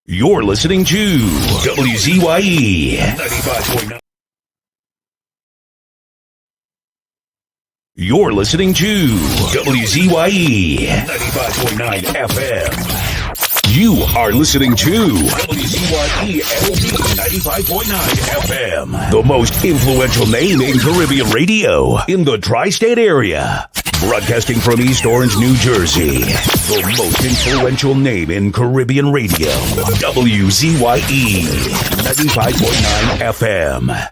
You're listening to WZYE 95.9. You're listening to WZYE 95.9 FM. You are listening to WZYE 95.9 FM, the most influential name in Caribbean radio in the tri-state area. Broadcasting from East Orange, New Jersey, the most influential name in Caribbean radio, WZYE 95.9 FM.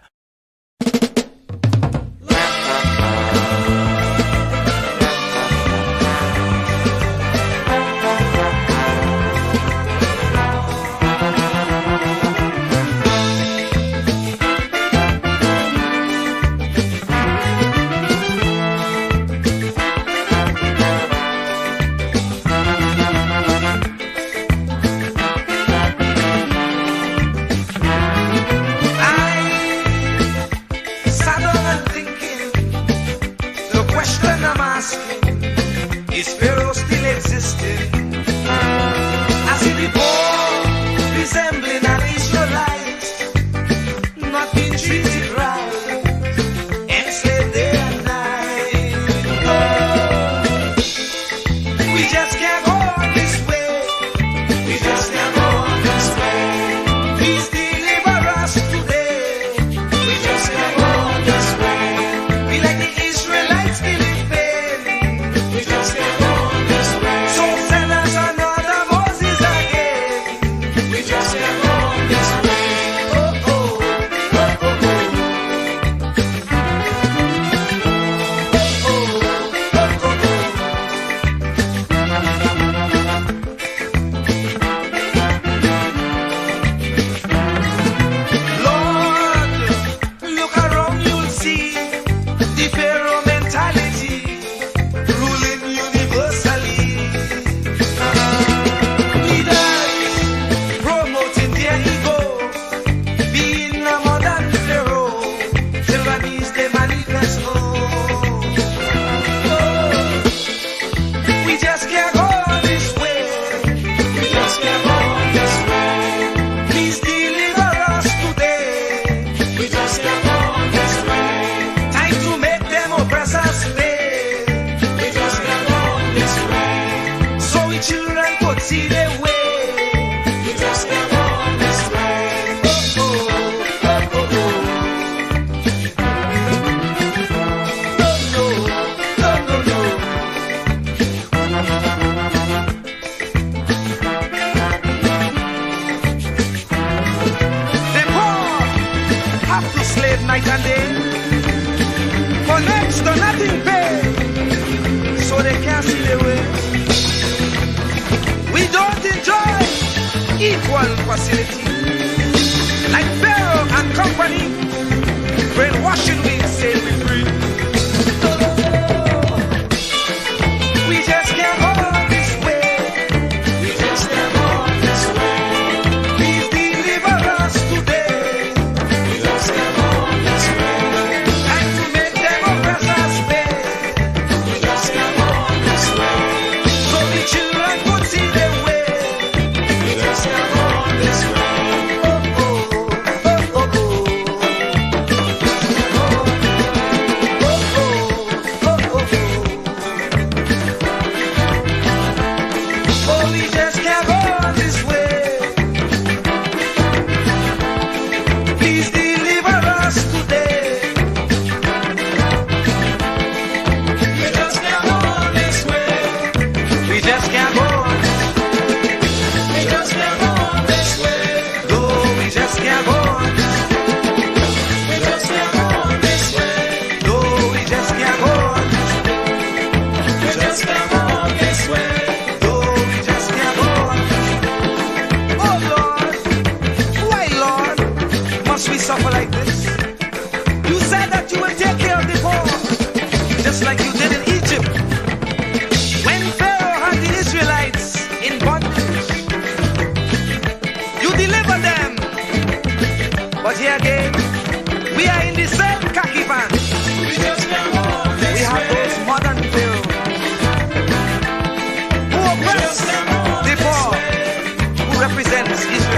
Represents Israel.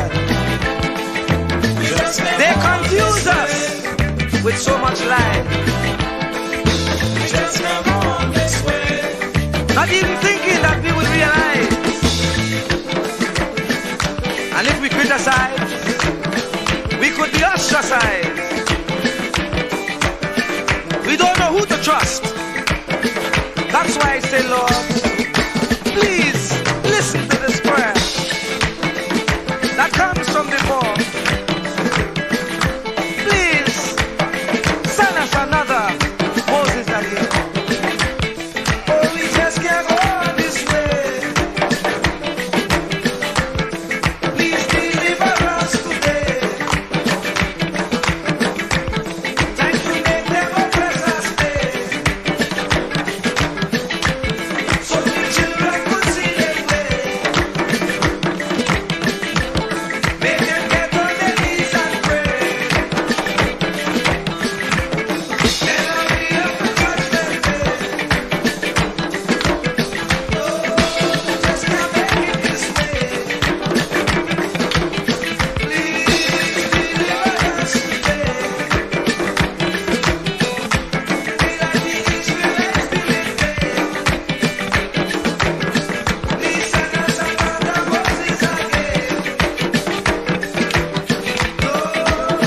much life. Just come on this way. Not even thinking that we would realize. And if we criticize, we could be ostracized. We don't know who to trust. That's why I say, Lord, please listen to this prayer that comes from before. Please send us another Moses again. Oh, we just can't go on this way. Please deliver us today. Time to make them oppress us stay. So the children could see their way. Make them get on their knees and pray. Then I'll be up to judgment day. Oh, just can't make it this way. Please deliver us today. Be like the Israelites believed. Please send us another Moses again. No,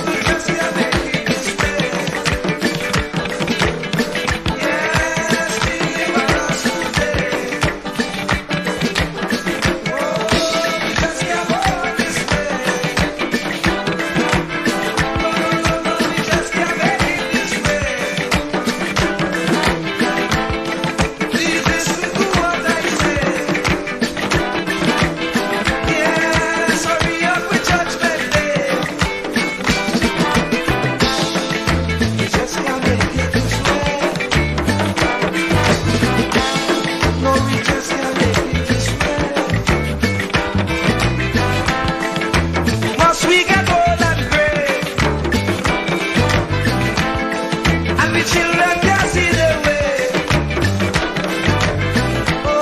we just can't make it this way. Yes, deliver us today. Oh, we just can't go on this way. No, we just can't make it this way. Please listen to what I say. Yes, hurry up with judgment day. We just can't make it this way. No, we just can't make it this way. Must we get old and gray? And the children can't see their way. Oh,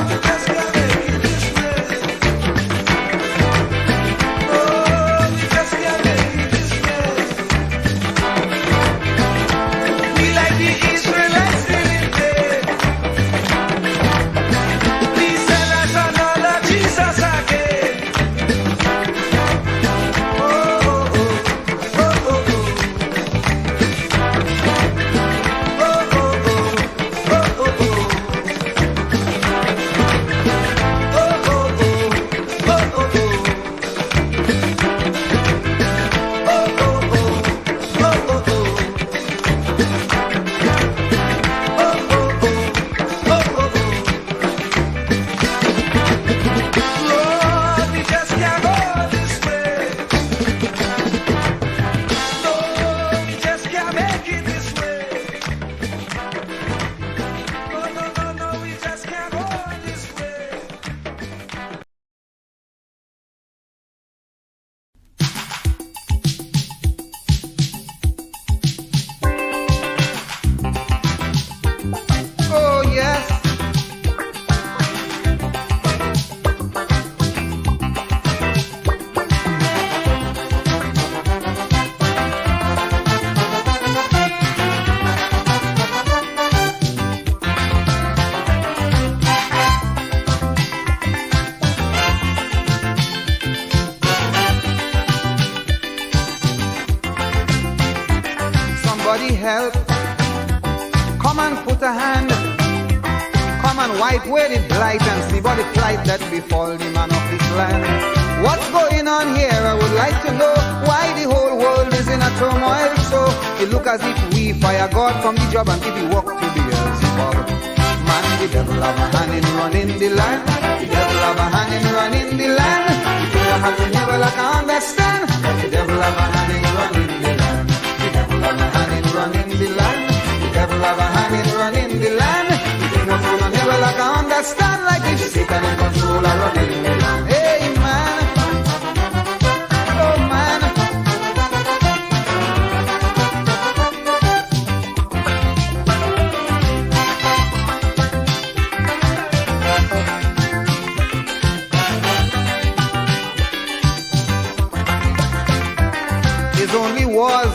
we just can't make it this way. Oh, we just can't make it this way. We like the Israelites living there. Please send us another Jesus again. Oh, oh, oh, oh, oh, oh. Oh, oh, oh, oh, oh, oh. Oh, oh, oh, oh, oh, oh. Lord, we just can't go this way. Lord, we just can't make it this way. No, no, no, no, we just can't go this way. Oh, yes. Somebody help. Come and put a hand. Come and wipe away the blight and see what the plight that befall the man of this land. What's going on here? I would like to know why the whole world is in a turmoil. So it look as if we fire God from the job and give the work to Beelzebub. Man, the devil have a hand in running the land. The devil have a hand in running the land. You don't have to never like understand. The devil have a hand in running the land. The devil have a hand in running the land. The devil have a hand in running the land. You don't have to never like understand. Like if Satan in control of running the land. Hey man, oh man. His only was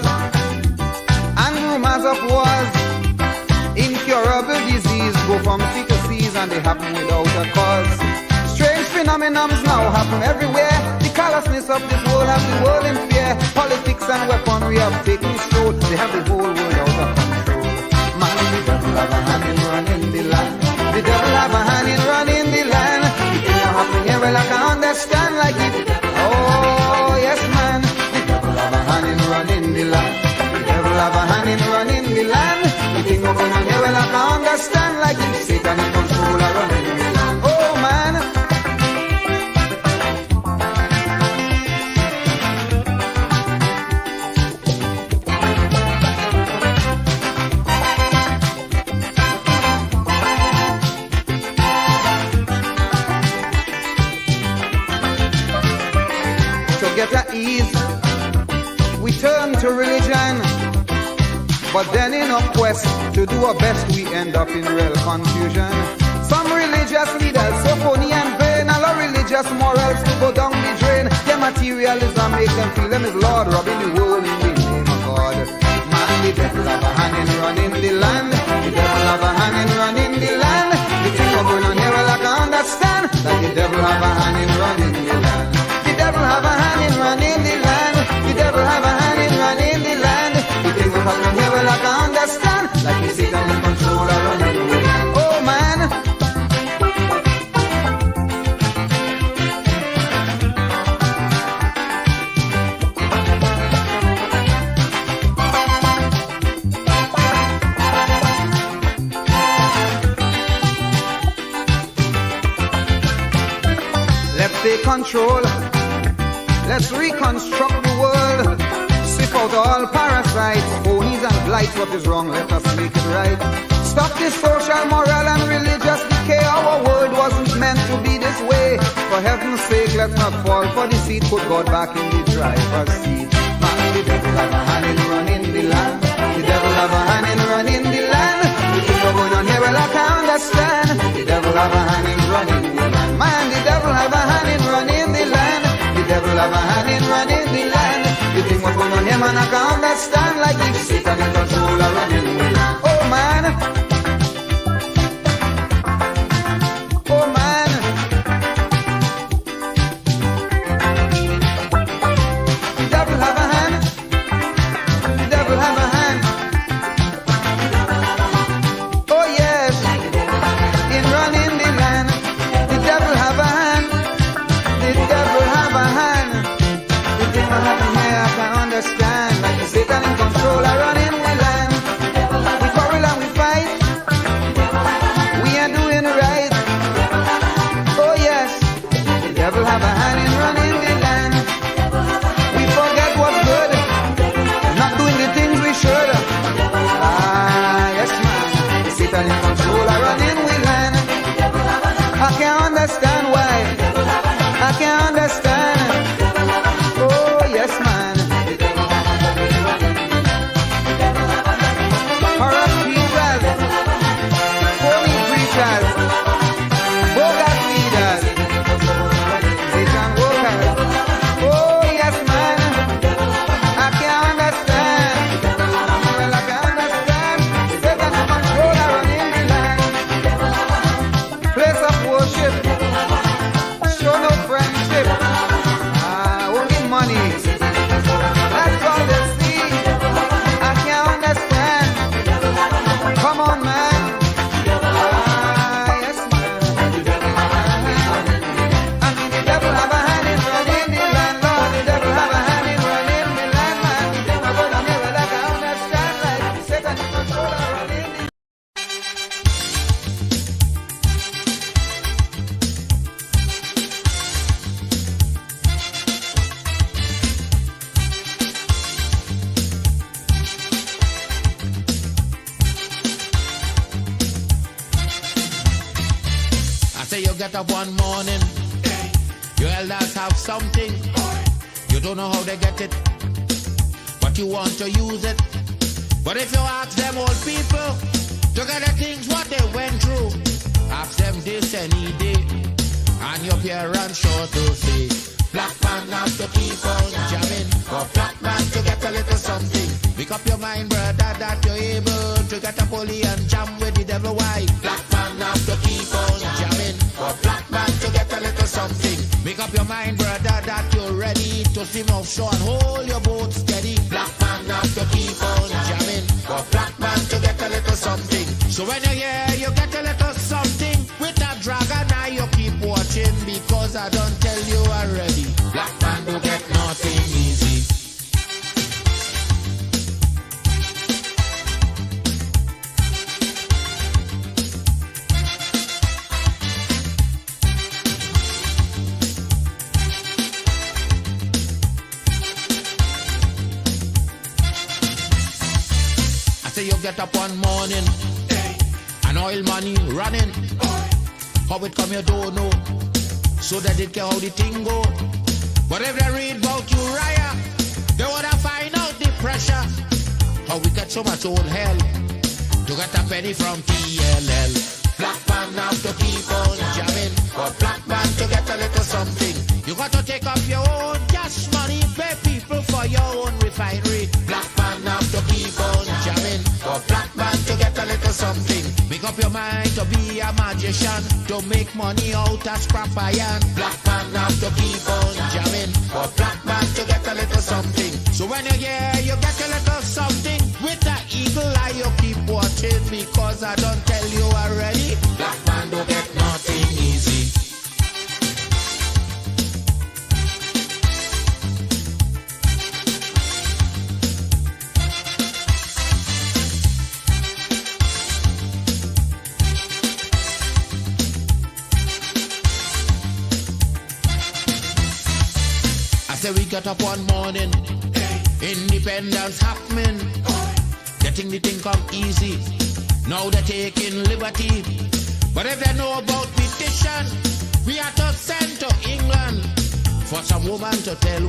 and they happen without a cause. Strange phenomena now happen everywhere. The callousness of this world has the world in fear. Politics and weaponry have taken its toll. They have the whole world out of control. Man, the devil have a hand in running the land. The devil have a hand in running the land. It don't happen here, well I can understand like it. Oh, yes man. The devil have a hand in running the land. The devil have a hand in running the land. The thing going on here, well I can understand like it. Satan in control of running the land. Oh man. Get at ease, we turn to religion, but then in our quest to do our best we end up in real confusion. Some religious leaders so phony and vain, allow religious morals to go down the drain. Their materialism make them feel them is Lord, robbing the world in the name of God. Man, the devil have a hand in running the land. The devil have a hand in running the land. The thing of going on here, well I can understand that the devil have a hand in running the land. The devil have a hand in running the land. The devil have a hand in running the land. The things that happen here, well I can understand. Like he's Satan in control of running the land. Oh man. Let's take control. Let's reconstruct the world. Sweep out all parasites, phonies and blights. What is wrong? Let us make it right. Stop this social, moral and religious decay. Our world wasn't meant to be this way. For heaven's sake, let's not fall for the seat. Put God back in the driver's seat. Man, the devil have a hand in running the land. The devil have a hand in running the land. The things are going on here, well I can understand. The devil have a hand in running the land. Man, the devil have a hand in running the land. The devil have a hand in running the land. The thing what's going on here, man, I can understand. Like if Satan in control of running the land. Oh man. Oh man. The devil have a hand. The devil have a hand. Oh yes. In running the land. The devil have a hand. The devil have a hand. The thing what happen here I can understand. Like the Satan in control of running the land. We quarrel and we fight. We ain't doing right. Oh yes. The devil have a hand in running the land. We forget what's good. Not doing the things we should. Ah yes man. The Satan in control of running the land. I can't understand why. I can't understand. Oh, yes, man. Corrupt teachers, phony preachers, bogus leaders, Satan workers. Oh, yes, man. I can't understand. Well, I can't understand. Satan in control of running the land. Place of worship. Show no friendship. Only money. That's all they see. I can't understand. Come on, man. Yes, man. I mean, the devil have a hand in running the land, Lord. The devil have a hand in running the land, man. The devil have a hand in running the land. I understand, like Satan in control of running the land. Say you get up one morning, your elders have something, you don't know how they get it, but you want to use it. But if you ask them old people to get the things what they went through, ask them this any day, and your parents sure to say, black man have to keep on jamming, for black man to get a little something. Make up your mind, brother, that you're able to get a pulley and jam with the devil. Why? Black man have to keep on up your mind, brother, that you're ready to swim offshore and hold your boat steady. Black man have to keep on jamming, for black man to get a little something. So when you're here, you get a little something. With that dragon eye, you keep watching, because I don't tell you already. Black man don't get nothing easy. You get up one morning, and oil money running. How it come you don't know, so that it care how the thing go. But if they read about Uriah, they wanna find out the pressure. How we get so much old hell to get a penny from PLL. Black man have to keep on jamming, but black man to get a little something. You got to take up your own cash money, pay people for your own refinery. Black man have to keep on jamming, but black man to get a little something. Make up your mind to be a magician, to make money out of scrap iron. Black man have to keep on jamming, but black man to get a little something. So when you're here, you get a little something. With that eagle eye, you keep watching, because I don't tell you already. Black man don't get nothing easy. I say we get up one morning, independence happening, getting the thing come easy. Now they're taking liberty, but if they know about petition, we are to send to England for some woman to tell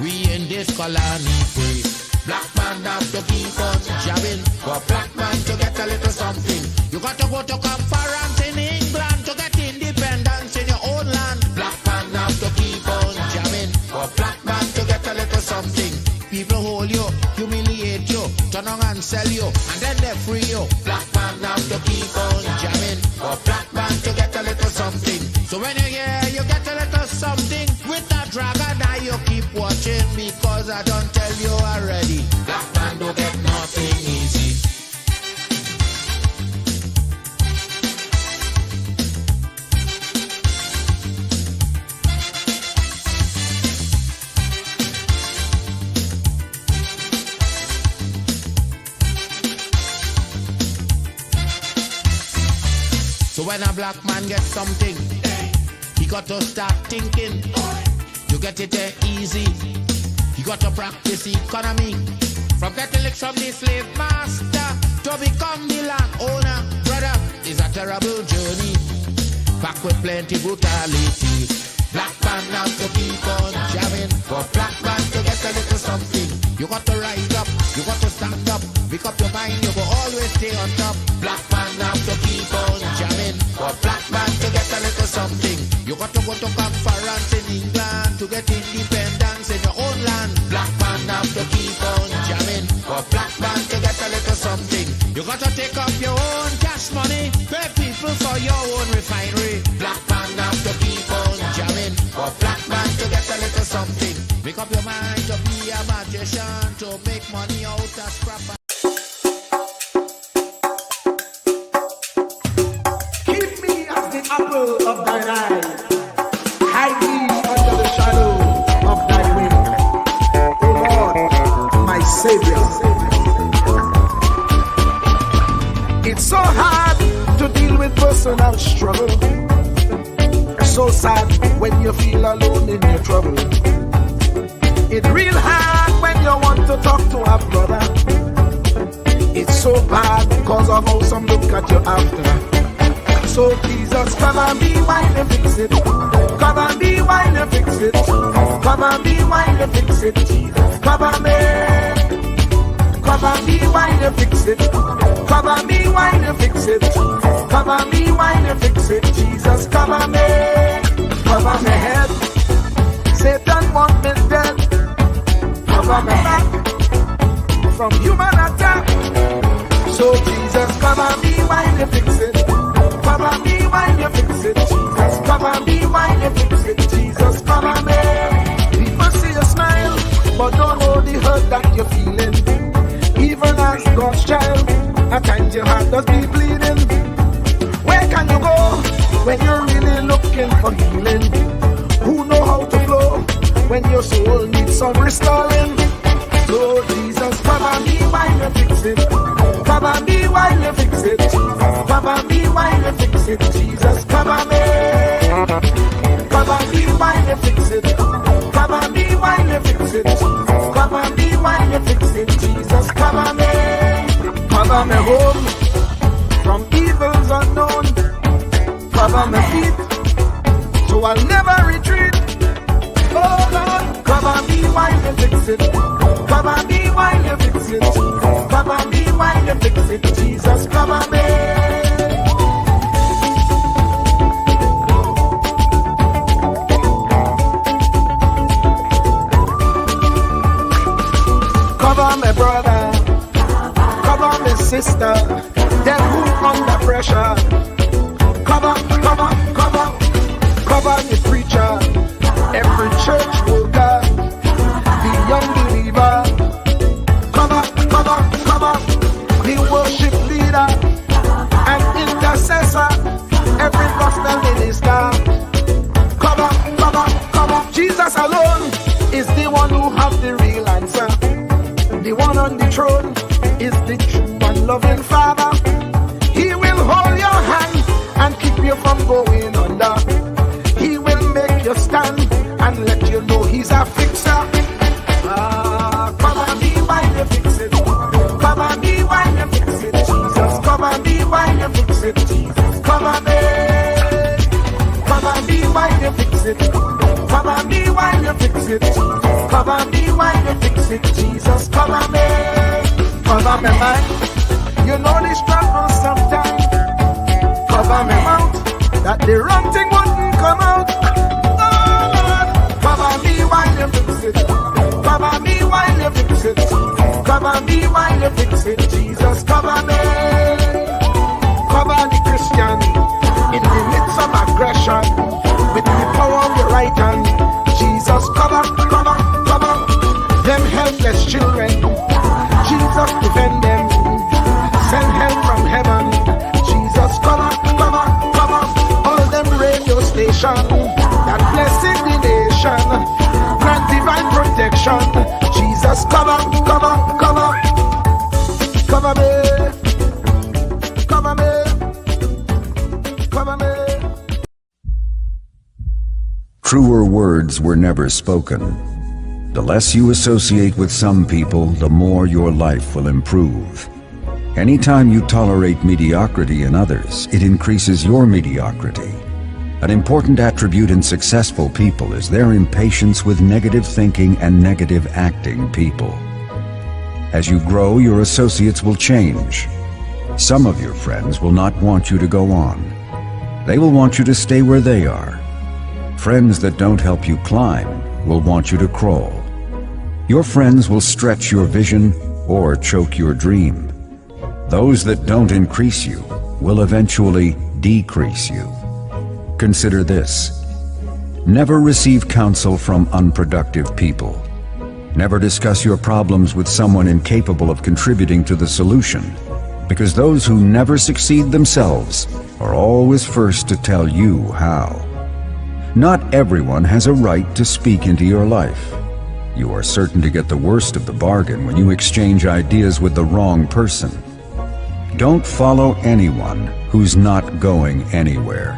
we in this colony free. Black man have to keep on jamming, for black man to get a little something. You got to go to conference in England to get independence in your own land. Black man have to keep on jamming, for black man to get a little something. People hold you, humiliate you, turn on and sell you, and then they free you. Black man have to keep on jamming, for black man to get a little something. So when you're here, you get a little something. With that dragon eye, you keep watching, because I don't tell you already. Black man don't get nothing easy. So when a black man gets something, he got to start thinking to get it there easy. He got to practice economy, from getting it from the slave master to become the land owner. Brother, it's a terrible journey, back with plenty brutality. Black man have to keep on jamming, for black man to get a little something. You got to rise up, you got to stand up, make up your mind, you will always stay on top. Black man have to keep on jamming, for black man to get a little something. You got to go to conference in England to get independence in your own land. Black man have to keep on jamming, for black man to get a little something. You got to take up your own cash money, pay people for your own refinery. Black man have to keep on jamming, for black man to get a little something. Make up your mind to be a magician, to make money out of scrap. Keep me as the apple of thine eye. Hide me under the shadow of thy wing. O Lord, my Savior. It's so hard to deal with personal struggle. So sad when you feel alone in your trouble. It's real hard when you want to talk to a brother. It's so bad because of how some look at you after. So Jesus, cover me while you fix it. Cover me while you fix it. Cover me while you fix it. Jesus, cover me. Cover me while you fix it. Cover me while you fix it. Cover me while you fix it. Jesus, cover me. Cover my head. Satan want me dead. Cover my back from human attack. So Jesus, cover me while you fix it. Cover me while you fix it. Jesus, cover me while you fix it. when you're really looking for healing. Who know how to flow when your soul needs some restoring? So Jesus, cover me while you fix it. Cover me while you fix it. Cover me while you fix it. Jesus, cover me. Cover me while you fix it. Cover me while you fix it. Cover me while you fix it. Jesus, cover me. Cover me home from evils unknown. Cover my feet so I'll never retreat. Oh Lord, cover me while you fix it. Cover me while you fix it. Cover me while you fix it. Jesus, cover me. Cover my brother, cover my sister, them who under pressure. Cover the preacher, every church worker, the young believer. Cover the worship leader and intercessor, every gospel minister. Cover. Jesus alone is the one who has the real answer. The one on the throne is the true and loving Father. He will hold your hand and keep you from going under. He will make you stand and let you know he's a fixer. Cover me while you fix it. Cover me while you fix it. Jesus, cover me while you fix it. Jesus, cover me. Cover me while you fix it. Cover me while you fix it. Cover me while you fix it. Jesus, cover me. Cover me mind. You know the struggle sometimes. Cover me mouth, that the wrong thing wouldn't come out. Oh Lord, cover me while you fix it. Cover me while you fix it. Cover me while you fix it. Jesus, cover me. Cover the Christian in the midst of aggression with the power of your right hand. Jesus, cover them helpless children. Jesus, defend them. Send help from heaven. Jesus, cover all them radio stations that blessing the nation. Grant divine protection. Jesus, cover me. Truer words were never spoken. The less you associate with some people, the more your life will improve. Anytime you tolerate mediocrity in others, it increases your mediocrity. An important attribute in successful people is their impatience with negative thinking and negative acting people. As you grow, your associates will change. Some of your friends will not want you to go on. They will want you to stay where they are. Friends that don't help you climb will want you to crawl. Your friends will stretch your vision or choke your dream. Those that don't increase you will eventually decrease you. Consider this. Never receive counsel from unproductive people. Never discuss your problems with someone incapable of contributing to the solution, because those who never succeed themselves are always first to tell you how. Not everyone has a right to speak into your life. You are certain to get the worst of the bargain when you exchange ideas with the wrong person. Don't follow anyone who's not going anywhere.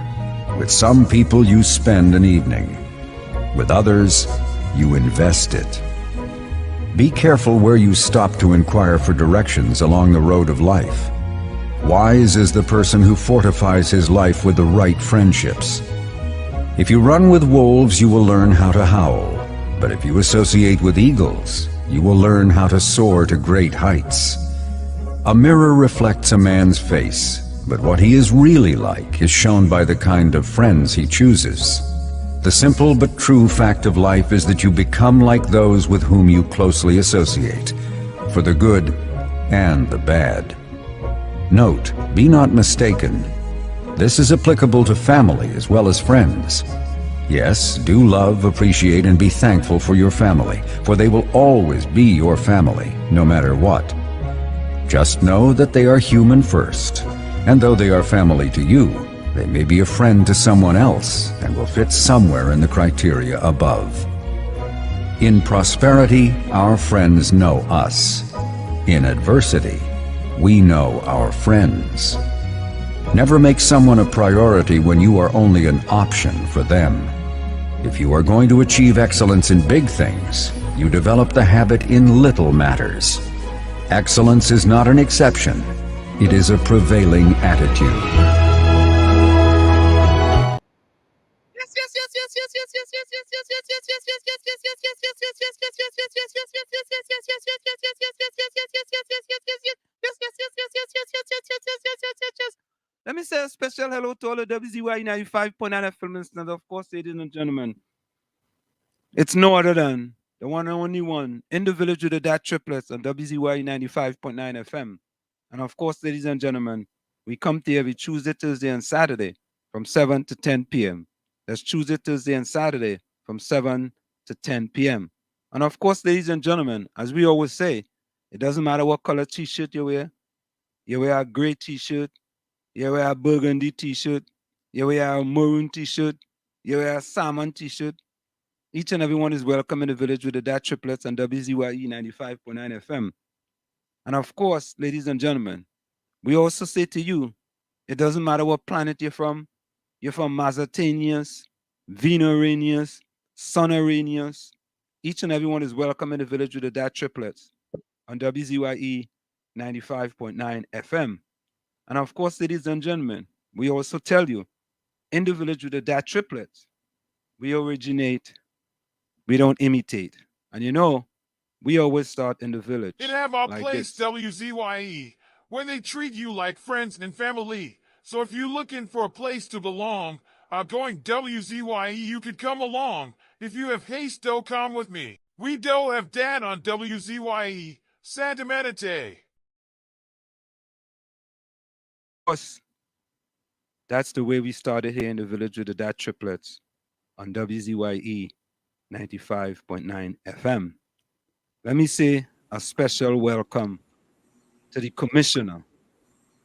With some people you spend an evening. With others, you invest it. Be careful where you stop to inquire for directions along the road of life. Wise is the person who fortifies his life with the right friendships. If you run with wolves, you will learn how to howl. But if you associate with eagles, you will learn how to soar to great heights. A mirror reflects a man's face, but what he is really like is shown by the kind of friends he chooses. The simple but true fact of life is that you become like those with whom you closely associate, for the good and the bad. Note, be not mistaken. This is applicable to family as well as friends. Yes, do love, appreciate, and be thankful for your family, for they will always be your family, no matter what. Just know that they are human first, and though they are family to you, They may be a friend to someone else and will fit somewhere in the criteria above. In prosperity, our friends know us. In adversity, we know our friends. Never make someone a priority when you are only an option for them. If you are going to achieve excellence in big things, you develop the habit in little matters. Excellence is not an exception. It is a prevailing attitude. Let me say a special hello to all the WZYE 95.9 FM listeners, of course, ladies and gentlemen. It's no other than the one and only one in the village with the dad triplets on WZYE 95.9 FM. And of course, ladies and gentlemen, we come to you every Tuesday, Thursday, and Saturday from 7 to 10 p.m. That's Tuesday, Thursday, and Saturday from 7 to 10 p.m. And of course, ladies and gentlemen, as we always say, it doesn't matter what color t-shirt you wear a gray t-shirt, you wear a burgundy t-shirt, you wear a maroon t-shirt, you wear a salmon t-shirt. Each and everyone is welcome in the village with the dad triplets on WZYE 95.9 FM. And of course, ladies and gentlemen, we also say to you, it doesn't matter what planet you're from Mazatanius, Venuranius, Sonaranius. Each and everyone is welcome in the village with the dad triplets on WZYE 95.9 FM. And of course, ladies and gentlemen, we also tell you, in the village with the dad triplets, we originate, we don't imitate. And you know, we always start in the village. It have our like place, this. WZYE, where they treat you like friends and family. So if you're looking for a place to belong, going WZYE, you could come along. If you have haste, though, come with me. We do have dad on WZYE, Santa Meditate. Of course, that's the way we started here in the village with the dad triplets on WZYE 95.9 FM. Let me say a special welcome to the commissioner,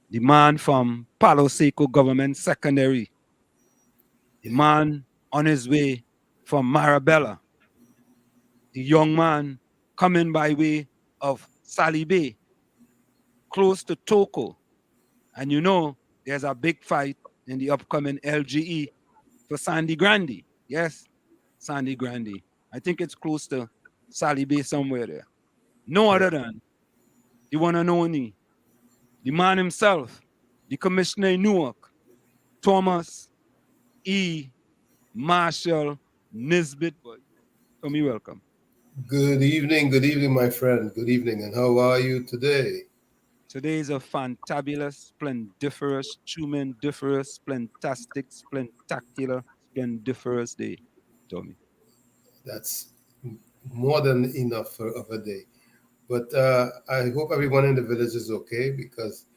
the man from Palo Seco Government Secondary, the man on his way from Marabella, the young man coming by way of Sally Bay, close to Toko. And you know, there's a big fight in the upcoming LGE for Sandy Grande. Yes, Sandy Grande. I think it's close to Sally Bay somewhere there. No other than the one and only, the man himself, the commissioner in Newark, Thomas E. Marshall Nisbet. Tommy, welcome. Good evening, my friend. Good evening, and how are you today? Today is a fantabulous, splendiferous, tremendous, splentastic, splentacular, splendiferous day, Tommy. That's more than enough of a day. But I hope everyone in the village is okay, because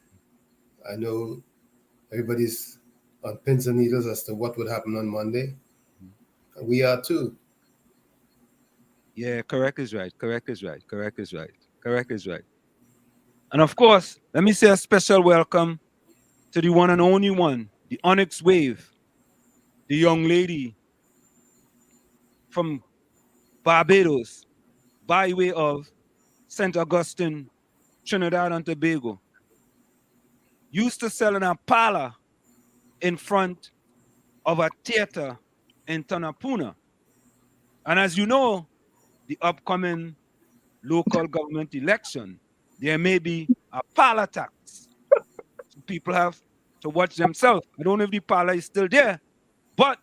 I know everybody's on pins and needles as to what would happen on Monday. We are too. Yeah, correct is right. And of course, let me say a special welcome to the one and only one, the Onyx Wave, the young lady from Barbados, by way of St. Augustine, Trinidad and Tobago. Used to sell in a parlor in front of a theater in Tanapuna. And as you know, the upcoming local government election, there may be a parlor tax. So people have to watch themselves. I don't know if the parlor is still there, but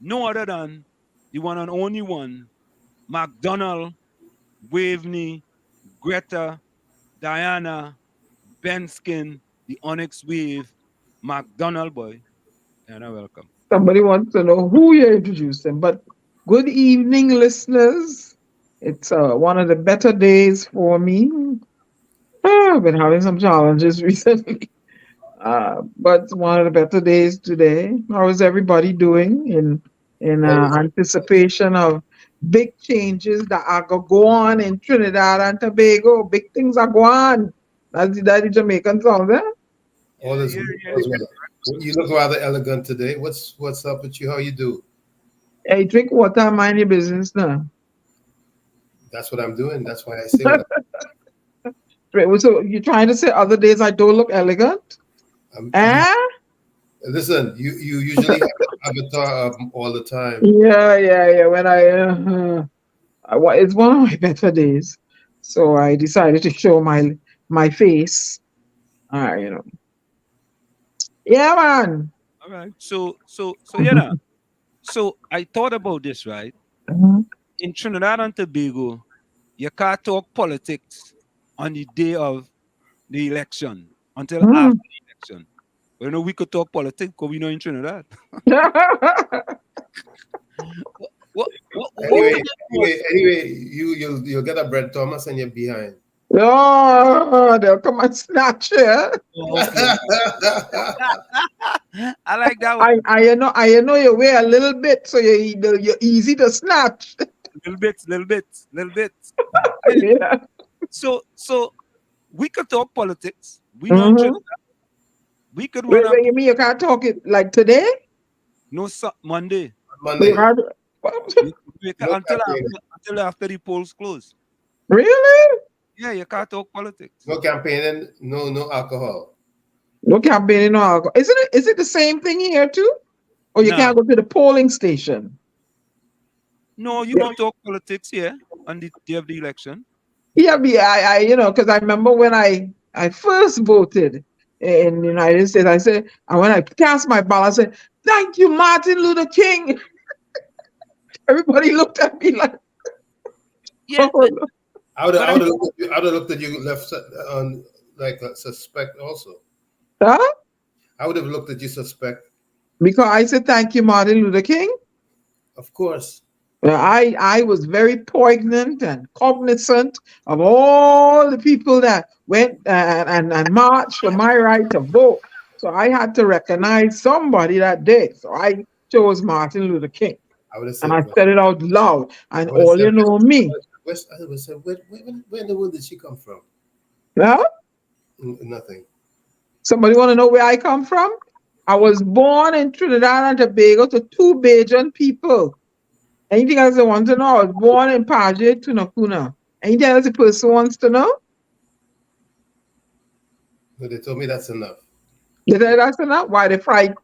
no other than the one and only one, McDonald, Waveney, Greta, Diana, Benskin, the Onyx Wave, McDonald boy. And welcome. Somebody wants to know who you're introducing, but good evening, listeners. It's one of the better days for me. I've been having some challenges recently, but it's one of the better days today. How is everybody doing in anticipation of big changes that are going to go on in Trinidad and Tobago? Big things are going on. That's the Jamaican song there. All is well. You look rather elegant today. What's up with you? How you do? Hey, drink water, mind your business now. That's what I'm doing. That's why I say what Right, so you're trying to say other days I don't look elegant? I'm. Eh? Listen, you usually have the avatar up all the time. Yeah. When it's one of my better days, so I decided to show my face. You know. Yeah, man. All right. So you know. So I thought about this, right? Mhm. In Trinidad and Tobago, you can't talk politics on the day of the election until after Mhm. the election. But you know, we could talk politics because we know in Trinidad. What Anyway, could it was? you'll get a Brett Thomas and you're behind. Oh, they'll come and snatch you. Oh, okay. I like that one. I know you weigh a little bit, so you're easy to snatch. Little bit. Yeah. So we could talk politics. We know in Mhm. Trinidad. We could run up Wait, you mean you can't talk it like today? no Monday. You Monday, can't- no Until after the polls close. Really? Yeah, you can't talk politics. no campaigning, no alcohol. No campaigning, no alcohol. Is it the same thing here too? Or you Nah. can't go to the polling station? No, you can talk politics here on the day of the election. Yeah, because I remember when I first voted in the United States, I said, and when I cast my ballot, I said, "Thank you, Martin Luther King." Everybody looked at me like, Yeah, "Oh, no." but I would have looked at you left on like a suspect also. Huh? I would have looked at you suspect. Because I said, "Thank you, Martin Luther King." Of course. I was very poignant and cognizant of all the people that went and marched for my right to vote. So I had to recognize somebody that day. So I chose Martin Luther King. I would have And said, I said it out loud. And I would have all said, you know me. I would have said, where in the world did she come from? Huh? Nothing. Somebody want to know where I come from? I was born in Trinidad and Tobago to two Bajan people. Anything else they want to know? I was born in Paje, Tunakuna. Anything else the person wants to know? No, they told me that's enough. They said that's enough. Why they frightened?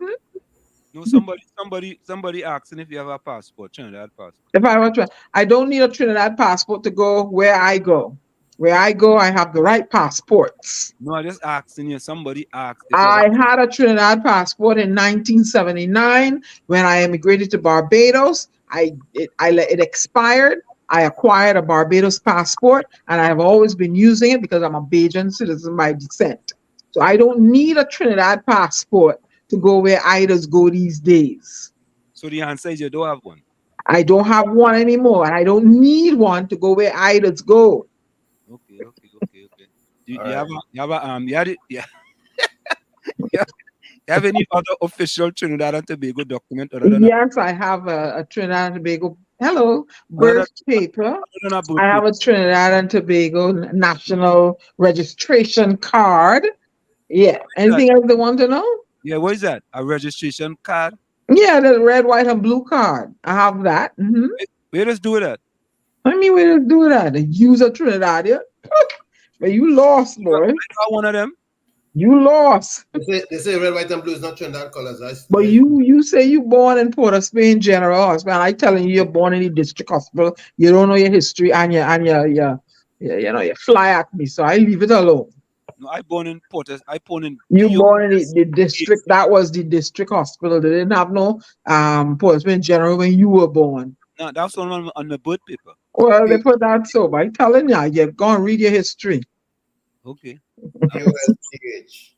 no, somebody asking if you have a passport, Trinidad passport. If I want to, I don't need a Trinidad passport to go where I go. Where I go, I have the right passports. No, I just asking you. Somebody asked if you have I had a Trinidad passport in 1979 when I immigrated to Barbados. It expired. I acquired a Barbados passport, and I have always been using it because I'm a Bajan citizen by descent. So I don't need a Trinidad passport to go where idols go these days. So the answer is you don't have one. I don't have one anymore, and I don't need one to go where idols go. Okay. All You have right. you had it, yeah. You have any other official Trinidad and Tobago document other than Yes, I have a Trinidad and Tobago other birth paper. than a boot I have a Trinidad and Tobago national registration card. Yeah. Anything else they want to know? Yeah, what is that? A registration card? Yeah, the red, white, and blue card. I have that. Where does do that? I mean, we just do that. The user Trinidad, yeah. But you lost, boy. I got one of them. You lost. They say red, white, and blue is not Trinidad colors. But you say you born in Port of Spain General Hospital. I telling you, you're born in the district hospital. You don't know your history and you fly at me. So I leave it alone. No, I born in Porter. I born in You PO. born in the district. That was the district hospital. They didn't have no Port of Spain General when you were born. No, that's one on the birth paper. Well, they put that so. By telling you, you've gone and read your history. Okay. POSGH.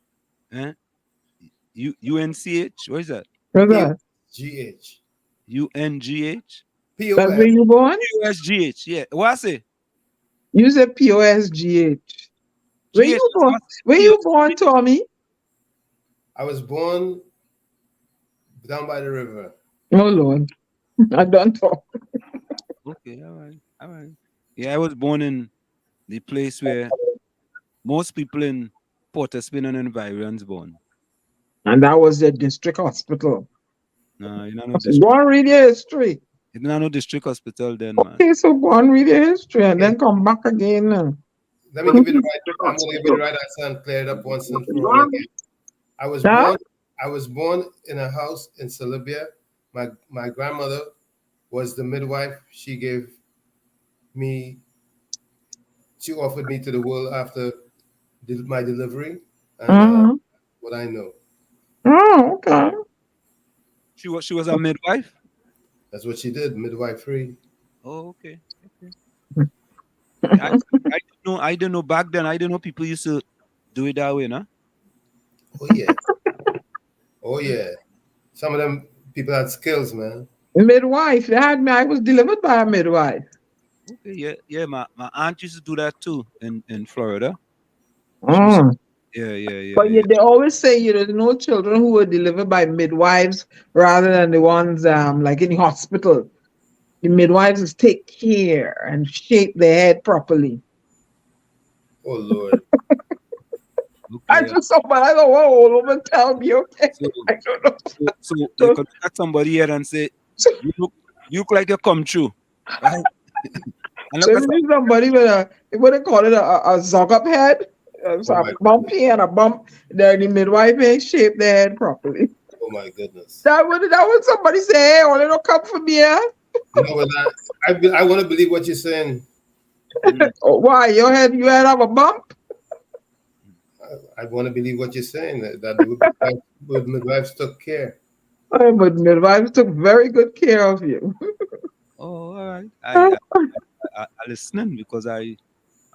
Eh? UNCH? What is that? What's that? GH. UNGH? That's where you born? USGH. Yeah. What I say? You said POSGH. Where GH, you born? Where you born, Tommy? I was born down by the river. Oh Lord, I don't talk. Okay, all right. Yeah, I was born in the place where most people in Port of Spain and environs born. And that was the district hospital. No, you know no So go district. and read your history. You know no district hospital then, man. Okay, so go and read your history and then come back again. Let me give you the right. I'm going to give you the right answer and clear it up once and for all again. I was Yeah? born. I was born in a house in Celebia. My grandmother was the midwife. She gave me. She offered me to the world after my delivery, and Mm-hmm. what I know. Oh, okay. She was a midwife. That's what she did, midwifery. Oh, okay. Okay. I I don't know back then. I don't know people used to do it that way, no? Oh yeah, oh yeah. Some of them people had skills, man. Midwife. They had me. I was delivered by a midwife. Okay, yeah, yeah. My aunt used to do that too in Florida. She used to, Mm. yeah, But yeah. they always say there's no children who were delivered by midwives rather than the ones like in the hospital. The midwives just take care and shape their head properly. Oh Lord. I Okay. just somebody I don't want old woman tell me, okay. So, I don't know. so you So, could look at somebody here and say, so, you look like you come true, right? And so look if at you need somebody with what they call it, a zog up head, Oh so a my. bumpy and a bump, then the midwife ain't shape their head properly. Oh my goodness. That would somebody say, hey, only don't come for me, eh? You know what? I want to believe what you're saying. Mm. Oh, why? You had have a bump? I want to believe what you're saying. That the midwives took care. Oh, but midwives took very good care of you. Oh, all right. I listening because I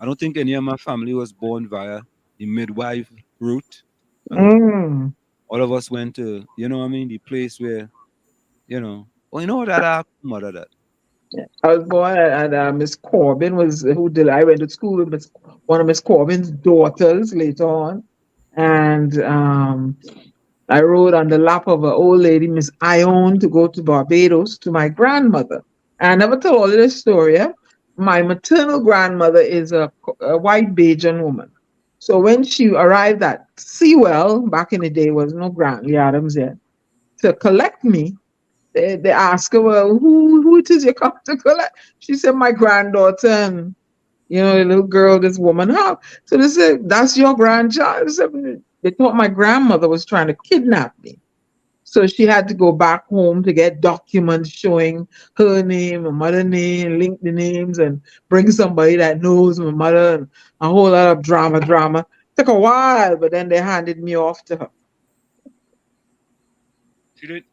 don't think any of my family was born via the midwife route. I don't. Mm. All of us went to, you know what I mean, the place where, oh, you know what that mother that. I was born and Miss Corbin was who did I went to school with one of Miss Corbin's daughters later on. And I rode on the lap of an old lady, Miss Ione, to go to Barbados to my grandmother. And I never told all of this story. Eh? My maternal grandmother is a white Bajan woman. So when she arrived at Sewell, back in the day, was no Grantley Adams yet, to collect me, they ask her, well, who it is you come to collect? She said, my granddaughter and the little girl, this woman. How? So they said, that's your grandchild. They thought my grandmother was trying to kidnap me. So she had to go back home to get documents showing her name, my mother name, link the names, and bring somebody that knows my mother, and a whole lot of drama. Took a while, but then they handed me off to her.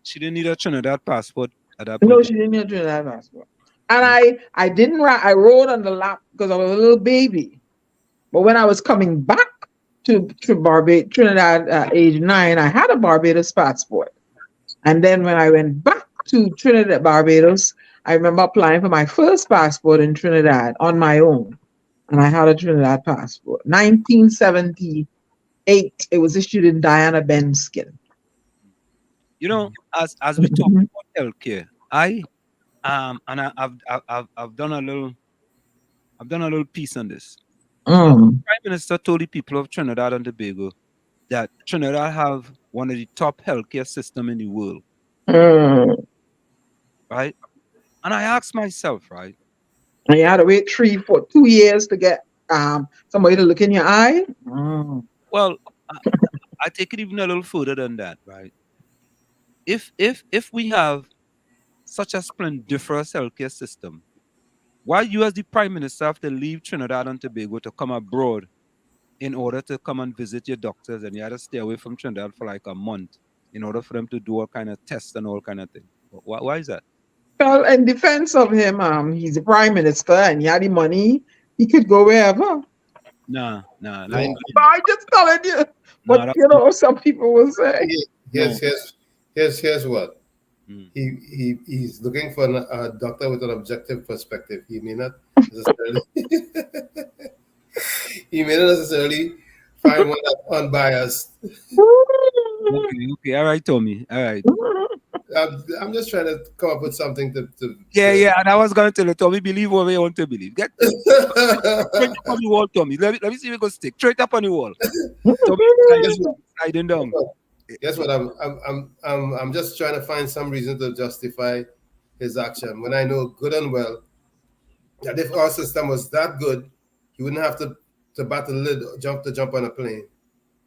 She didn't need a Trinidad passport at that No, point. she didn't need to do that passport. And I didn't ride, I rode on the lap because I was a little baby. But when I was coming back to Barbados, Trinidad at age 9, I had a Barbados passport. And then when I went back to Trinidad, Barbados, I remember applying for my first passport in Trinidad on my own. And I had a Trinidad passport. 1978, it was issued in Diana Benskin. As we talk about healthcare, I've done a little piece on this. Mm. Prime Minister told the people of Trinidad and Tobago that Trinidad have one of the top healthcare system in the world, Mm. right? And I asked myself, right? And you had to wait 2 years to get somebody to look in your eye. Mm. Well, I take it even a little further than that, right? If we have such a splendiferous healthcare system, why you as the Prime Minister have to leave Trinidad and Tobago to come abroad in order to come and visit your doctors, and you had to stay away from Trinidad for like a month in order for them to do all kind of tests and all kind of thing? Why is that? Well, in defense of him, he's the prime minister and he had the money. He could go wherever. Nah. I just telling you. Nah, But that's some people will say. no. Here's what Mm. he's looking for a doctor with an objective perspective. He may not necessarily he may not necessarily find one that's unbiased. Okay, all right, Tommy. All right. I'm just trying to come up with something to Yeah, and I was gonna tell you, Tommy, believe what you want to believe. Get straight up on the wall, Tommy. Let me see if we can stick straight up on the wall. Tommy, sliding down. Guess what? I'm just trying to find some reason to justify his action when I know good and well that if our system was that good, he wouldn't have to battle lid jump on a plane.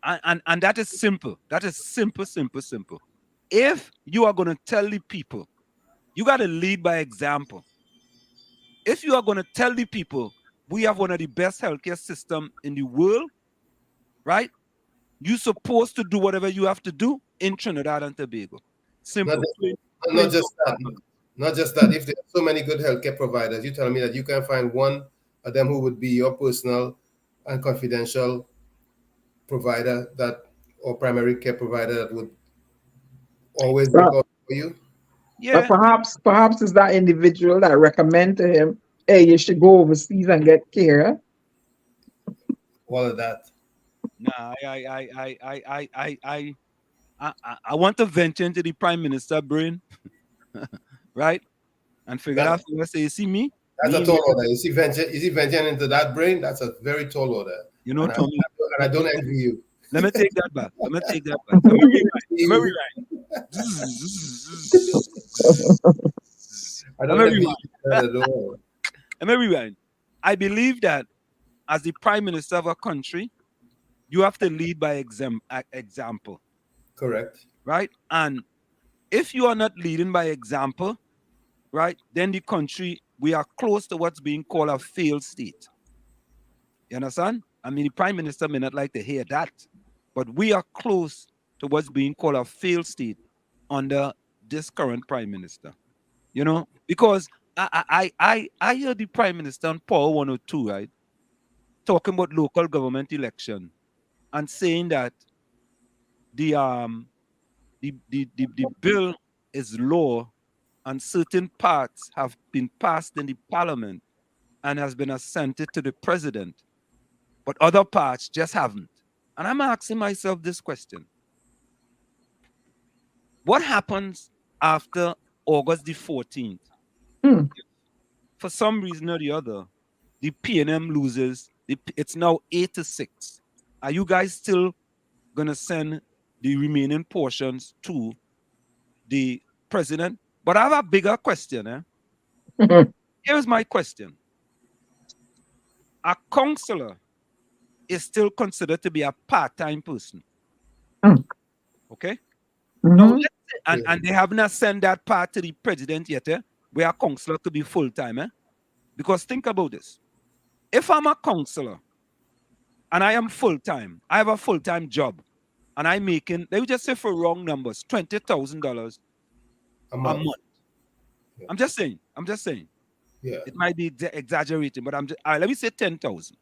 And that is simple. That is simple. If you are going to tell the people, you got to lead by example. If you are going to tell the people we have one of the best healthcare system in the world, right? You're supposed to do whatever you have to do in Trinidad and Tobago. Simple. Not just that. Not just that. If there are so many good healthcare providers, you tell me that you can find one of them who would be your personal and confidential provider or primary care provider that would always look out for you. Yeah. But perhaps it's that individual that recommend to him, hey, you should go overseas and get care. All of that. Nah, I want to venture into the Prime Minister brain, right? And figure out what say, you see me? That's a tall order. Is he venturing into that brain? That's a very tall order. You know, Tommy. And I don't envy you. Let me take that back. Let me rewind. Let me rewind. I believe that as the Prime Minister of a country, you have to lead by example. Correct. Right? And if you are not leading by example, right, then the country, we are close to what's being called a failed state. You understand? I mean, the Prime Minister may not like to hear that, but we are close to what's being called a failed state under this current Prime Minister. You know, because I heard the Prime Minister on Power 102, right, talking about local government election and saying that the bill is law and certain parts have been passed in the parliament and has been assented to the president, but other parts just haven't. And I'm asking myself this question. What happens after August the 14th? For some reason or the other, the PNM loses. It's now 8-6. Are you guys still going to send the remaining portions to the president? But I have a bigger question. Here's my question. A counselor is still considered to be a part-time person. Okay? Now, and they have not sent that part to the president yet, where a counselor could be full-time. Because think about this. If I'm a counselor and I am full-time, I have a full-time job, and I'm making, let me just say for wrong numbers, $20,000 a month. Yeah. I'm just saying. Yeah. It might be exaggerating, but I'm just, all right, let me say 10,000.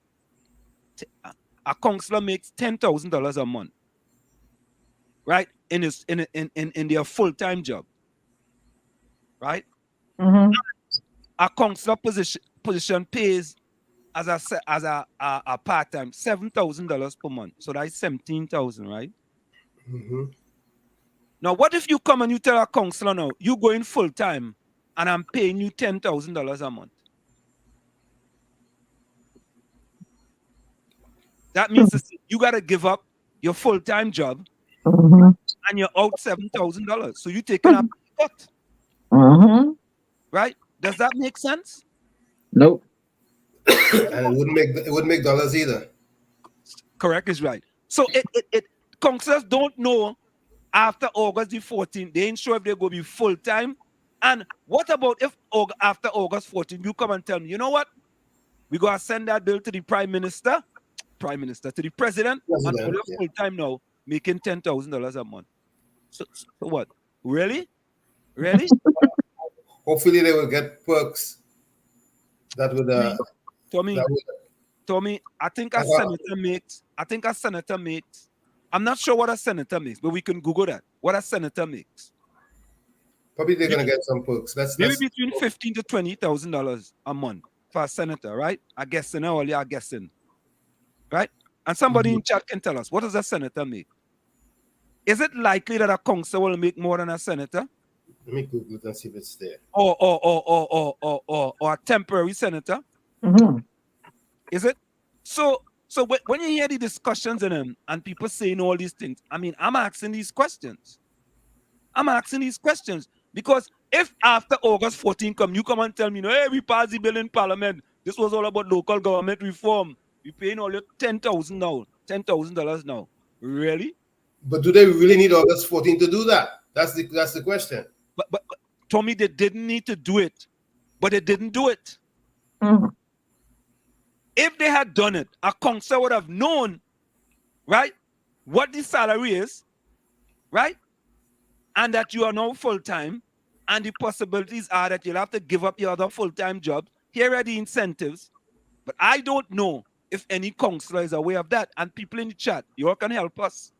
A counselor makes $10,000 a month, right? In their full-time job, right? A counselor position pays as a part-time $7,000 per month, so that's 17,000, right? Now, what if you come and you tell a counselor now you going full-time and I'm paying you $10,000 a month? That means you got to give up your full-time job and you're out $7,000. So you're taking a cut. Right? Does that make sense? Nope. And it wouldn't make dollars either. Correct is right. So counselors don't know after August the 14th. They ain't sure if they're going to be full-time. And what about if after August 14th, you come and tell me, you know what? We're going to send that bill to the Prime Minister, to the President, and we're full-time now, making $10,000 a month. So what? Really? Hopefully they will get perks that would Tommy, I think a senator makes, I'm not sure what a senator makes, but we can Google that. What a senator makes. Probably they're gonna get some perks. That's between $15,000 to $20,000 a month for a senator, right? I guessing, right? And somebody in chat can tell us, what does a senator make? Is it likely that a counselor will make more than a senator? Let me Google it and see if it's there. Or a temporary senator? Is it? So So when you hear the discussions in them and people saying all these things, I mean, I'm asking these questions. Because if after August 14 come, you come and tell me, no, hey, we passed the bill in Parliament. This was all about local government reform. We paying all your $10,000 now. Really? But do they really need August 14 to do that? That's the question. But Tommy, they didn't need to do it, but they didn't do it. Mhm. If they had done it, a council would have known, right, what the salary is, right, and that you are now full-time, and the possibilities are that you'll have to give up your other full-time job. Here are the incentives, but I don't know if any councillor is aware of that. And people in the chat, you all can help us.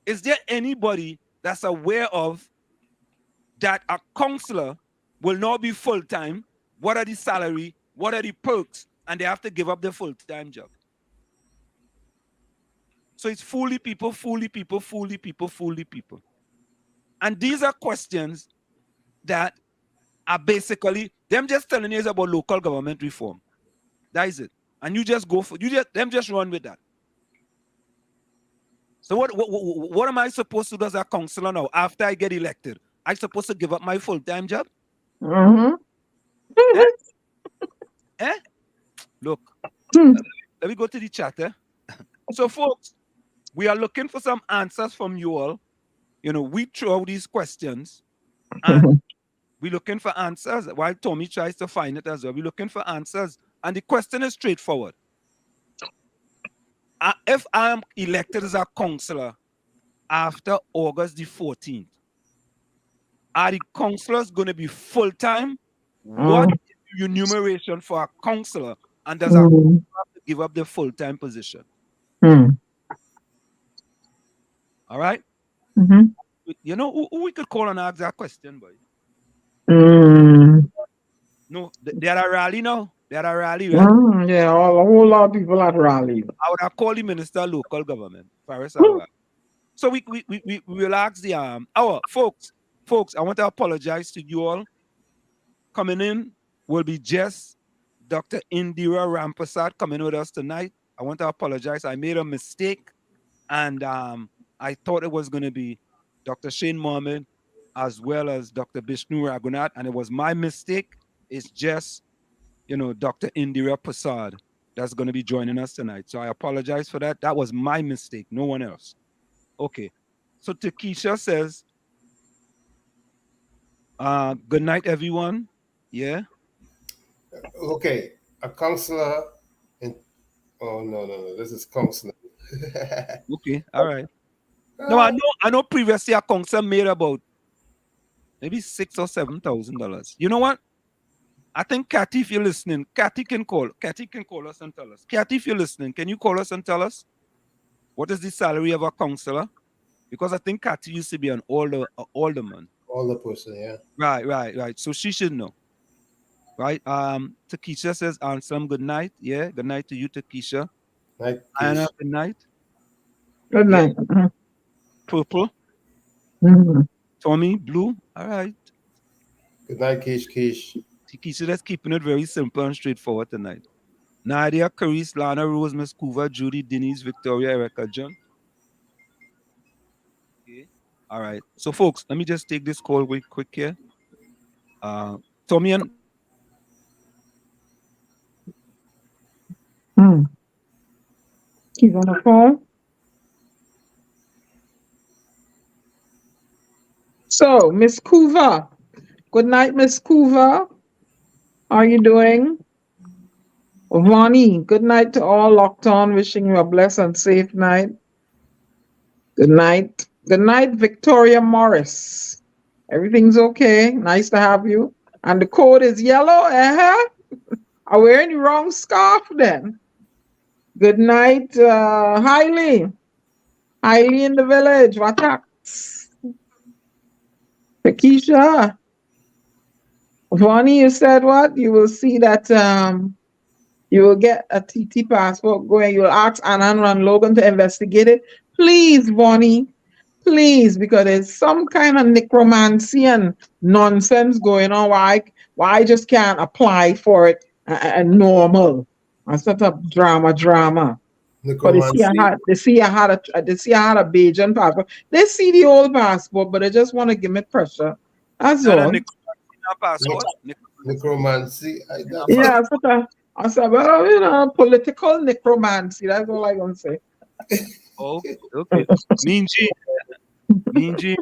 Is there anybody that's aware of that a councillor will now be full-time? What are the salary? What are the perks? And they have to give up their full-time job. So it's fully people. And these are questions that are basically them just telling us about local government reform. That is it. And you just go for them just run with that. So what am I supposed to do as a councillor now after I get elected? I supposed to give up my full-time job? Mhm. Eh? Look, Hmm. let me go to the chat. So, folks, we are looking for some answers from you all. You know, we throw out these questions and we're looking for answers while Tommy tries to find it as well. We're looking for answers. And the question is straightforward. If I am elected as a councillor after August the 14th, are the councillors going to be full-time? What is the remuneration for a councillor? And does a councillor have to give up their full-time position? Hmm. All right? Mhm. You know who we could call and ask that question, boy? Mm. No, they had a rally now. They had a rally, right? Yeah, a whole lot of people at rally. I would have called the minister of local government, Faris Awad. So we will ask the folks, I want to apologize to you all. Coming in will be Jess, Dr. Indira Rampersad coming with us tonight. I want to apologize. I made a mistake, and I thought it was going to be Dr. Shane Mohammed as well as Dr. Bishnu Ragoonath, and it was my mistake. It's just, Dr. Indira Prasad that's going to be joining us tonight. So I apologize for that. That was my mistake, no one else. Okay. So Takesha says, good night, everyone. Yeah. Okay, a counselor in. Oh no! This is counseling. Okay. All right. No, I know previously a council made about maybe $6,000 or $7,000. You know what? I think Kathy, if you're listening, Kathy can call us and tell us. Kathy, if you're listening, can you call us and tell us what is the salary of a counselor? Because I think Kathy used to be an alderman. Older person, yeah. Right. So she should know. Right. Takesha says, Ansem, good night. Yeah, good night to you, Takesha. Night. Anna, good night. Good night. Purple. Mhm. Tommy, blue. All right. Good night, Kish. Takesha, that's keeping it very simple and straightforward tonight. Nadia, Carice, Lana, Rose, Miss Kuva, Judy, Denise, Victoria, Erica, John. Okay. All right. So, folks, let me just take this call real quick here. Tommy and He's on the phone. So, Miss Kuva. Good night, Miss Kuva. How are you doing? Vonnie, good night to all locked on. Wishing you a blessed and safe night. Good night. Good night, Victoria Morris. Everything's okay. Nice to have you. And the code is yellow. Are wearing the wrong scarf then? Good night, Hailey. Hailey in the village. What's Keisha. Vonnie, you said what? You will see that you will get a TT passport going. You will ask Anna and Logan to investigate it. Please, Vonnie. Please, because there's some kind of necromancy and nonsense going on. Why I just can't apply for it and normal. I set up drama. But Necromancy. they see I had a Bajan passport. They see the old passport, but they just want to give me pressure. That's Not a all. passport. Necromancy. That's Yeah, it. I said, well, you know, political necromancy. That's all I gonna say. Oh, okay. Mean Jean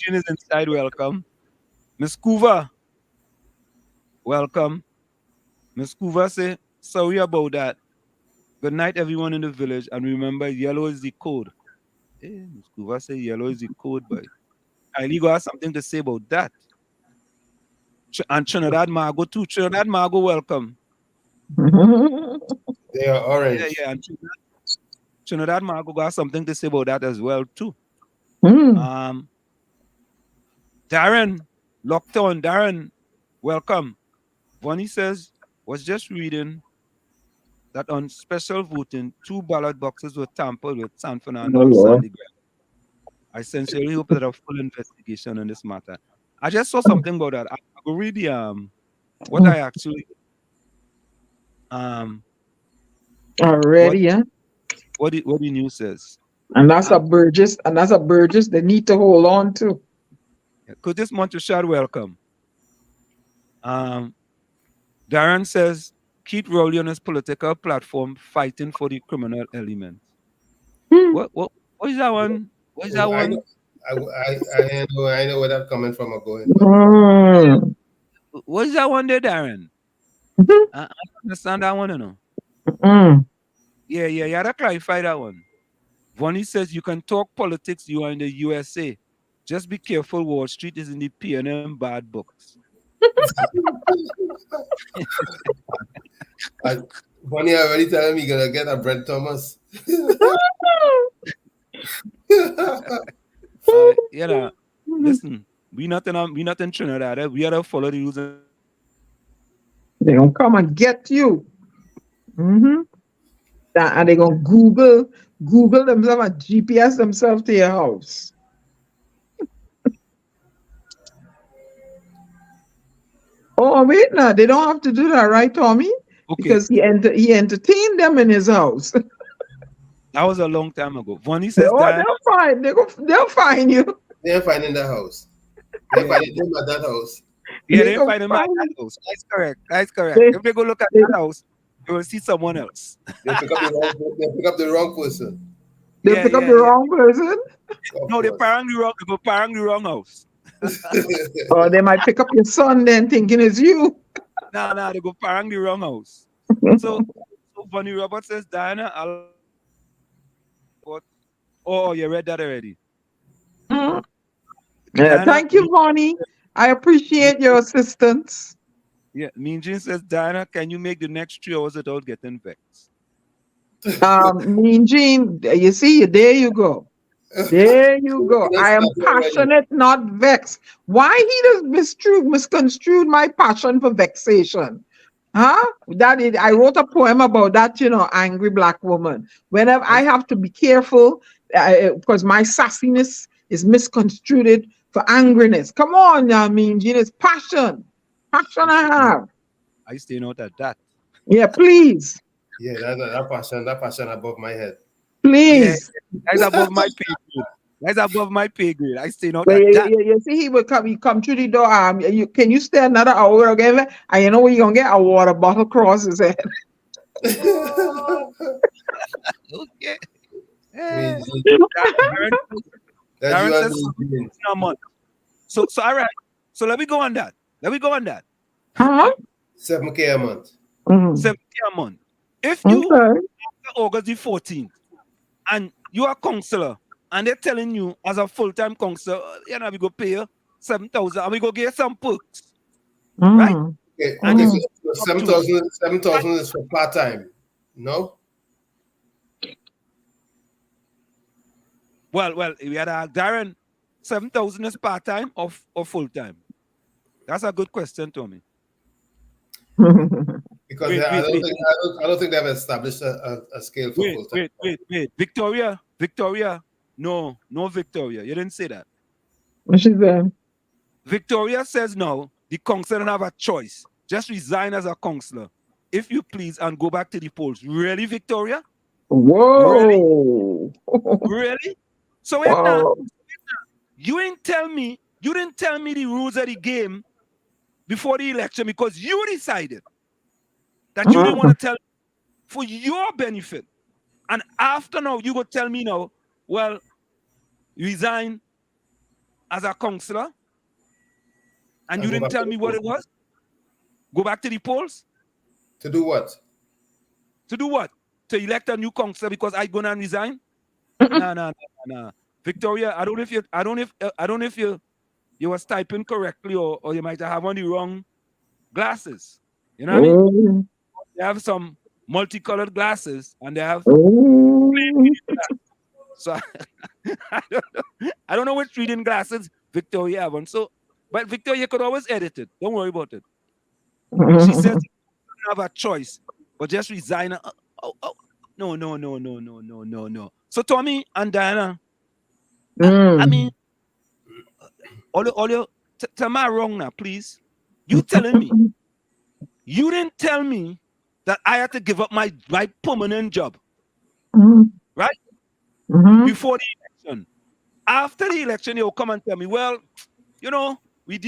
is inside. Welcome. Miss Coover, welcome. Miss Coover say, sorry about that. Good night, everyone in the village. And remember, yellow is the code. Miss Coover say yellow is the code, boy. Kylie got something to say about that. And Trinidad Margot too. Trinidad Margot, welcome. They are orange. Yeah. And Trinidad Margot got something to say about that as well too. Darren, locked on. Darren, welcome. Bonnie says, was just reading that on special voting, 2 ballot boxes were tampered with San Fernando and Sandy Grant. I sincerely hope that a full investigation on this matter. I just saw something about that. I will read the what I actually already, yeah. What the news says. And that's a Burgess they need to hold on to. Curtis Monteshad, welcome. Darren says, Keith Rowley on his political platform fighting for the criminal element. What is that one? What is that one? I know where that's coming from or going. What is that one there, Darren? I understand that one, you know. Yeah, you gotta clarify that one. Vonnie says you can talk politics, you are in the USA. Just be careful, Wall Street is in the P&M bad books. Vonnie already telling me you're gonna get a Brent Thomas. Listen, we not in Trinidad. We gotta follow the rules. They gonna come and get you. And they gonna Google themselves and GPS themselves to your house. Oh wait, now they don't have to do that, right, Tommy? Okay. Because he entertained them in his house. That was a long time ago. Vonnie says they'll find you. They'll find in the house. They find him at that house. Yeah, they find him at that house. That's correct. If they go look at that house, you will see someone else. They pick up the wrong person. They pick up the wrong person? No, they parang the wrong house. Or they might pick up your son then thinking it's you. Nah, they go parang the wrong house. So Bonnie Robert says, Diana, oh, you read that already. Yeah, Diana, thank you, Bonnie. I appreciate your assistance. Yeah, Mean Jean says, Diana, can you make the next 3 hours without getting vexed? Mean Jean, you see, there you go. There you go. I am passionate, not vexed. Why he does misconstrued my passion for vexation? Huh? I wrote a poem about that, angry black woman. Whenever I have to be careful, because my sassiness is misconstrued for angriness. Come on now, Mean Jean, it's passion. Passion I have. I stay out at that. Yeah, please. Yeah, that passion above my head. Please. Yeah, that's above my pay grade. That's above my pay grade. I stay not at that. You see, he come through the door. Can you stay another hour again? And you know what, you're gonna get a water bottle across his head. Okay. So all right. So let me go on that. Huh? 7K a month. 7K a month. If you after August the 14th and you are a counselor and they're telling you as a full-time counselor, we go pay you 7,000 and we go get some perks. Right? Okay, so 7,000 is for part-time, no? Well, we had Darren, 7,000 is part-time or full-time? That's a good question, Tommy. Because I don't think they've established a scale for full-time. Wait. Victoria. No, Victoria. You didn't say that. What she said? Victoria says no, the counselor don't have a choice. Just resign as a counselor. if you please, and go back to the polls. Really, Victoria? Whoa. Really? So wait now. Wow. You didn't tell me the rules of the game before the election because you decided that you didn't want to tell for your benefit. And after now, you go tell me now, well, resign as a councillor, and you didn't tell me what it was? Go back to the polls? To do what? To do what? To elect a new councillor because I gonna resign? Nah. Victoria, I don't know if you was typing correctly or you might have on the wrong glasses. You know what I mean? They have some multicolored glasses and they have so I don't know which reading glasses Victoria have on. So, but Victoria could always edit it. Don't worry about it. She says you don't have a choice, but just resign. No. So Tommy and Diana, I mean, tell me wrong now, please. You telling me you didn't tell me that I had to give up my permanent job, right? Before the election. After the election, you'll come and tell me, well, you know, we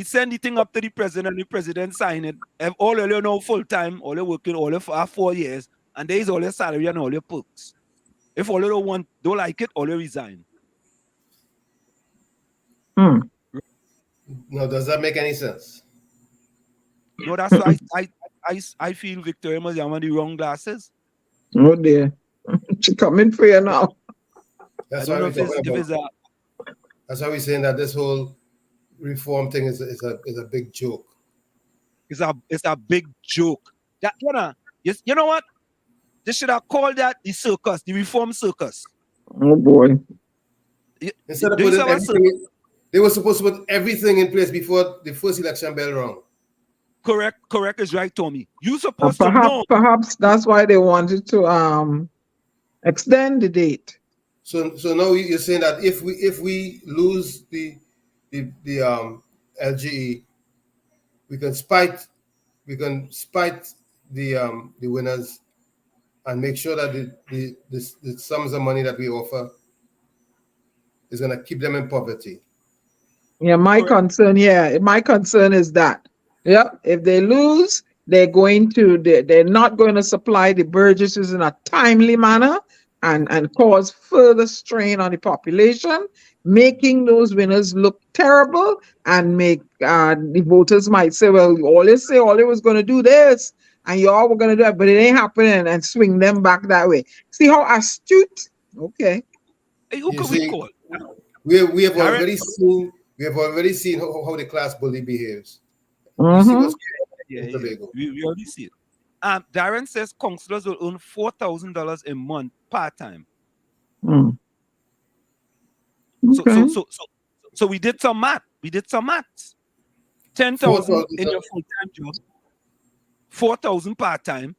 send the thing up to the president sign it. All of you know full time, all you working all of 4 years, and there is all your salary and all your perks. If all you don't like it, all you resign. No, does that make any sense? No, that's why I feel Victoria must have on the wrong glasses. Oh dear. She coming for you now. That's why that's why we're saying that this whole reform thing is a big joke. It's a big joke. That, you know what? They should have called that the circus, the reform circus. Oh boy. Instead of putting everything, they were supposed to put everything in place before the first election bell rang. Correct is right, Tommy. You supposed to know. Perhaps that's why they wanted to extend the date. So now you're saying that if we lose the LGE, we can spite the winners and make sure that the sums of money that we offer is going to keep them in poverty. Yeah, my concern is that if they lose, they're not going to supply the Burgesses in a timely manner and cause further strain on the population, making those winners look terrible and make the voters might say, well, all they was going to do this and you all were going to do it, but it ain't happening, and swing them back that way. See how astute? Okay. Hey, who could we call? We have already seen how the class bully behaves. We already see it. Darren says councillors will earn $4,000 a month part-time. Okay. So we did some math. 10,000 in your full-time job, 4,000 part-time,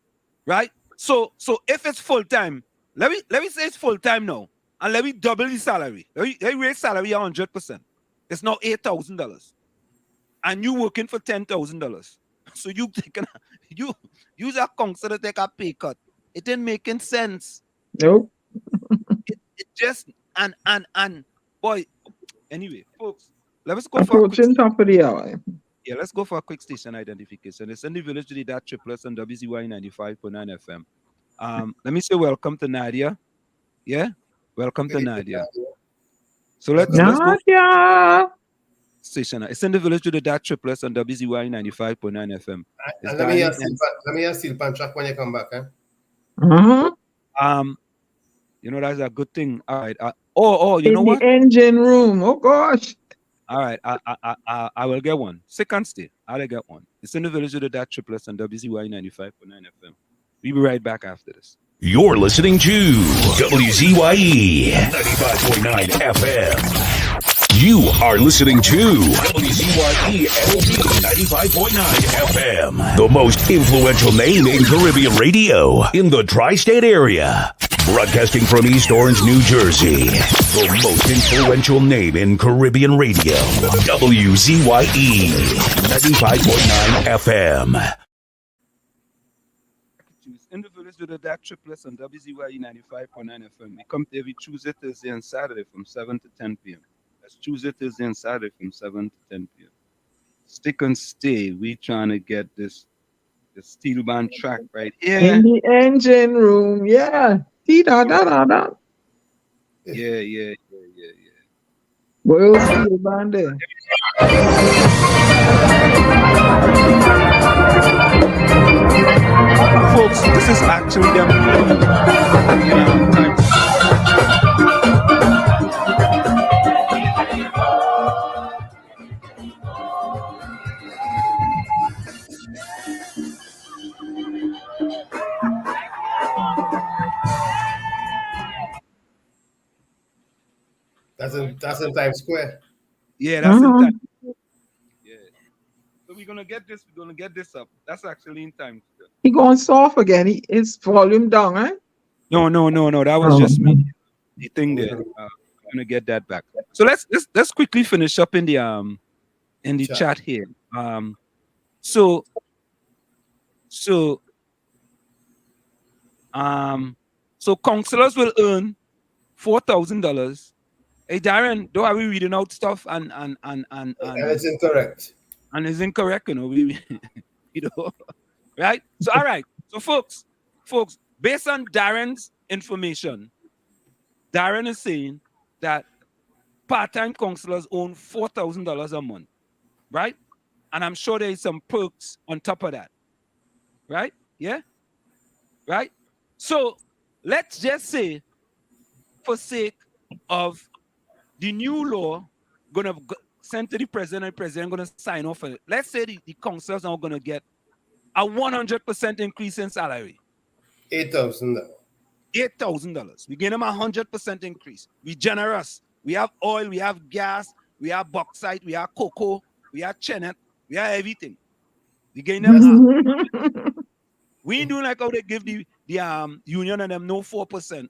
right? So if it's full-time, let me say it's full-time now, and let me double the salary. Let me raise salary 100%. It's now $8,000, and you working for $10,000. So you use a councillor to take a pay cut. It ain't making sense. Nope. it just and boy. Anyway, folks, let's go approaching top of the hour. Yeah, let's go for a quick station identification. It's in the village to that triplets on WZYE 95.9 FM. Let me say welcome to Nadia. Yeah, welcome to Nadia. So let's go. Station. It's in the village to that triplets on WZYE 95.9 FM. Let me ask you, Panchak, when you come back, eh? You know, that's a good thing. All right. You know what? In the engine room. Oh gosh. All right. I will get one. Second stay. I'll get one. It's in the village to that triplets on WZYE 95.9 FM. We'll be right back after this. You're listening to WZYE 95.9 FM. You are listening to WZYE 95.9 FM, the most influential name in Caribbean radio in the tri-state area. Broadcasting from East Orange, New Jersey, the most influential name in Caribbean radio. WZYE 95.9 FM. Individual to that triplets on WZYE 95.9 FM. We come every Tuesday, Thursday, and Saturday from 7 to 10 p.m. That's Tuesday, Thursday, and Saturday from 7 to 10 p.m. Stick and stay. We trying to get this steel band track right In here. the engine room, yeah. Da da da da. Yeah. World Steel Band there. Folks, this is actually them. That's in Times Square. Yeah, that's in time. Yeah. So we're gonna get this up. That's actually in time. He going soft again. His volume down, right? No. That was just me. The thing there. I'm gonna get that back. So let's quickly finish up in the chat here. So councillors will earn $4,000. Hey Darren, though are we reading out stuff and it's incorrect. And it's incorrect, we right? So all right. So folks, based on Darren's information, Darren is saying that part-time councillors own $4,000 a month, right? And I'm sure there is some perks on top of that, right? Yeah, right. So let's just say, for sake of the new law, gonna send to the president, and the president gonna sign off on it. Let's say the councillors are gonna get a 100% increase in salary. $8,000. $8,000. We give them 100% increase. We generous. We have oil, we have gas, we have bauxite, we have cocoa, we have chenet, we have everything. We give them. We ain't doing like how they give the union and them no 4%.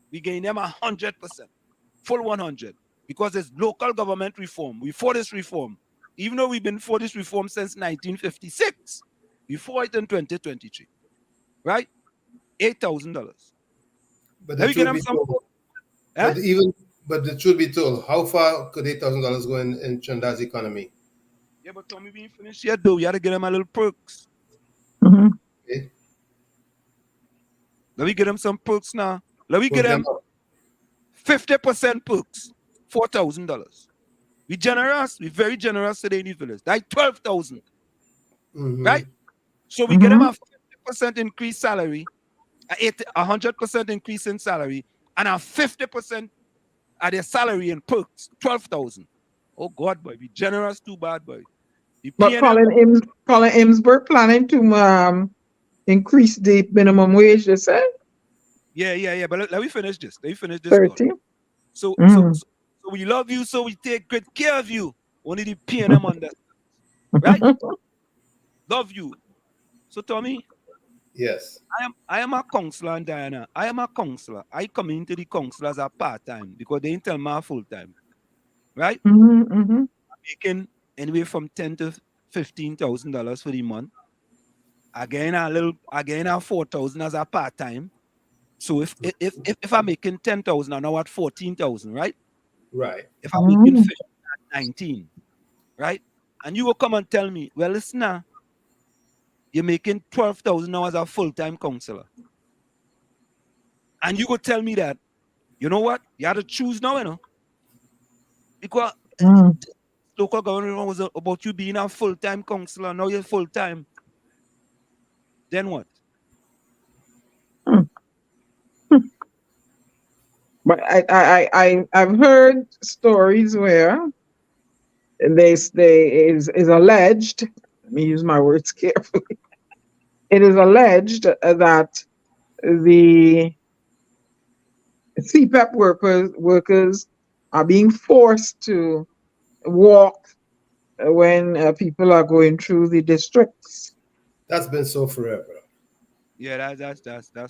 We gain them 100%, full 100, because it's local government reform. We for this reform, even though we've been for this reform since 1956. We for it in 2023, right? $8,000. But Let me get them some. But the truth be told, how far could $8,000 go in Trinidad's economy? Yeah, but Tommy, we ain't finished yet, though. We had to get them a little perks. Okay. Let me get them some perks now. Let me get them 50% perks, $4,000. We generous. We very generous today in the village. Like 12,000, right? So we get them a 50% increased salary, a 100% increase in salary, and a 50% at their salary in perks, 12,000. Oh God, boy, we generous too bad, boy. But Colin Imsberg planning to increase the minimum wage, they say? Yeah. But let me finish this. Let me finish this. 30. So we love you, so we take great care of you. Only the PNM on that. Right? Love you. So Tommy. Yes. I am a counselor, and Diana. I am a counselor. I come into the council as a part-time because they didn't tell me full-time. Right? I'm making anywhere from $10,000 to $15,000 for the month. Again, $4,000 as a part-time. So if I'm making 10,000, I'm now at 14,000, right? Right. If I'm making 15 at 19, right? And you will come and tell me, well, listen now, you're making 12,000 now as a full-time counselor. And you go tell me that, you know what? You have to choose now, Because local government was about you being a full-time counselor. Now you're full-time. Then what? But I've heard stories where is alleged. Let me use my words carefully. It is alleged that the CPEP workers are being forced to walk when people are going through the districts. That's been so forever. Yeah, that's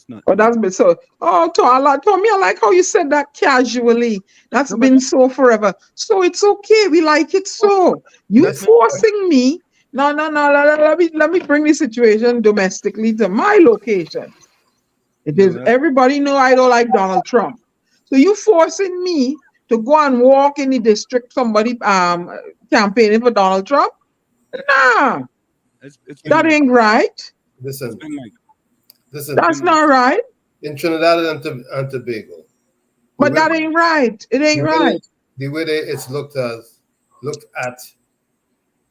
not. Oh, that's been so. Oh, Tommy, I like how you said that casually. That's been so forever. So it's okay. We like it so. You forcing me. No. Let me bring the situation domestically to my location. It No, is. Everybody know I don't like Donald Trump. So you forcing me to go and walk in the district, somebody campaigning for Donald Trump? Nah, it's been that like ain't right. it's Listen, been like listen. That's not right. In Trinidad and Tobago, the But way, that ain't right. It the ain't way, right. the way it's looked at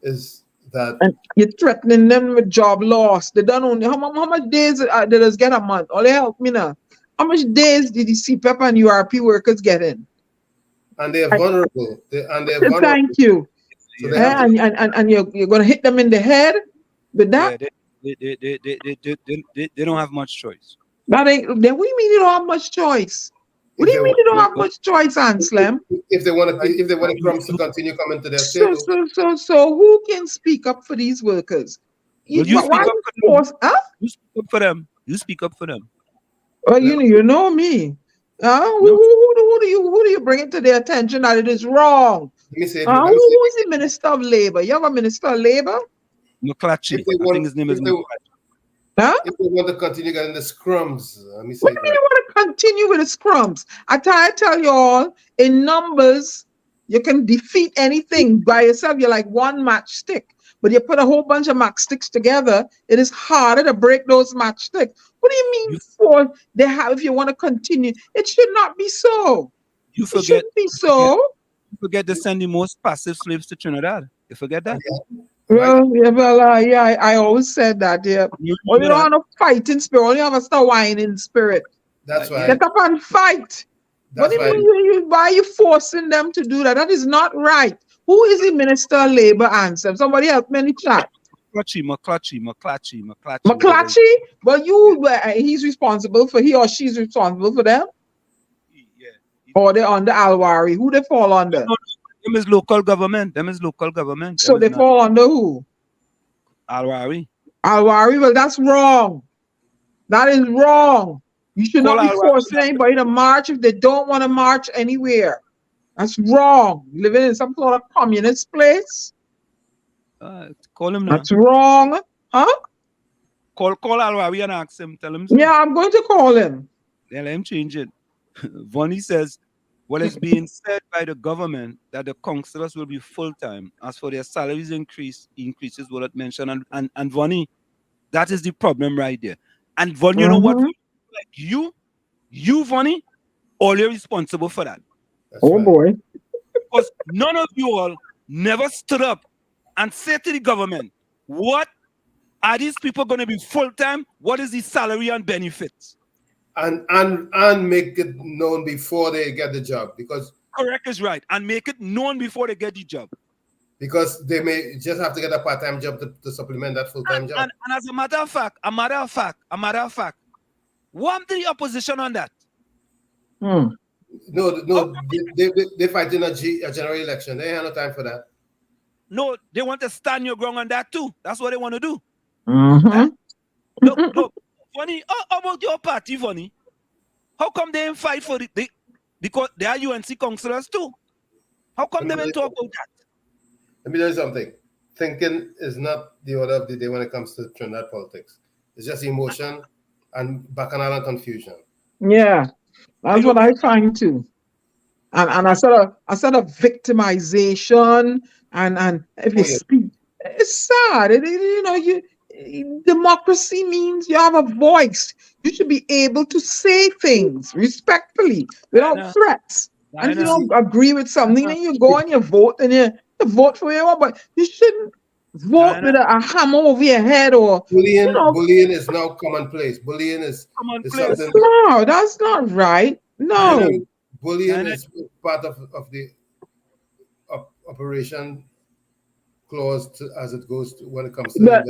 is that And you're threatening them with job loss. They don't only how much days did us get a month? Only help me now. How much days did the CPEP and URP workers get in? and they're I, vulnerable. They're vulnerable. thank you. So yeah, they have to. And you're gonna hit them in the head with that? yeah. They don't have much choice. That ain't then what do you mean you don't have much choice? What If do they you mean want, you don't have much choice, Anselm? Right? if they want the crumbs to continue coming to their So table, so so so who can speak up for these workers? Well, you Why speak up you for them. force huh? You speak up for them. You speak up for them. Well, let, you know me. No, Who do you bring it to their attention that it is wrong? let me say it. Who is the Minister of Labor? You have a Minister of Labor? If McClatchy. they I think want, his name is McClatchy. Huh? if they want to continue getting the scrums, let me What say do it you mean right. you want to continue with the scrums? I tell you all, in numbers, you can defeat anything by yourself. You're like one matchstick. But you put a whole bunch of matchsticks together, it is harder to break those matchsticks. What do you mean You for they have if you want to continue? It should not be so. you It forget shouldn't be you forget so. you forget to send the most passive slaves to Trinidad. You forget that? Right? Yeah, I always said that. Yeah. You Well, you remember don't that? have no fighting spirit. Only have a star whining spirit. That's Yeah. Get why. up and fight. What That's do you why. mean why are you forcing them to do that? That is not right. Who is the Minister of Labor answer? Somebody help me in the chat. McClatchy, whatever. McClatchy? Well, he's responsible for he or she's responsible for them. Yeah. Or they're under Alwari. Who they fall under? No, them is local government. Them is local government. Them So is they not fall under who? Alwari. Alwari. Well, that's wrong. That is wrong. You should Call not be Alwari. forcing anybody to march if they don't want to march anywhere. That's wrong. Living in some sort of communist place. Call him now. That's wrong. Huh? Call Alwari and ask him. Tell him so. Yeah, I'm going to call him. Then let him change it. Vonnie says, well, it's being said by the government that the councillors will be full-time. As for their salaries increases were not mentioned. And Vonnie, that is the problem right there. And Vonnie, you know what? Like you, Vonnie, all you're responsible for that. That's Oh right. boy. Because none of you all never stood up and said to the government, what are these people going to be full-time? What is the salary and benefits? And make it known before they get the job because Correct is right. And make it known before they get the job. they may just have to get a part-time job to supplement that full-time job. And as a matter of fact, what the opposition on that? No, they fight in a general election. They ain't have no time for that. No, they want to stand your ground on that too. That's what they want to do. Look, Vonnie, how about your party, Vonnie? How come they ain't fight for it? Because they are UNC councillors too. How come they didn't talk about that? Let me tell you something. Thinking is not the order of the day when it comes to Trinidad politics. It's just emotion and bacchanal and confusion. Yeah, that's what I find too. And I said of victimization and if you speak, it's sad. Democracy means you have a voice. You should be able to say things respectfully without threats. And if you don't agree with something, then you go and you vote and you vote for whoever, but you shouldn't vote with a hammer over your head or bullying is now commonplace. Bullying is something. No, that's not right. No. Bullying is part of the operation clause as it goes when it comes to but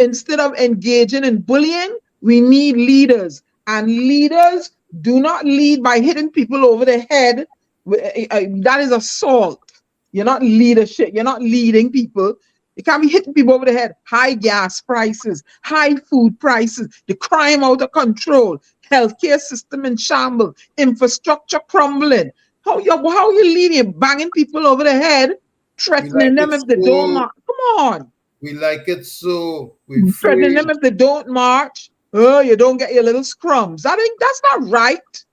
instead of engaging in bullying, we need leaders. And leaders do not lead by hitting people over the head. That is assault. You're not leadership. You're not leading people. You can't be hitting people over the head. High gas prices, high food prices, the crime out of control, healthcare system in shambles, infrastructure crumbling. How are you leading? Banging people over the head, threatening them if they don't march. Come on. We like it so. Threatening them if they don't march. Oh, you don't get your little scrums. I think that's not right.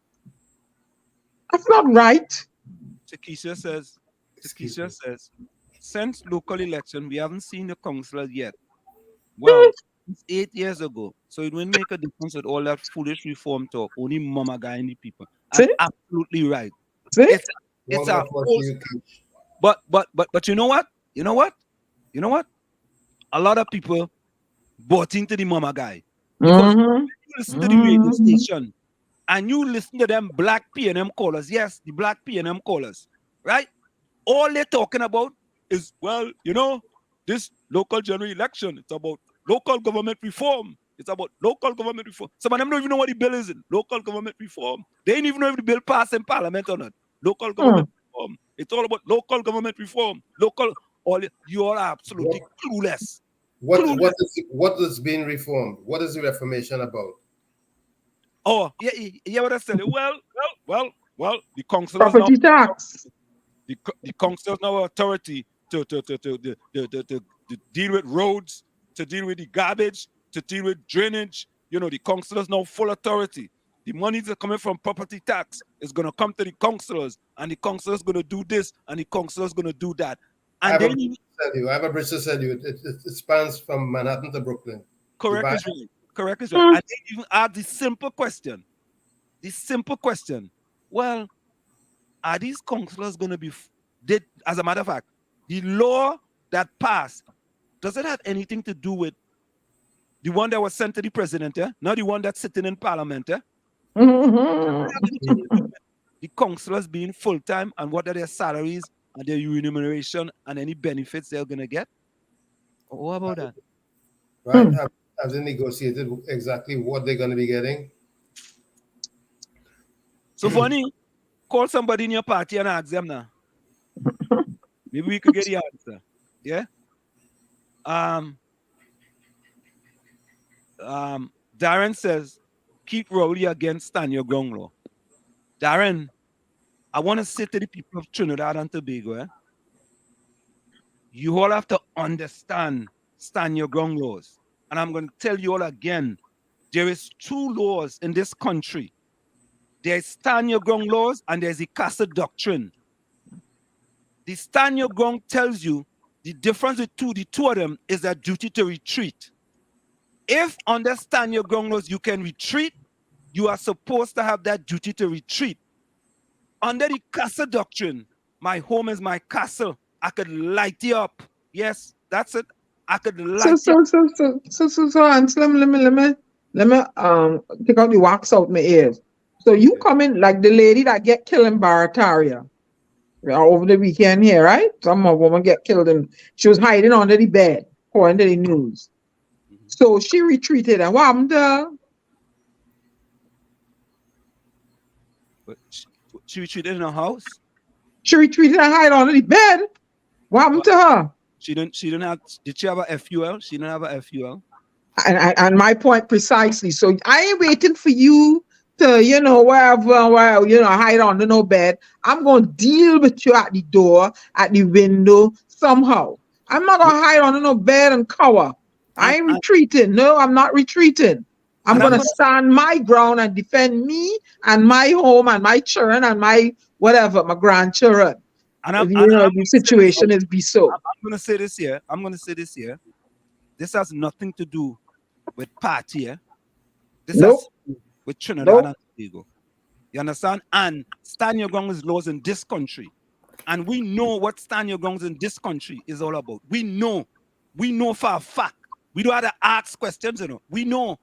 That's not right. Takesha says, Excuse me. since local election, we haven't seen the councillors yet. Well, it's 8 years ago. So it won't make a difference with all that foolish reform talk. Only mama guy and the people. That's See? absolutely right. See? It's One a of what whole, you can- but you know what? You know what? You know what? A lot of people bought into the mama guy. Because Mm-hmm. you listen to the radio Mm-hmm. station and you listen to them black P&M callers. Yes, the black P&M callers, right? All they're talking about is, well, you know, this local general election. It's about local government reform. It's about local government reform. Some of them don't even know what the bill is in. Local government reform. They don't even know if the bill passed in parliament or not. Local government reform. It's all about local government reform. You are absolutely clueless. What is being reformed? What is the reformation about? Oh, yeah, what I said. Well, the councillors now, Property tax. the councillors now have authority to deal with roads, to deal with the garbage, to deal with drainage. You know, the councillors now full authority. The money that's coming from property tax is going to come to the councillors, and the councillors going to do this, and the councillors going to do that. I And have, a then, bridge to sell you. I have a bridge to sell you. It spans from Manhattan to Brooklyn. correct buy- is right. Correct is right. And they even ask the simple question. Well, are these councillors going to be did? As a matter of fact, the law that passed, does it have anything to do with the one that was sent to the president, not the one that's sitting in parliament? Mm-hmm. The councillors being full time, and what are their salaries and their remuneration and any benefits they're going to get? What about that? Right? Have they negotiated exactly what they're going to be getting? So funny, call somebody in your party and ask them now. Maybe we could get the answer. Yeah. Darren says, keep Rowley against stand your ground law. Darren, I want to say to the people of Trinidad and Tobago, you all have to understand stand your ground laws. And I'm going to tell you all again, there is two laws in this country. There's stand your ground laws and there's the Casa doctrine. The stand your ground tells you the difference between the two of them is a duty to retreat. If under stand your ground laws you can retreat, you are supposed to have that duty to retreat. Under the Casa doctrine, my home is my castle. I could light you up. Yes, that's it. I could light you up. So, Ansel, let me take out the wax out my ears. So you come in like the lady that get killed in Barataria over the weekend here, right? Some woman get killed and she was hiding under the bed, according to the news. So she retreated and what happened to her? But she retreated in her house. She retreated and hid under the bed. What happened to her? She didn't have. Did she have a FUL? She didn't have a FUL. And my point precisely. So I ain't waiting for you to, wherever, hide under no bed. I'm going to deal with you at the door, at the window, somehow. I'm not going to hide under no bed and cover. I ain't retreating. No, I'm not retreating. I'm going to stand my ground and defend me and my home and my children and my whatever, my grandchildren. And the situation is be so. I'm going to say this here. This has nothing to do with party. This has to do with Trinidad and Tobago. You understand? And stand your ground is laws in this country. And we know what stand your grounds in this country is all about. We know for a fact. We don't have to ask questions, We know,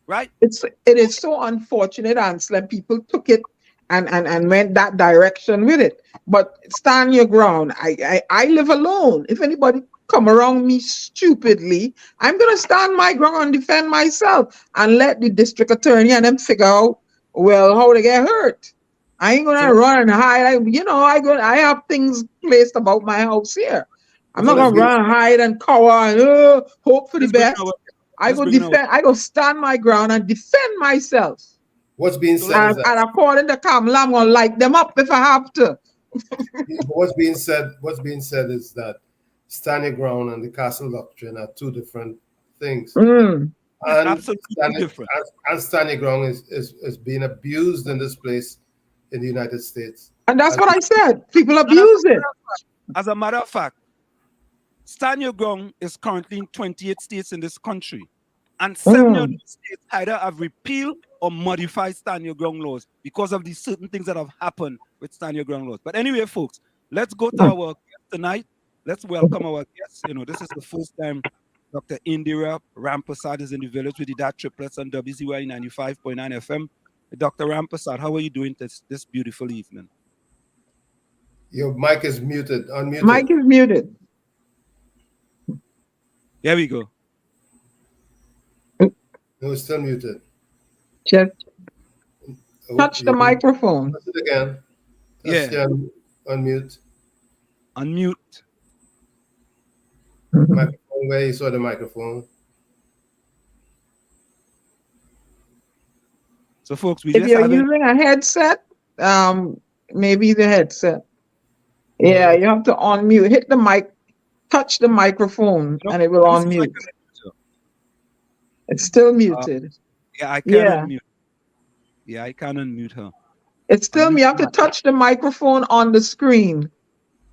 right? It is so unfortunate, Ansel, people took it and went that direction with it. But stand your ground. I live alone. If anybody come around me stupidly, I'm gonna stand my ground and defend myself and let the district attorney and them figure out how they get hurt. I ain't gonna run and hide. I have things placed about my house here. I'm not gonna run and hide and cover and hope for the best. I go stand my ground and defend myself. What's being said and according to Kamala, I'm gonna light them up if I have to. What's being said is that stand your ground and the castle doctrine are two different things. And absolutely different. stand your ground is being abused in this place in the United States. And that's And what I said. People And abuse it. as a matter of fact, stand your ground is currently in 28 states in this country. And 7 of Mm. these states either have repealed or modified stand your ground laws because of these certain things that have happened with stand your ground laws. But anyway, folks, let's go to our guest tonight. Let's welcome our guests. You know, this is the first time Dr. Indira Rampersad is in the village with the Dad Triplets on WZYE 95.9 FM. Dr. Rampersad, how are you doing this beautiful evening? your mic is muted, unmuted. Mike is muted. Here we go. No, it's still muted. Just Oh, touch the you- microphone. Touch it again. Yeah. Unmute. Unmute. Microphone, where you saw the microphone. So, folks, we If just you're have using a headset, maybe the headset. Yeah, you have to unmute. Hit the mic, touch the microphone, and it will let me see if I unmute. can unmute her. It's still muted. Yeah, I can Yeah. unmute. Yeah, I can unmute her. It's still Unmute you have to mic. touch the microphone on the screen,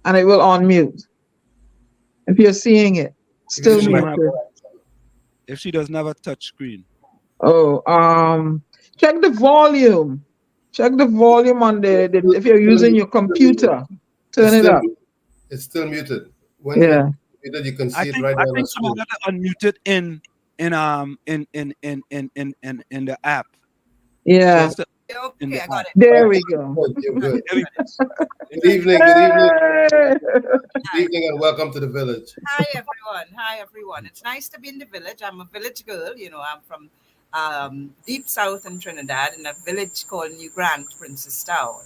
and it will unmute. If you're seeing it, still If she don't have- muted. if she doesn't have a touch screen. Oh, check the volume. Check the volume on the if you're using your computer, turn it up. It's still muted. When Yeah. you can I see it think right I there on the think screen. someone got to unmute it in the app. Yeah. So in Okay, the I got app. it. There we go. Good, you're good. There we go. Good evening, good evening, Hey! good evening, and welcome to the village. Hi everyone. Hi everyone. It's nice to be in the village. I'm a village girl. You know, I'm from deep south in Trinidad in a village called New Grant, Princess Town.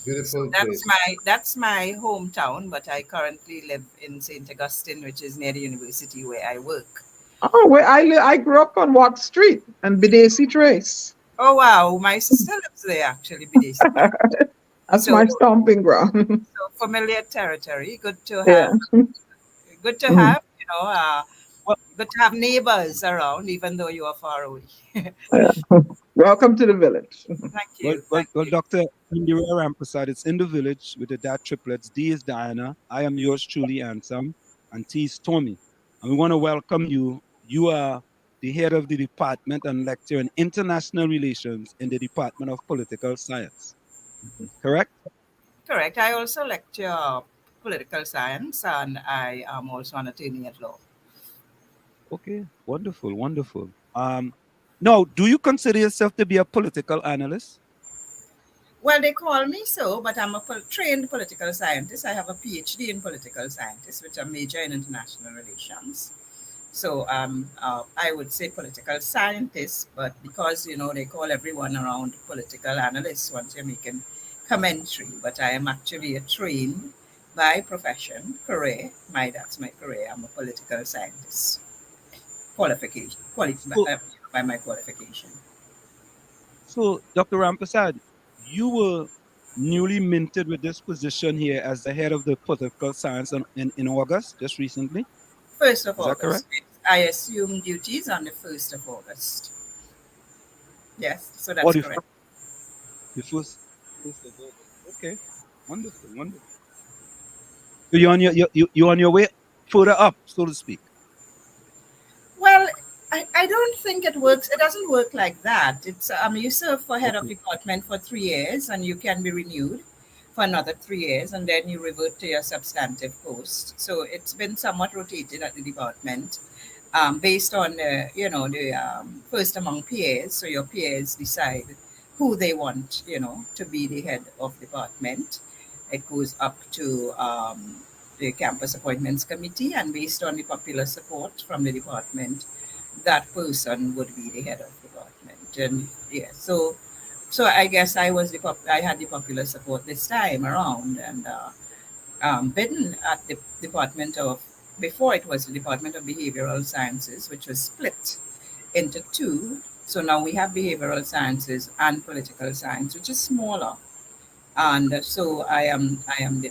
Beautiful That's place. my hometown, but I currently live in St. Augustine, which is near the university where I work. Oh, where I grew up on Watt Street and Bidesi Trace. Oh wow, my sister lives there actually, Bidesi. That's So- my stomping ground. So familiar territory. Good to Yeah. have. Good to Mhm. have. You know, good to have neighbors around, even though you are far away. Welcome to the village. Thank you. Well, Dr. Indira Rampersad, it's in the village with the Dad Triplets. D is Diana. I am yours truly, Ansam. And T is Tommy. And we want to welcome you. You are the head of the department and lecturer in international relations in the Department of Political Science. Correct? Correct. I also lecture political science, and I am also an attorney at law. Okay, wonderful, wonderful. Now, do you consider yourself to be a political analyst? Well, they call me so, but I'm a trained political scientist. I have a PhD in political science, which I major in international relations. So I would say political scientist, but because, you know, they call everyone around political analyst once you're making commentary. But I am actually a trained by profession, career. That's my career. I'm a political scientist. Qualification, by my qualification. So, Dr. Rampersad, you were newly minted with this position here as the head of the political science in August, just recently. 1st of Is that August. correct? I assume duties on the 1st of August. Yes, so that's Or the correct. first of August. Okay, wonderful, wonderful. So you're on your way further up, so to speak. Well, I don't think it works. It doesn't work like that. It's you serve for head of department for 3 years, and you can be renewed for another 3 years, and then you revert to your substantive post. So it's been somewhat rotated at the department, based on the first among peers. So your peers decide who they want, to be the head of department. It goes up to the campus appointments committee, and based on the popular support from the department, that person would be the head of department. And yeah, so I guess I had the popular support this time around, and been at the before it was the Department of Behavioral Sciences, which was split into two. So now we have behavioral sciences and political science, which is smaller. And so I am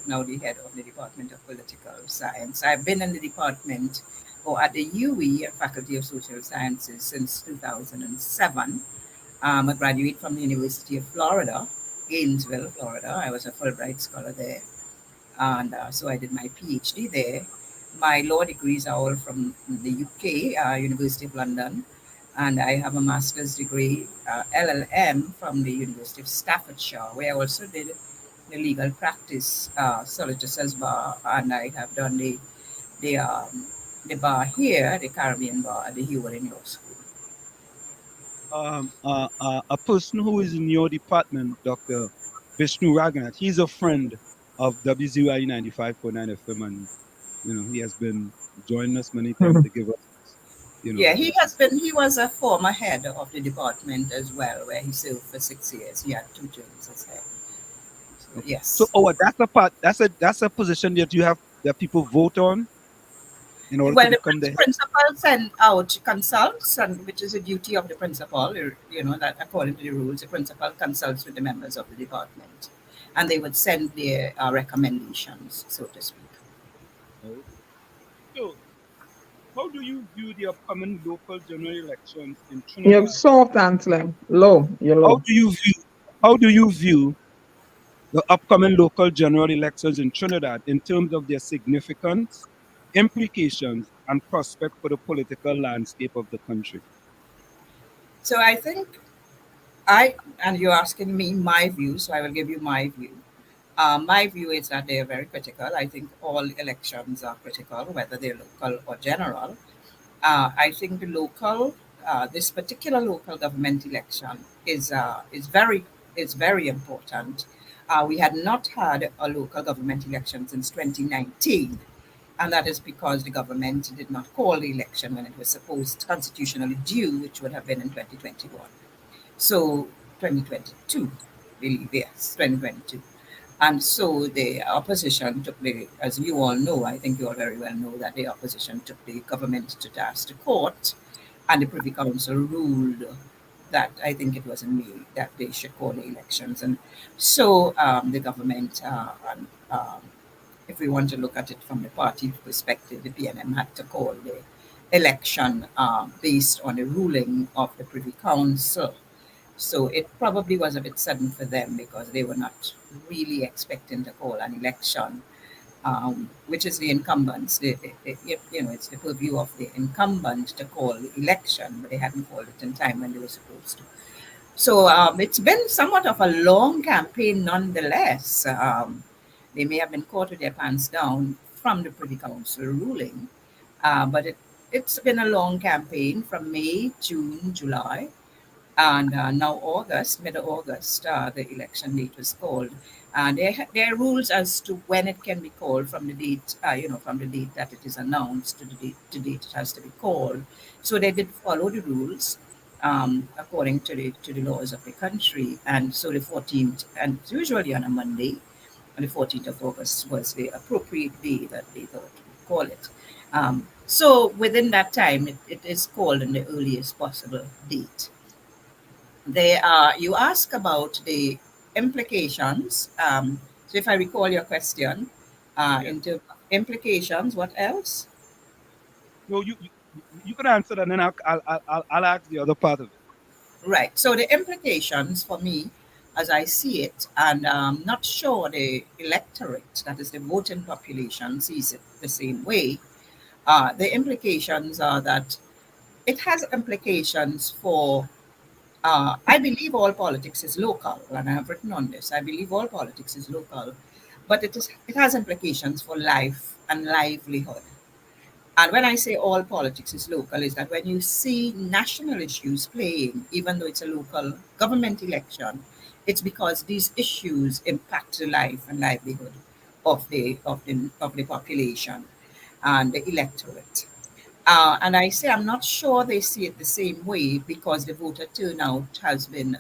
now the head of the Department of Political Science. I've been in the department or at the UE, Faculty of Social Sciences, since 2007. A graduate from the University of Florida, Gainesville, Florida. I was a Fulbright scholar there. And so I did my PhD there. My law degrees are all from the UK, University of London, and I have a master's degree, LLM, from the University of Staffordshire, where I also did the legal practice, solicitor's bar, and I have done the um, the bar here, the Caribbean bar at the Hewlin Law School. A person who is in your department, Dr. Vishnu Ragoonath, he's a friend of WZYE 95.9 FM, and he has been joining us many times to give us, Yeah, he was a former head of the department as well, where he served for 6 years. He had 2 terms as head. So, yes. So, that's a part. That's a position that you have that people vote on in order Well, to the become the head. principal send out consults, and which is a duty of the principal. That according to the rules, the principal consults with the members of the department, and they would send their recommendations, so to speak. So, how do you view the upcoming local general elections in You Trinidad? have soft answer. Low. You're low. How do you view the upcoming local general elections in Trinidad in terms of their significance, implications, and prospect for the political landscape of the country? So I think and you're asking me my view, so I will give you my view. My view is that they are very critical. I think all elections are critical, whether they're local or general. I think this particular local government election is very important. We had not had a local government election since 2019, and that is because the government did not call the election when it was supposed constitutionally due, which would have been in 2021. So 2022, I believe, yes, 2022. And so the opposition took as you all know, I think you all very well know that the opposition took the government to task to court, and the Privy Council ruled that, I think it was in May, that they should call the elections. And so the government, if we want to look at it from the party perspective, the PNM had to call the election based on the ruling of the Privy Council. So it probably was a bit sudden for them because they were not really expecting to call an election, which is the incumbents. It's the purview of the incumbent to call the election, but they hadn't called it in time when they were supposed to. So it's been somewhat of a long campaign nonetheless. They may have been caught with their pants down from the Privy Council ruling, but it's been a long campaign from May, June, July. And now August, mid-August, the election date was called. And there are rules as to when it can be called from the date, from the date that it is announced to the date it has to be called. So they did follow the rules according to the laws of the country. And so the 14th, and it's usually on a Monday, and the 14th of August was the appropriate day that they thought to call it. So within that time, it is called on the earliest possible date. You ask about the implications. So if I recall your question, into implications, what else? No, you can answer that, and then I'll ask the other part of it. Right. So the implications for me, as I see it, and I'm not sure the electorate, that is the voting population, sees it the same way. The implications are that it has implications for I believe all politics is local, and I have written on this. I believe all politics is local, but it has implications for life and livelihood. And when I say all politics is local, is that when you see national issues playing, even though it's a local government election, it's because these issues impact the life and livelihood of the population and the electorate. And I say I'm not sure they see it the same way because the voter turnout has been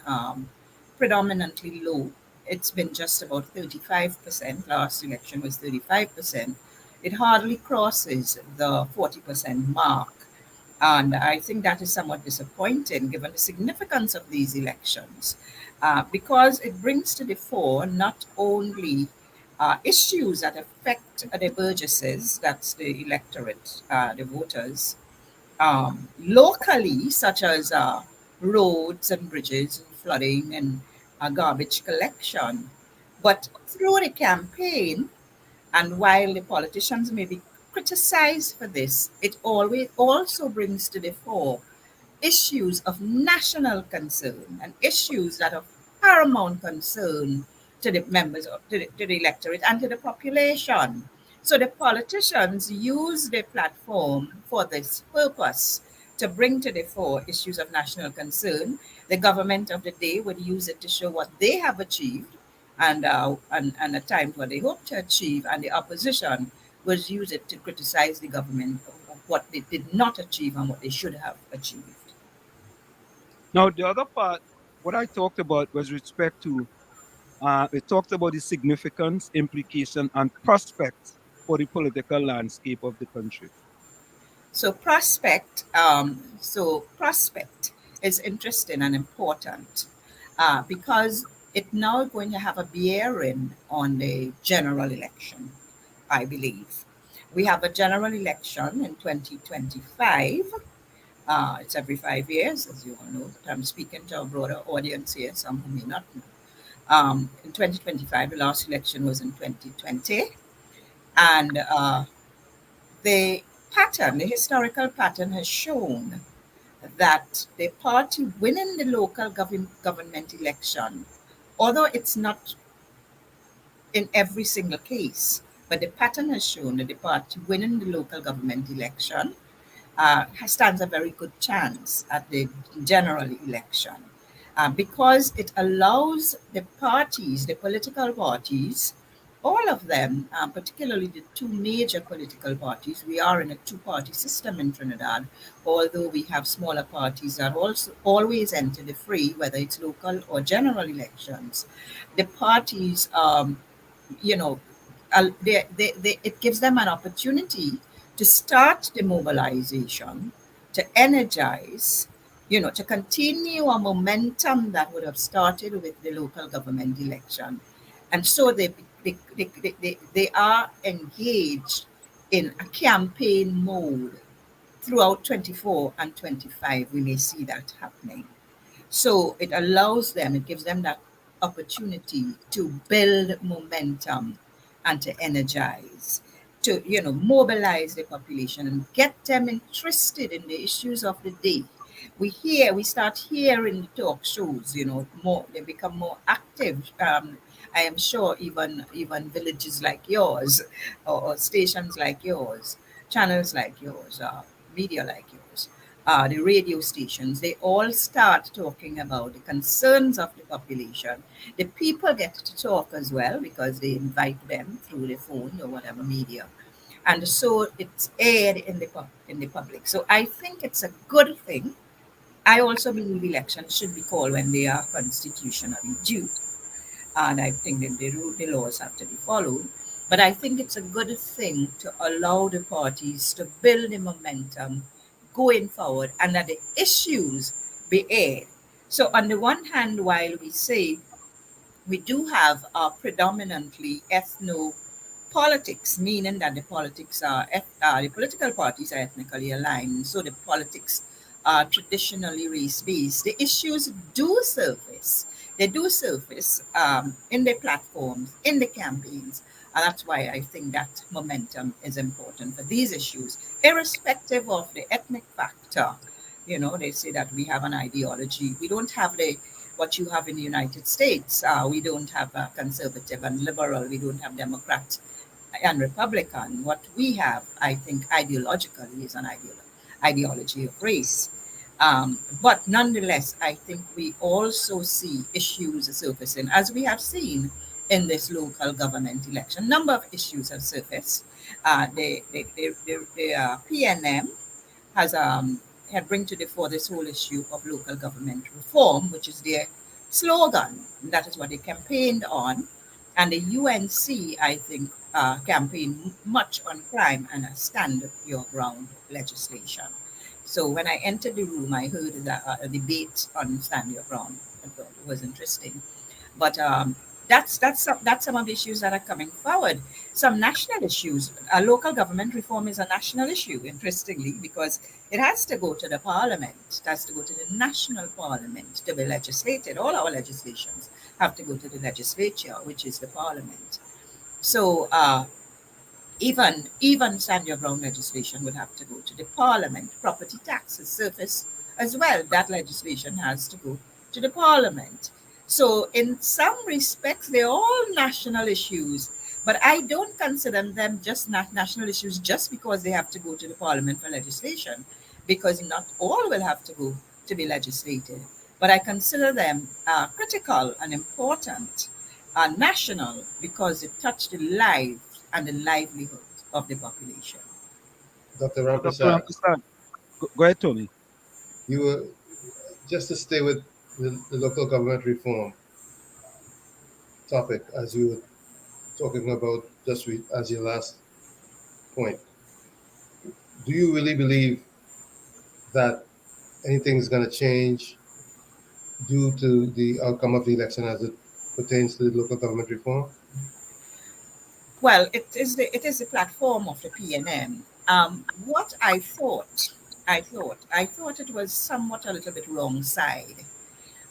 predominantly low. It's been just about 35%. Last election was 35%. It hardly crosses the 40% mark. And I think that is somewhat disappointing given the significance of these elections because it brings to the fore not only issues that affect the burgesses, that's the electorate, the voters, locally, such as roads and bridges, and flooding and garbage collection. But through the campaign, and while the politicians may be criticized for this, it always also brings to the fore issues of national concern and issues that are paramount concern to the members of to the electorate and to the population. So the politicians use their platform for this purpose to bring to the fore issues of national concern. The government of the day would use it to show what they have achieved and at times what they hope to achieve, and the opposition would use it to criticize the government of what they did not achieve and what they should have achieved. Now, the other part, what I talked about was respect to, it talked about the significance, implication, and prospects for the political landscape of the country. So prospect is interesting and important because it's now going to have a bearing on the general election, I believe. We have a general election in 2025. It's every 5 years, as you all know, but I'm speaking to a broader audience here, some who may not know. In 2025, the last election was in 2020, and the historical pattern has shown that the party winning the local government election, although it's not in every single case, but the pattern has shown that the party winning the local government election stands a very good chance at the general election because it allows the parties, the political parties, all of them, particularly the two major political parties. We are in a two-party system in Trinidad, although we have smaller parties that also always enter the fray, whether it's local or general elections. The parties, you know, it gives them an opportunity to start the mobilization, to energize, to continue a momentum that would have started with the local government election. And so they are engaged in a campaign mode throughout 24 and 25. We may see that happening. So it allows them, it gives them that opportunity to build momentum and to energize, to mobilize the population and get them interested in the issues of the day. We start hearing the talk shows, more, they become more active. I am sure even villages like yours, or stations like yours, channels like yours, media like yours, the radio stations, they all start talking about the concerns of the population. The people get to talk as well because they invite them through the phone or whatever media. And so it's aired in the public. So I think it's a good thing. I also believe elections should be called when they are constitutionally due. And I think that the laws have to be followed. But I think it's a good thing to allow the parties to build the momentum going forward and that the issues be aired. So on the one hand, while we say we do have predominantly ethno politics, meaning that the political parties are ethnically aligned, so the politics are traditionally race-based. The issues do surface. They do surface in the platforms, in the campaigns, and that's why I think that momentum is important for these issues, irrespective of the ethnic factor. They say that we have an ideology. We don't have what you have in the United States. We don't have conservative and liberal. We don't have Democrats and Republican. What we have, I think, ideologically is an ideology of race. But nonetheless, I think we also see issues surfacing, as we have seen in this local government election. Number of issues have surfaced. The PNM has had bring to the fore this whole issue of local government reform, which is their slogan. That is what they campaigned on. And the UNC, I think, campaigned much on crime and a stand your ground legislation. So when I entered the room, I heard that a debate on stand your ground. I thought it was interesting. But That's some of the issues that are coming forward. Some national issues. Local government reform is a national issue, interestingly, because it has to go to the parliament. It has to go to the national parliament to be legislated. All our legislations have to go to the legislature, which is the parliament. So even stand your ground legislation would have to go to the parliament. Property taxes, surface as well. That legislation has to go to the parliament. So in some respects, they're all national issues, but I don't consider them just national issues just because they have to go to the parliament for legislation, because not all will have to go to be legislated. But I consider them critical and important, national, because they touch the lives and the livelihood of the population. Dr. Dr. Rampersad, Rampersad, go ahead, Tony. you were just to stay with the local government reform topic as you were talking about as your last point. Do you really believe that anything is going to change due to the outcome of the election as it pertains to the local government reform? Well, it is the platform of the PNM. What I thought it was somewhat a little bit wrong side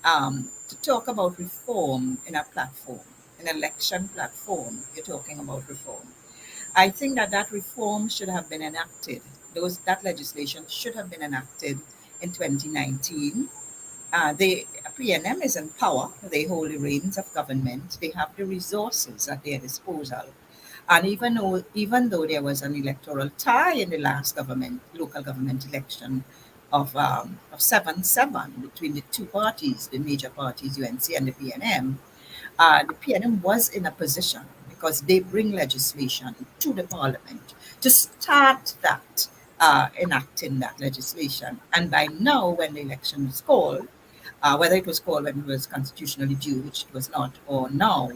to talk about reform in a platform, an election platform. You're talking about reform. I think that reform should have been enacted. That legislation should have been enacted in 2019. The PNM is in power. They hold the reins of government. They have the resources at their disposal. And even though there was an electoral tie in the last local government election of 7-7 between the two parties, the major parties, UNC and the PNM, the PNM was in a position because they bring legislation to the parliament to start that enacting that legislation. And by now, when the election is called, whether it was called when it was constitutionally due, which it was not, or now,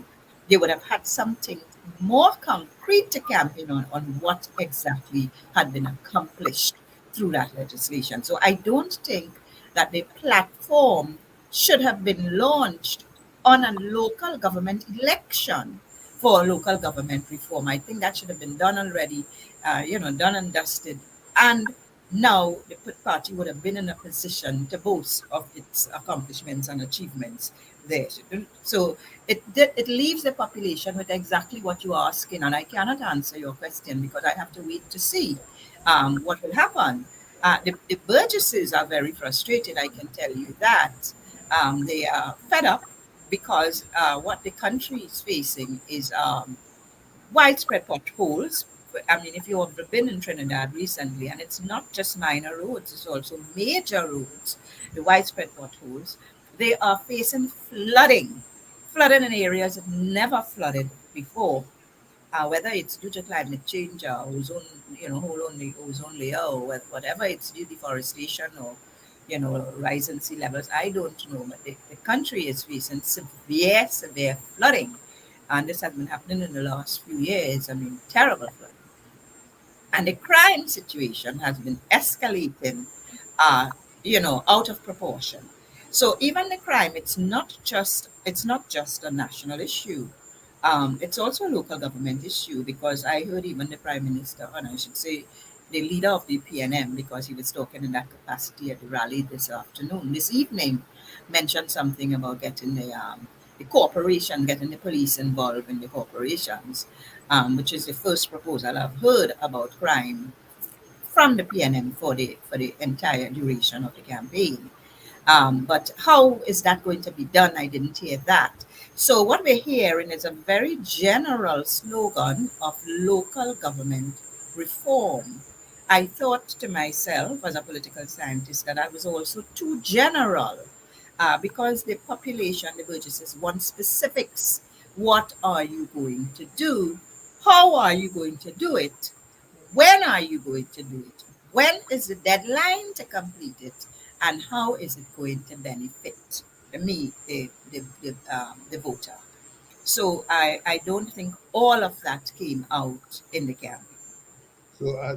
they would have had something more concrete to campaign on what exactly had been accomplished through that legislation. So I don't think that the platform should have been launched on a local government election for local government reform. I think that should have been done already, done and dusted. And now the party would have been in a position to boast of its accomplishments and achievements there. So it leaves the population with exactly what you're asking, and I cannot answer your question because I have to wait to see what will happen. The Burgesses are very frustrated, I can tell you that. They are fed up because what the country is facing is widespread potholes. I mean, if you have been in Trinidad recently, and it's not just minor roads, it's also major roads, the widespread potholes, they are facing flooding in areas that never flooded before. Whether it's due to climate change or ozone, ozone layer, or whatever it's due deforestation or rising sea levels, I don't know. But the country is facing severe flooding, and this has been happening in the last few years. I mean, terrible flooding. And the crime situation has been escalating, out of proportion. So even the crime, it's not just a national issue. It's also a local government issue because I heard even the Prime Minister, and I should say the leader of the PNM, because he was talking in that capacity at the rally this evening, mentioned something about getting the corporation, getting the police involved in the corporations, which is the first proposal I've heard about crime from the PNM for the entire duration of the campaign. But how is that going to be done? I didn't hear that. So what we're hearing is a very general slogan of local government reform. I thought to myself, as a political scientist, that I was also too general because the population, the Burgesses, want specifics. What are you going to do? How are you going to do it? When are you going to do it? When is the deadline to complete it? And how is it going to benefit me, the voter? So I don't think all of that came out in the campaign.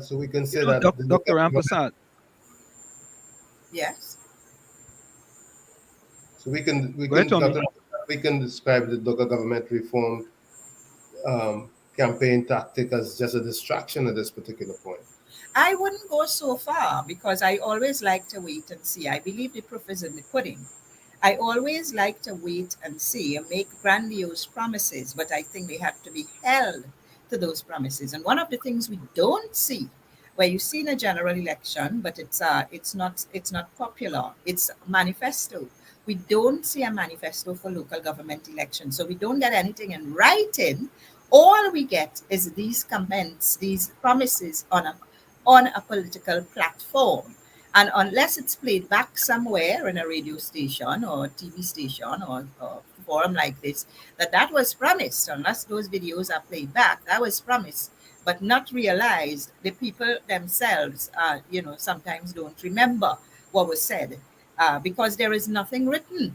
So we can say that the Dr. local government, Rampersad, Yes. so we can go ahead, Tommy. Dr. we can describe the local government reform campaign tactic as just a distraction at this particular point. I wouldn't go so far because I always like to wait and see. I believe the proof is in the pudding. I always like to wait and see and make grandiose promises, but I think they have to be held to those promises. And one of the things we don't see, where you see in a general election, but it's not popular. It's manifesto. We don't see a manifesto for local government elections, so we don't get anything in writing. All we get is these comments, these promises on a political platform. And unless it's played back somewhere in a radio station or TV station or forum like this, that was promised, unless those videos are played back, that was promised, but not realized. The people themselves, sometimes don't remember what was said because there is nothing written.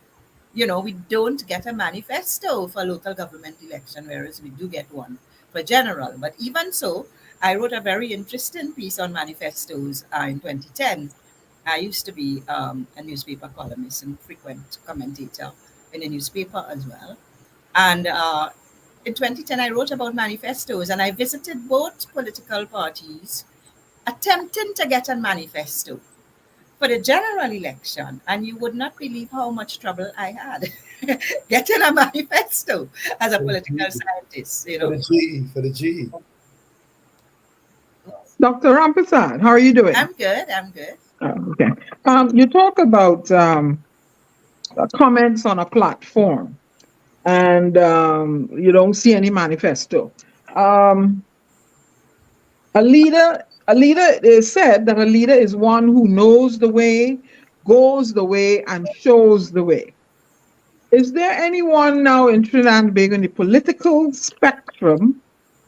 We don't get a manifesto for local government election, whereas we do get one for general. But even so, I wrote a very interesting piece on manifestos in 2010. I used to be a newspaper columnist and frequent commentator in a newspaper as well. And in 2010, I wrote about manifestos, and I visited both political parties attempting to get a manifesto for the general election, and you would not believe how much trouble I had getting a manifesto as a political scientist. For the GE. Dr. Rampersad, how are you doing? I'm good. Oh, okay. You talk about comments on a platform, and you don't see any manifesto. A leader, it is said that a leader is one who knows the way, goes the way, and shows the way. Is there anyone now in Trinidad and Tobago in the political spectrum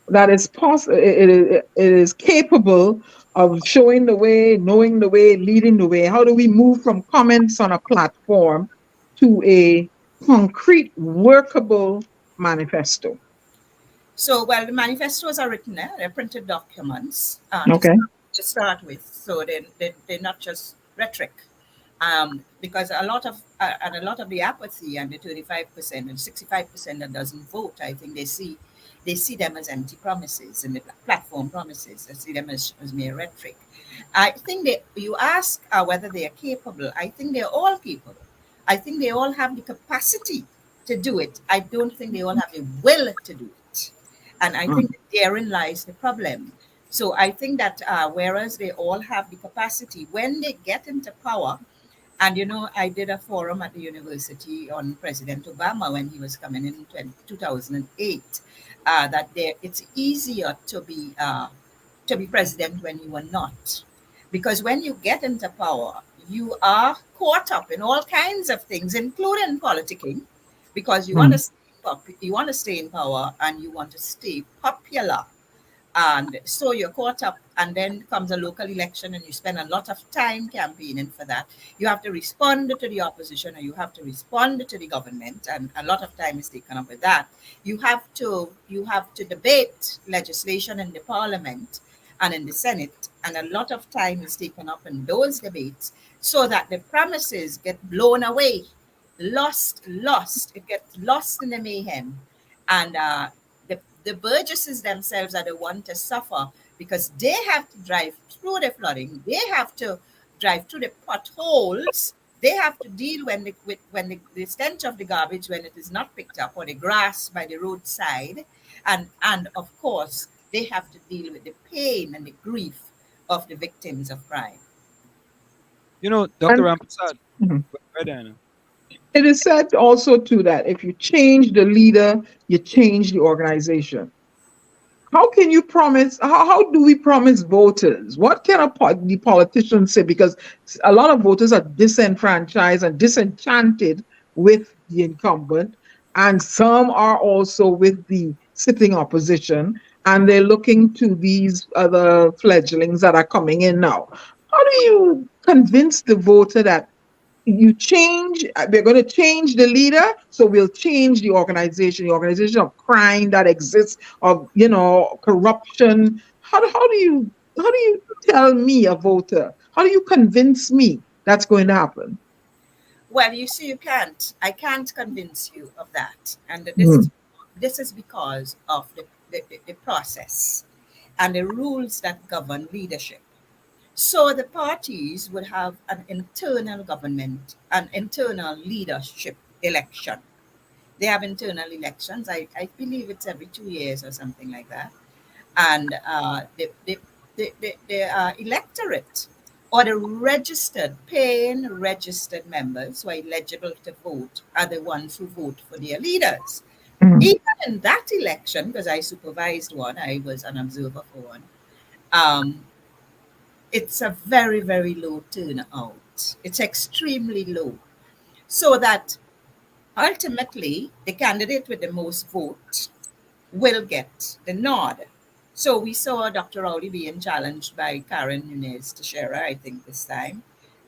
that is it is capable of showing the way, knowing the way, leading the way? How do we move from comments on a platform to a concrete, workable manifesto? So, well, the manifestos are written, they're printed documents Okay. to start with. So they're not just rhetoric. Because a lot of the apathy and the 35% and 65% that doesn't vote, I think they see them as empty promises and the platform promises. They see them as mere rhetoric. I think you ask whether they are capable. I think they're all capable. I think they all have the capacity to do it. I don't think they all have the will to do it. And I think therein lies the problem. So I think that whereas they all have the capacity, when they get into power, and I did a forum at the university on President Obama when he was coming in 2008, that it's easier to be president when you are not. Because when you get into power, you are caught up in all kinds of things, including politicking, because you want to stay in power and you want to stay popular. And so you're caught up, and then comes a local election and you spend a lot of time campaigning for that. You have to respond to the opposition, or you have to respond to the government, and a lot of time is taken up with that. You have to debate legislation in the parliament and in the Senate, and a lot of time is taken up in those debates, so that the promises get blown away, lost. It gets lost in the mayhem, and the Burgesses themselves are the one to suffer, because they have to drive through the flooding, they have to drive through the potholes, they have to deal when the stench of the garbage when it is not picked up, or the grass by the roadside, and of course they have to deal with the pain and the grief of the victims of crime. Dr. Rampersad, it is said also too that if you change the leader, you change the organization. How can you promise? How do we promise voters? What can the politicians say? Because a lot of voters are disenfranchised and disenchanted with the incumbent, and some are also with the sitting opposition, and they're looking to these other fledglings that are coming in now. How do you convince the voter that we're going to change the leader, so we'll change the organization of crime that exists, of corruption? How do you tell me, a voter, how do you convince me that's going to happen? Well, you see, you can't. I can't convince you of that, and Mm. this is because of the process and the rules that govern leadership. So the parties would have an internal government, an internal leadership election. They have internal elections. I believe it's every 2 years or something like that. And the electorate or the registered, paying registered members who are eligible to vote are the ones who vote for their leaders. Mm. Even in that election, because I supervised one, I was an observer for one, um, it's a very, very low turnout. It's extremely low. So that ultimately, the candidate with the most vote will get the nod. So we saw Dr. Rowley being challenged by Karen Nunez Teixeira, I think, this time.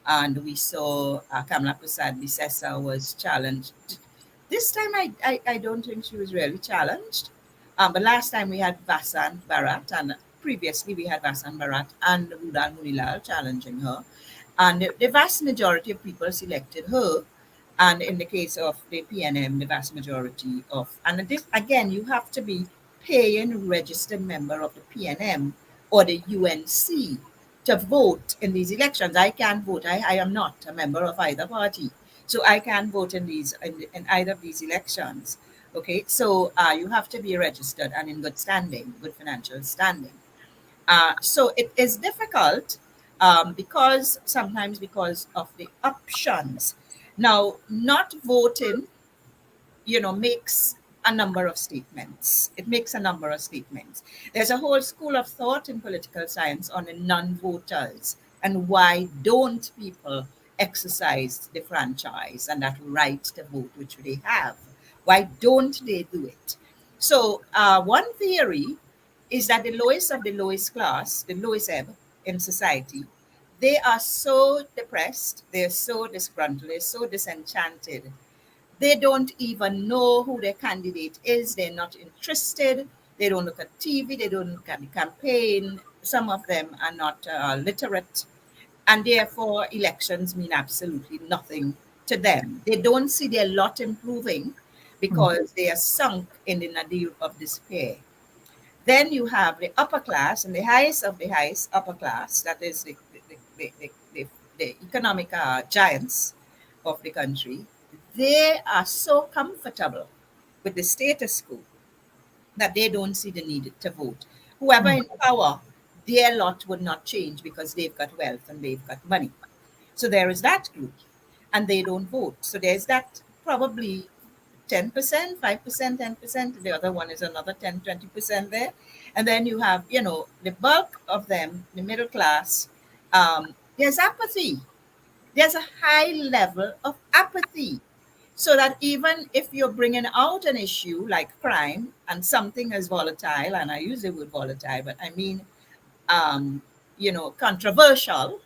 And we saw Kamala Prasad Bisesa was challenged. This time, I don't think she was really challenged. But last time we had Vasant Bharat, and previously we had Vasant Bharat and Rudal Munilal challenging her. And the vast majority of people selected her. And in the case of the PNM, the vast majority of, and this again, you have to be paying registered member of the PNM or the UNC to vote in these elections. I can't vote. I am not a member of either party. So I can't vote in in either of these elections. Okay, so you have to be registered and in good standing, good financial standing. So it is difficult because sometimes because of the options. Now, not voting, makes a number of statements. It makes a number of statements. There's a whole school of thought in political science on the non-voters and why don't people exercise the franchise and that right to vote which they have. Why don't they do it? So one theory is that the lowest of the lowest class, the lowest ebb in society, they are so depressed, they're so disgruntled, they're so disenchanted, they don't even know who their candidate is. They're not interested. They don't look at TV. They don't look at the campaign. Some of them are not literate. And therefore, elections mean absolutely nothing to them. They don't see their lot improving because they are sunk in the nadir of despair. Then you have the upper class and the highest of the highest upper class, that is the economic giants of the country. They are so comfortable with the status quo that they don't see the need to vote. Whoever in power, their lot would not change because they've got wealth and they've got money. So there is that group, and they don't vote. So there's that probably 10%, 5%, 10%. The other one is another 10, 20% there. And then you have, the bulk of them, the middle class, there's apathy. There's a high level of apathy. So that even if you're bringing out an issue like crime and something as volatile, and I use the word volatile, but I mean, controversial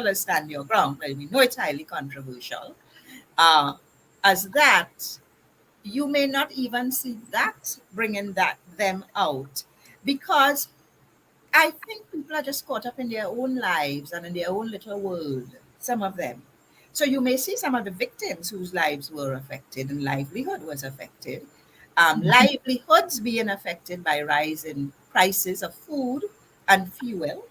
as stand your ground. Well, we know it's highly controversial. Uh, as that, you may not even see that bringing them out because I think people are just caught up in their own lives and in their own little world, some of them. So you may see some of the victims whose lives were affected and livelihood was affected. Livelihoods being affected by rising prices of food and fuel,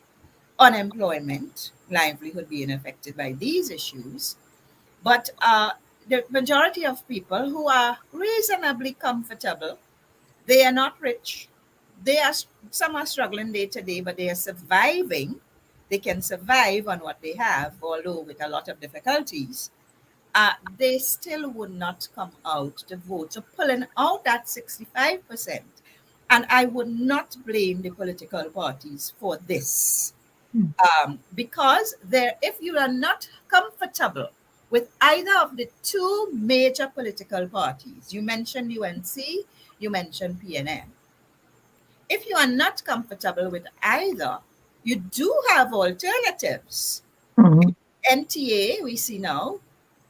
unemployment, livelihood being affected by these issues. But the majority of people who are reasonably comfortable, they are not rich. They are some are struggling day to day, but they are surviving. They can survive on what they have, although with a lot of difficulties. They still would not come out to vote. So pulling out that 65%, and I would not blame the political parties for this because if you are not comfortable with either of the two major political parties, you mentioned UNC, you mentioned PNM. If you are not comfortable with either, you do have alternatives. Mhm. NTA, we see now,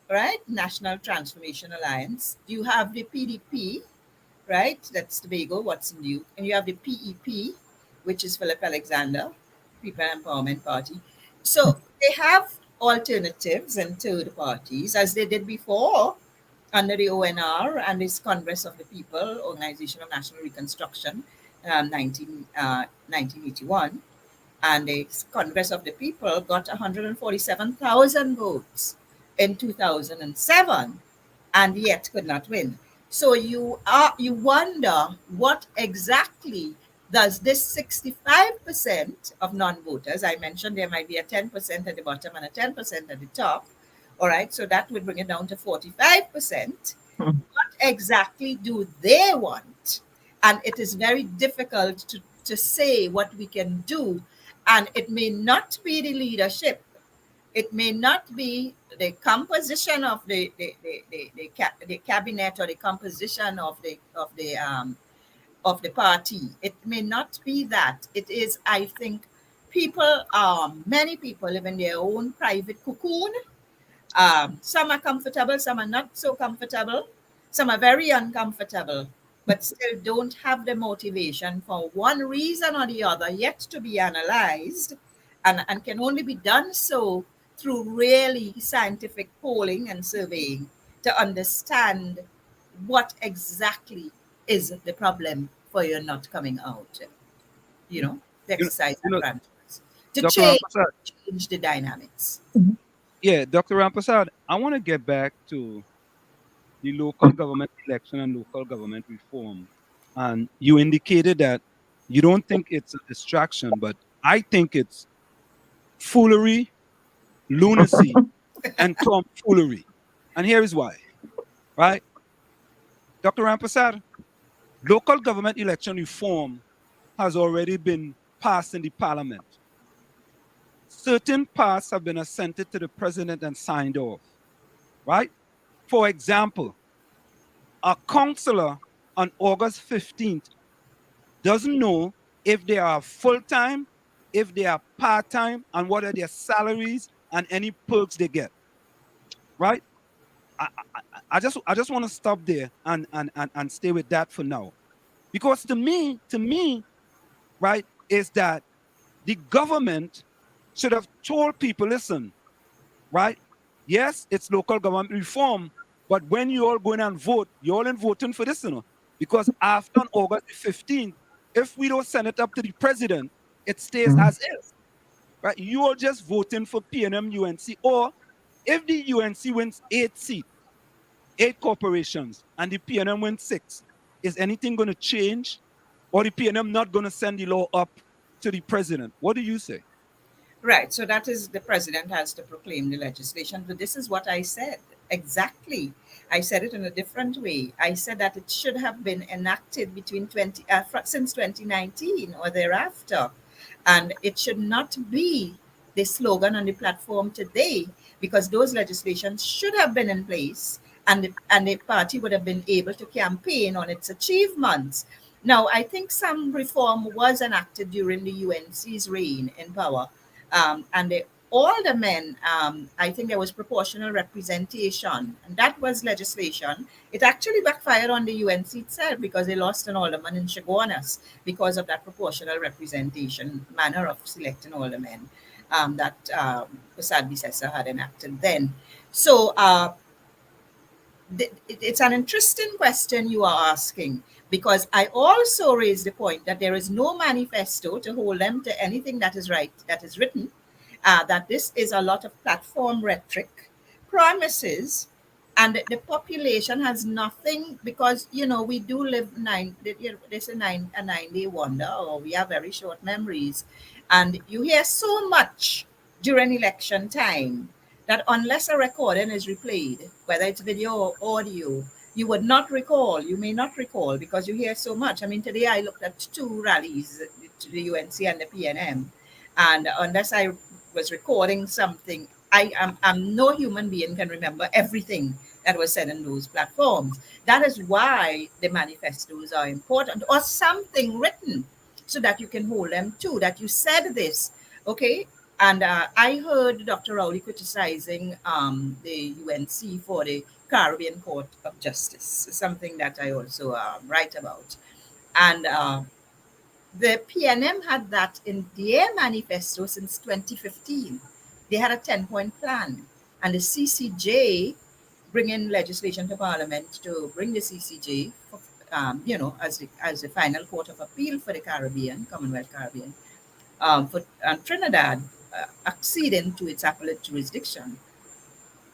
right? National Transformation Alliance. You have the PDP, right? That's Tobago, Watson Duke. And you have the PEP, which is Philip Alexander, People Empowerment Party. So they have alternatives and third parties, as they did before under the ONR and this Congress of the People, Organization of National Reconstruction, 1981. And the Congress of the People got 147,000 votes in 2007 and yet could not win. So you wonder what exactly does this 65% of non-voters, I mentioned there might be a 10% at the bottom and a 10% at the top, all right, so that would bring it down to 45%. What exactly do they want? And it is very difficult to say what we can do. And it may not be the leadership, it may not be the composition of the cabinet or the composition of the party. It may not be that. It is, I think, people, many people live in their own private cocoon. Some are comfortable, some are not so comfortable, some are very uncomfortable, but still don't have the motivation for one reason or the other yet to be analyzed, and can only be done so through really scientific polling and surveying to understand what exactly is the problem for your not coming out, you know, to You know, exercise you that know, franchise, to Dr. Rampersad. change the dynamics. Yeah, Dr. Rampersad, I want to get back to the local government election and local government reform. And you indicated that you don't think it's a distraction, but I think it's foolery, lunacy, and tomfoolery. And here is why, right? Dr. Rampersad, local government election reform has already been passed in the parliament. Certain parts have been assented to the president and signed off, right? For example, a councillor on August 15th doesn't know if they are full-time, if they are part-time, and what are their salaries and any perks they get, right? I just want to stop there and stay with that for now. Because to me, right, is that the government should have told people, listen, right? Yes, it's local government reform, but when you all going and vote, you all in voting for this, because after on August the 15th, if we don't send it up to the president, it stays as is, right? You all just voting for PNM UNC, or if the UNC wins 8 seats, 8 corporations, and the PNM wins 6, is anything going to change? Or the PNM not going to send the law up to the president? What do you say? Right. So that is, the president has to proclaim the legislation. But this is what I said. Exactly. I said it in a different way. I said that it should have been enacted since 2019 or thereafter. And it should not be the slogan on the platform today, because those legislations should have been in place, and the party would have been able to campaign on its achievements. Now, I think some reform was enacted during the UNC's reign in power, and all the men, I think there was proportional representation, and that was legislation. It actually backfired on the UNC itself because they lost an alderman in Chaguanas because of that proportional representation manner of selecting aldermen that Prasad Bisesa had enacted then. So it's an interesting question you are asking, because I also raised the point that there is no manifesto to hold them to anything that is right, that is written, that this is a lot of platform rhetoric, promises, and the population has nothing, because we do live there's a 9-day wonder, or we have very short memories, and you hear so much during election time that unless a recording is replayed, whether it's video or audio, you would not recall. You may not recall because you hear so much. I mean, today I looked at 2 rallies to the UNC and the PNM, and unless I was recording something, I'm no human being can remember everything that was said in those platforms. That is why the manifestos are important, or something written so that you can hold them to, that you said this, okay? And I heard Dr. Rowley criticizing the UNC for the Caribbean Court of Justice, something that I also write about. And the PNM had that in their manifesto since 2015. They had a 10-point plan, and the CCJ bringing legislation to Parliament to bring the CCJ, as the final court of appeal for the Caribbean, Commonwealth Caribbean, for Trinidad, acceding to its appellate jurisdiction.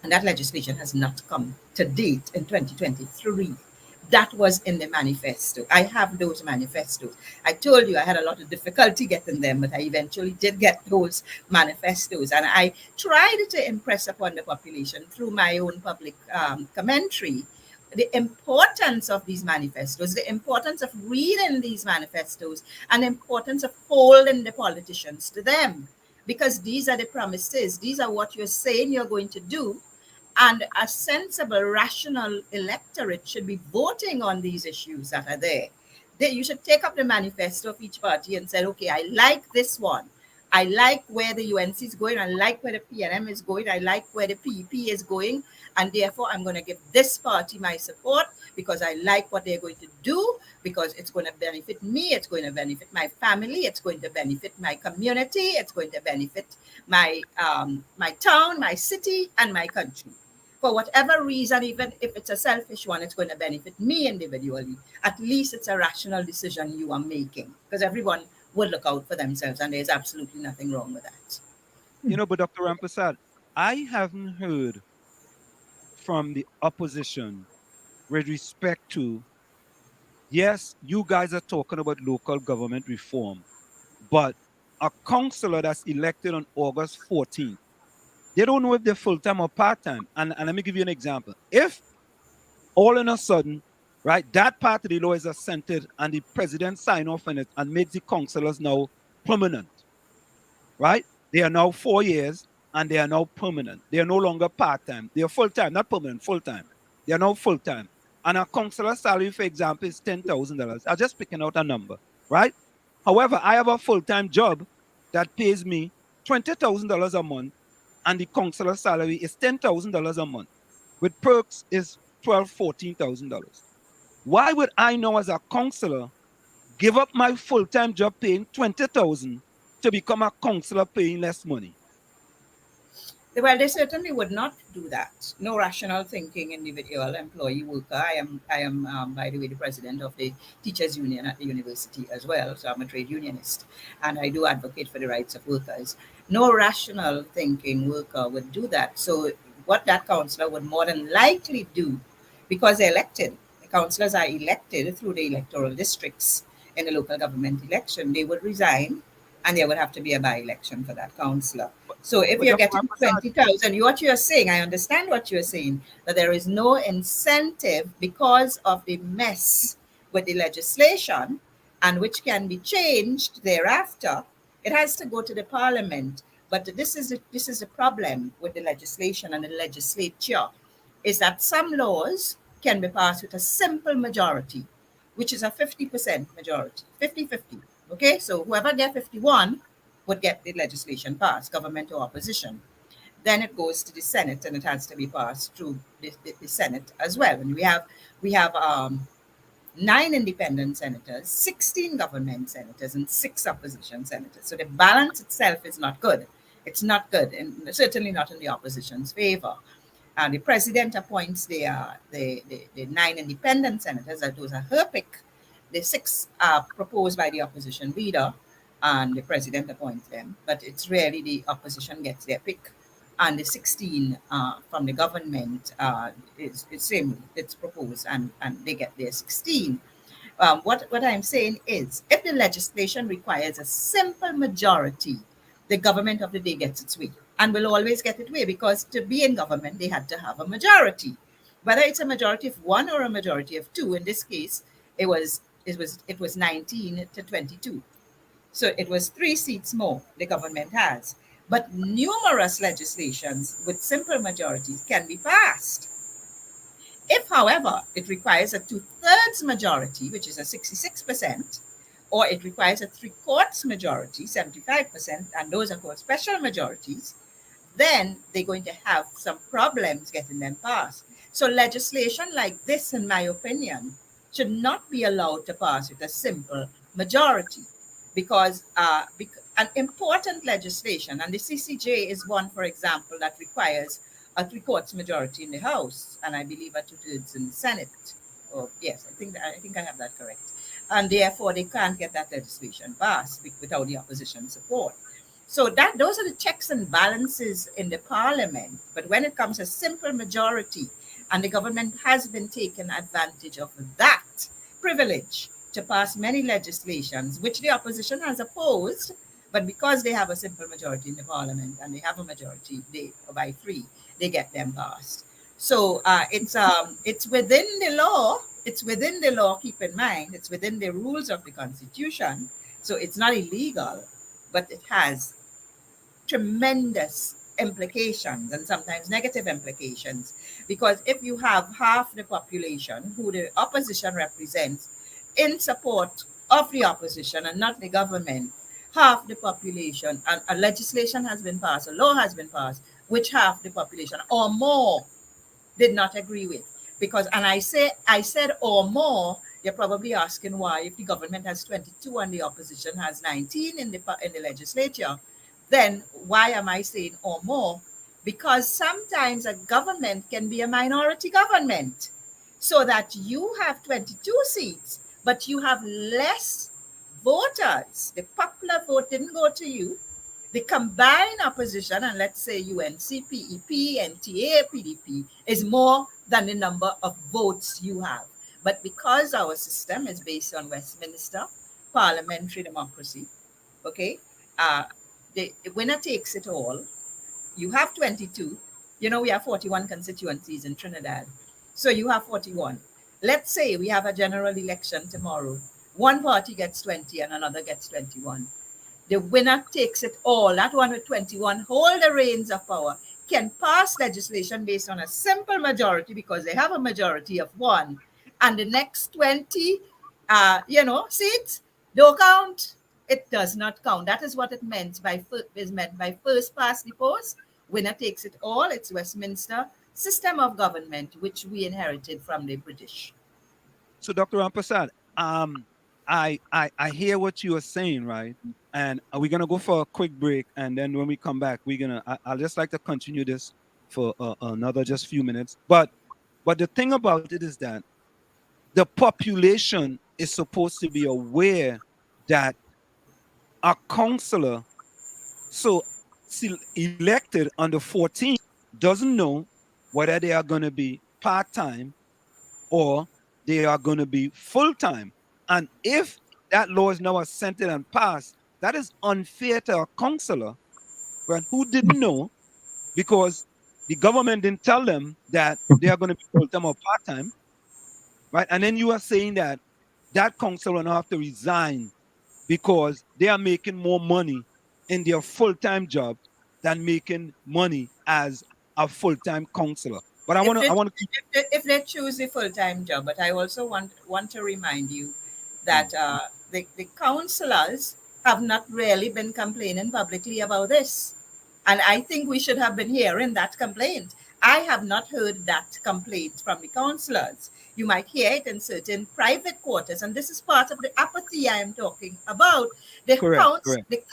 And that legislation has not come to date in 2023. That was in the manifesto. I have those manifestos. I told you I had a lot of difficulty getting them, but I eventually did get those manifestos. And I tried to impress upon the population through my own public commentary the importance of these manifestos, the importance of reading these manifestos, and the importance of holding the politicians to them. Because these are the promises, these are what you're saying you're going to do. And a sensible, rational electorate should be voting on these issues that are there. You should take up the manifesto of each party and say, okay, I like this one. I like where the UNC is going. I like where the PNM is going. I like where the PEP is going. And therefore, I'm going to give this party my support because I like what they're going to do, because it's going to benefit me. It's going to benefit my family. It's going to benefit my community. It's going to benefit my town, my city, and my country. For whatever reason, even if it's a selfish one, it's going to benefit me individually. At least it's a rational decision you are making, because everyone would look out for themselves, and there's absolutely nothing wrong with that. But Dr. Rampersad, I haven't heard from the opposition with respect to, yes, you guys are talking about local government reform, but a councillor that's elected on August 14th, they don't know if they're full-time or part-time. And let me give you an example. If all in a sudden, right, that part of the law is assented and the president sign off on it and makes the councillors now permanent, right? They are now 4 years and they are now permanent. They are no longer part-time. They are full-time, not permanent, full-time. They are now full-time. And a councillor salary, for example, is $10,000. I'm just picking out a number, right? However, I have a full-time job that pays me $20,000 a month, and the councillor salary is $10,000 a month. With perks is $12,000, $14,000. Why would I now, as a councillor, give up my full-time job paying $20,000 to become a councillor paying less money? Well, they certainly would not do that. No rational thinking individual, employee, worker. I am, by the way, the president of the teachers union at the university as well. So I'm a trade unionist, and I do advocate for the rights of workers. No rational thinking worker would do that. So what that councillor would more than likely do, because they're elected, the councillors are elected through the electoral districts in the local government election, they would resign, and there would have to be a by-election for that councillor. So if you're getting 20,000, what you're saying, I understand what you're saying, that there is no incentive because of the mess with the legislation, and which can be changed thereafter. It has to go to the parliament. But this is the problem with the legislation and the legislature, is that some laws can be passed with a simple majority, which is a 50% majority, 50-50. Okay, so whoever gets 51 would get the legislation passed, government or opposition. Then it goes to the Senate, and it has to be passed through the Senate as well. And we have 9 independent senators, 16 government senators, and 6 opposition senators. So the balance itself is not good. It's not good, and certainly not in the opposition's favor. And the president appoints the 9 independent senators. Those are her pick. The 6 are proposed by the opposition leader, and the president appoints them. But it's really the opposition gets their pick. And the 16 from the government is same. It's proposed, and they get their 16. What I'm saying is, if the legislation requires a simple majority, the government of the day gets its way, and will always get its way, because to be in government, they had to have a majority. Whether it's a majority of 1 or a majority of 2, in this case, it was 19 to 22. So it was 3 seats more the government has. But numerous legislations with simple majorities can be passed. If, however, it requires a 2/3 majority, which is a 66%, or it requires a 3/4 majority, 75%, and those are called special majorities, then they're going to have some problems getting them passed. So legislation like this, in my opinion, should not be allowed to pass with a simple majority, because an important legislation, and the CCJ is one, for example, that requires a 3/4 majority in the House, and I believe a 2/3 in the Senate. Oh, yes, I think I have that correct. And therefore, they can't get that legislation passed without the opposition support. So those are the checks and balances in the parliament. But when it comes to simple majority, and the government has been taking advantage of that privilege to pass many legislations, which the opposition has opposed, but because they have a simple majority in the parliament and they have a majority by 3, they get them passed. So it's within the law. It's within the law. Keep in mind, it's within the rules of the Constitution. So it's not illegal, but it has tremendous implications and sometimes negative implications, because if you have half the population who the opposition represents in support of the opposition and not the government, half the population, and a legislation has been passed, a law has been passed, which half the population or more did not agree with. Because, and I said or more, you're probably asking why, if the government has 22 and the opposition has 19 in the legislature, then why am I saying or more? Because sometimes a government can be a minority government, so that you have 22 seats, but you have less voters. The popular vote didn't go to you. The combined opposition, and let's say UNC, PEP, NTA, PDP, is more than the number of votes you have. But because our system is based on Westminster parliamentary democracy, okay, the winner takes it all. You have 22. You know, we have 41 constituencies in Trinidad. So you have 41. Let's say we have a general election tomorrow. One party gets 20 and another gets 21. The winner takes it all. That one with 21 hold the reins of power, can pass legislation based on a simple majority because they have a majority of 1. And the next 20, seats don't count. It does not count. That is what it meant by first past the post. Winner takes it all. It's Westminster system of government, which we inherited from the British. So, Dr. Rampersad, I hear what you are saying, right? And we're gonna go for a quick break, and then when we come back, I'll just like to continue this for another just few minutes. But the thing about it is that the population is supposed to be aware that a councillor, elected on the 14th, doesn't know whether they are going to be part-time or they are going to be full-time. And if that law is now assented and passed, that is unfair to a councillor, right, who didn't know, because the government didn't tell them that they are going to be full-time or part-time, right? And then you are saying that that councillor will have to resign because they are making more money in their full-time job than making money as a full-time councillor. But I want to if they choose the full-time job. But I also want to remind you that the councillors have not really been complaining publicly about this, and I think we should have been hearing that complaint. I have not heard that complaint from the councillors. You might hear it in certain private quarters, and this is part of the apathy I am talking about. The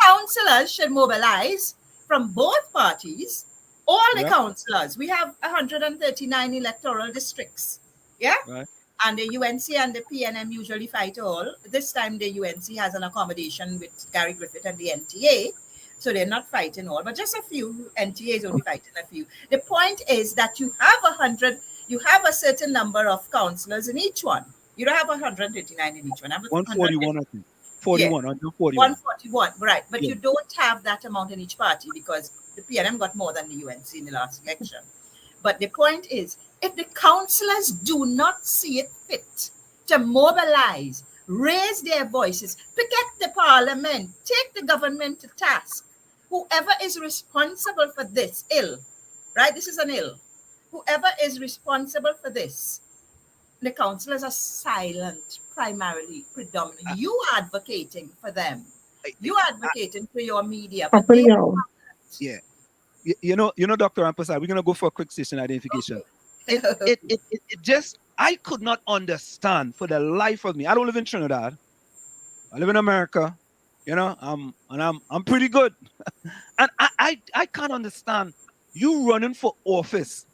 councillors should mobilize from both parties. All the councillors. We have 139 electoral districts. Yeah? Right. And the UNC and the PNM usually fight all. This time the UNC has an accommodation with Gary Griffith and the NTA. So they're not fighting all, but just a few. NTA is only fighting a few. The point is that you have a certain number of councillors in each one. You don't have 139 in each one. 141, I think. 41, 141. 141, right. But you don't have that amount in each party because the PNM got more than the UNC in the last election. But the point is, if the councillors do not see it fit to mobilize, raise their voices, picket the parliament, take the government to task, whoever is responsible for this ill, right? This is an ill. Whoever is responsible for this, the councillors are silent, primarily, predominantly. You are advocating for them. You are advocating for your media. But they yeah. You know, Dr. Rampersad, we're going to go for a quick station identification. Okay. It just, I could not understand for the life of me. I don't live in Trinidad. I live in America. You know, I'm pretty good. And I can't understand you running for office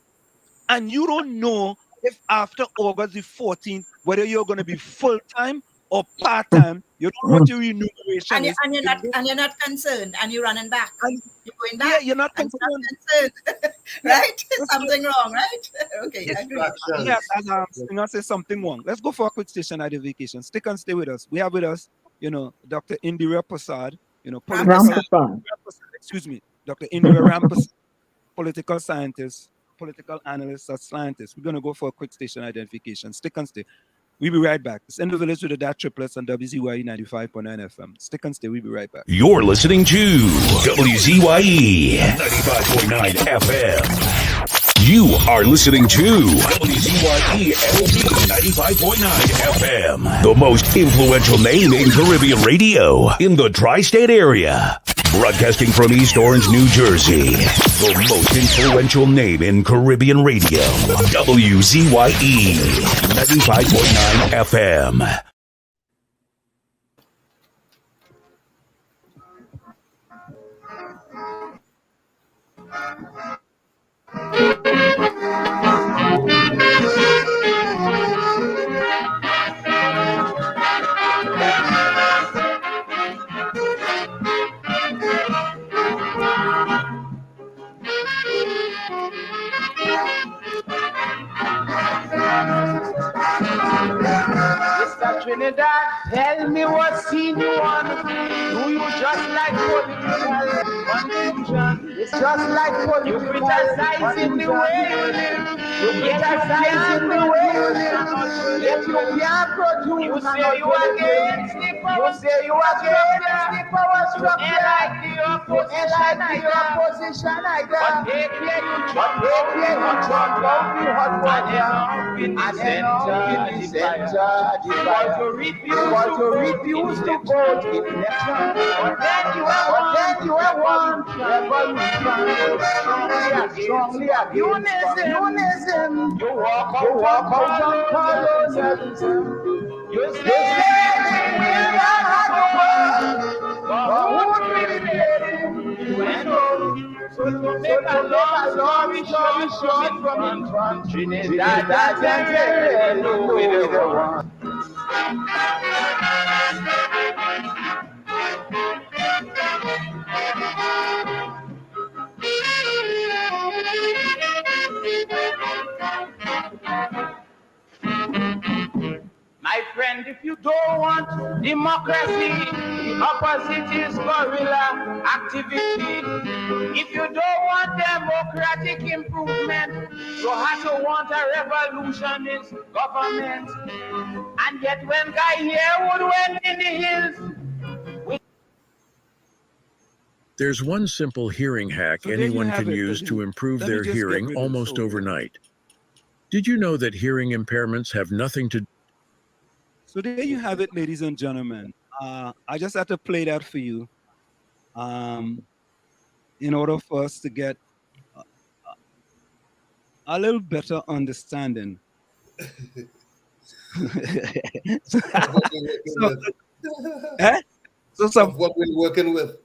and you don't know if after August the 14th, whether you're going to be full time or part time. You don't know what your remuneration is. And you're not concerned, and you're running back. And You're going yeah, back. you're not and you're concerned. not concerned. Right? Something wrong, right? Okay, I agree. Yes, as Stinger says something wrong. Let's go for a quick station identification. Stick and stay with us. We have with us, Dr. Indira Prasad, Rampersad. excuse me, Dr. Indira Rampersad, political scientist, political analyst, and scientist. We're going to go for a quick station identification. Stick and stay. We'll be right back. It's in the village with the Dat Triplets on WZYE 95.9 FM. Stick and stay. We'll be right back. You're listening to WZYE 95.9 FM. You are listening to WZYE 95.9 FM, the most influential name in Caribbean radio in the tri-state area. Broadcasting from East Orange, New Jersey, the most influential name in Caribbean radio, WZYE 95.9 FM. Mr. Trinidad, tell me what scene you want. Do you just like political confusion? It's just like political you criticizing the way you live. You criticizing the way you live. Yet you can't produce. You say you against the power. You say you against the power structure. And like the opposition, I got. But here you jump out the hot water. And then up in the center. Because you refuse to go to election. But then you have won revolution. Strongly against unionism. You walk out on colonialism. You say we are not the world, but who really made it? You know. So to make a long story short, from Trinidad and Tobago, we the one. My friend, if you don't want democracy, the opposite is guerrilla activity. If you don't want democratic improvement, you have to want a revolutionist government. And yet when Guy Harewood went in the hills, There's one simple hearing hack anyone can use to improve their hearing almost overnight. Did you know that hearing impairments have nothing to do? So there you have it, ladies and gentlemen. I just had to play that for you in order for us to get a little better understanding. Of what we're working with.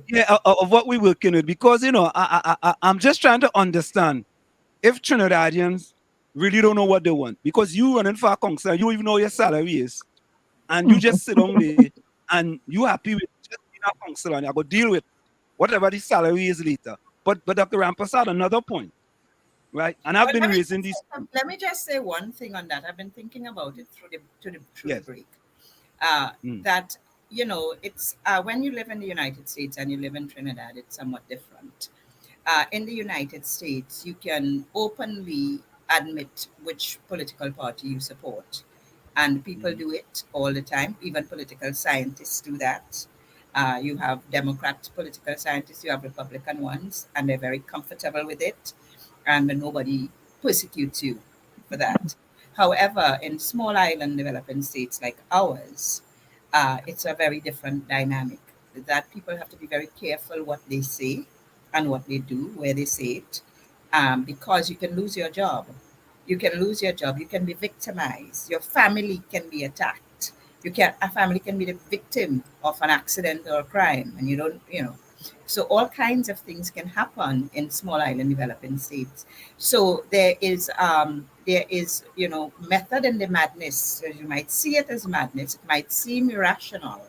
Yeah, of what we're working with. Because, I'm just trying to understand if Trinidadians really don't know what they want, because you running for a council, you even know your salary is, and you just sit down there and you happy with just being a council and you go deal with whatever the salary is later. But Dr. Rampersad, another point, right? And I've been raising these. Let me just say one thing on that. I've been thinking about it through the break. That it's when you live in the United States and you live in Trinidad, it's somewhat different. In the United States, you can openly admit which political party you support. And people do it all the time. Even political scientists do that. You have Democrat political scientists, you have Republican ones, and they're very comfortable with it. And nobody persecutes you for that. However, in small island developing states like ours, it's a very different dynamic. That people have to be very careful what they say and what they do, where they say it. Because you can lose your job. You can lose your job. You can be victimized. Your family can be attacked A family can be the victim of an accident or a crime, and you don't, so all kinds of things can happen in small island developing states. So there is method in the madness. So you might see it as madness, it might seem irrational,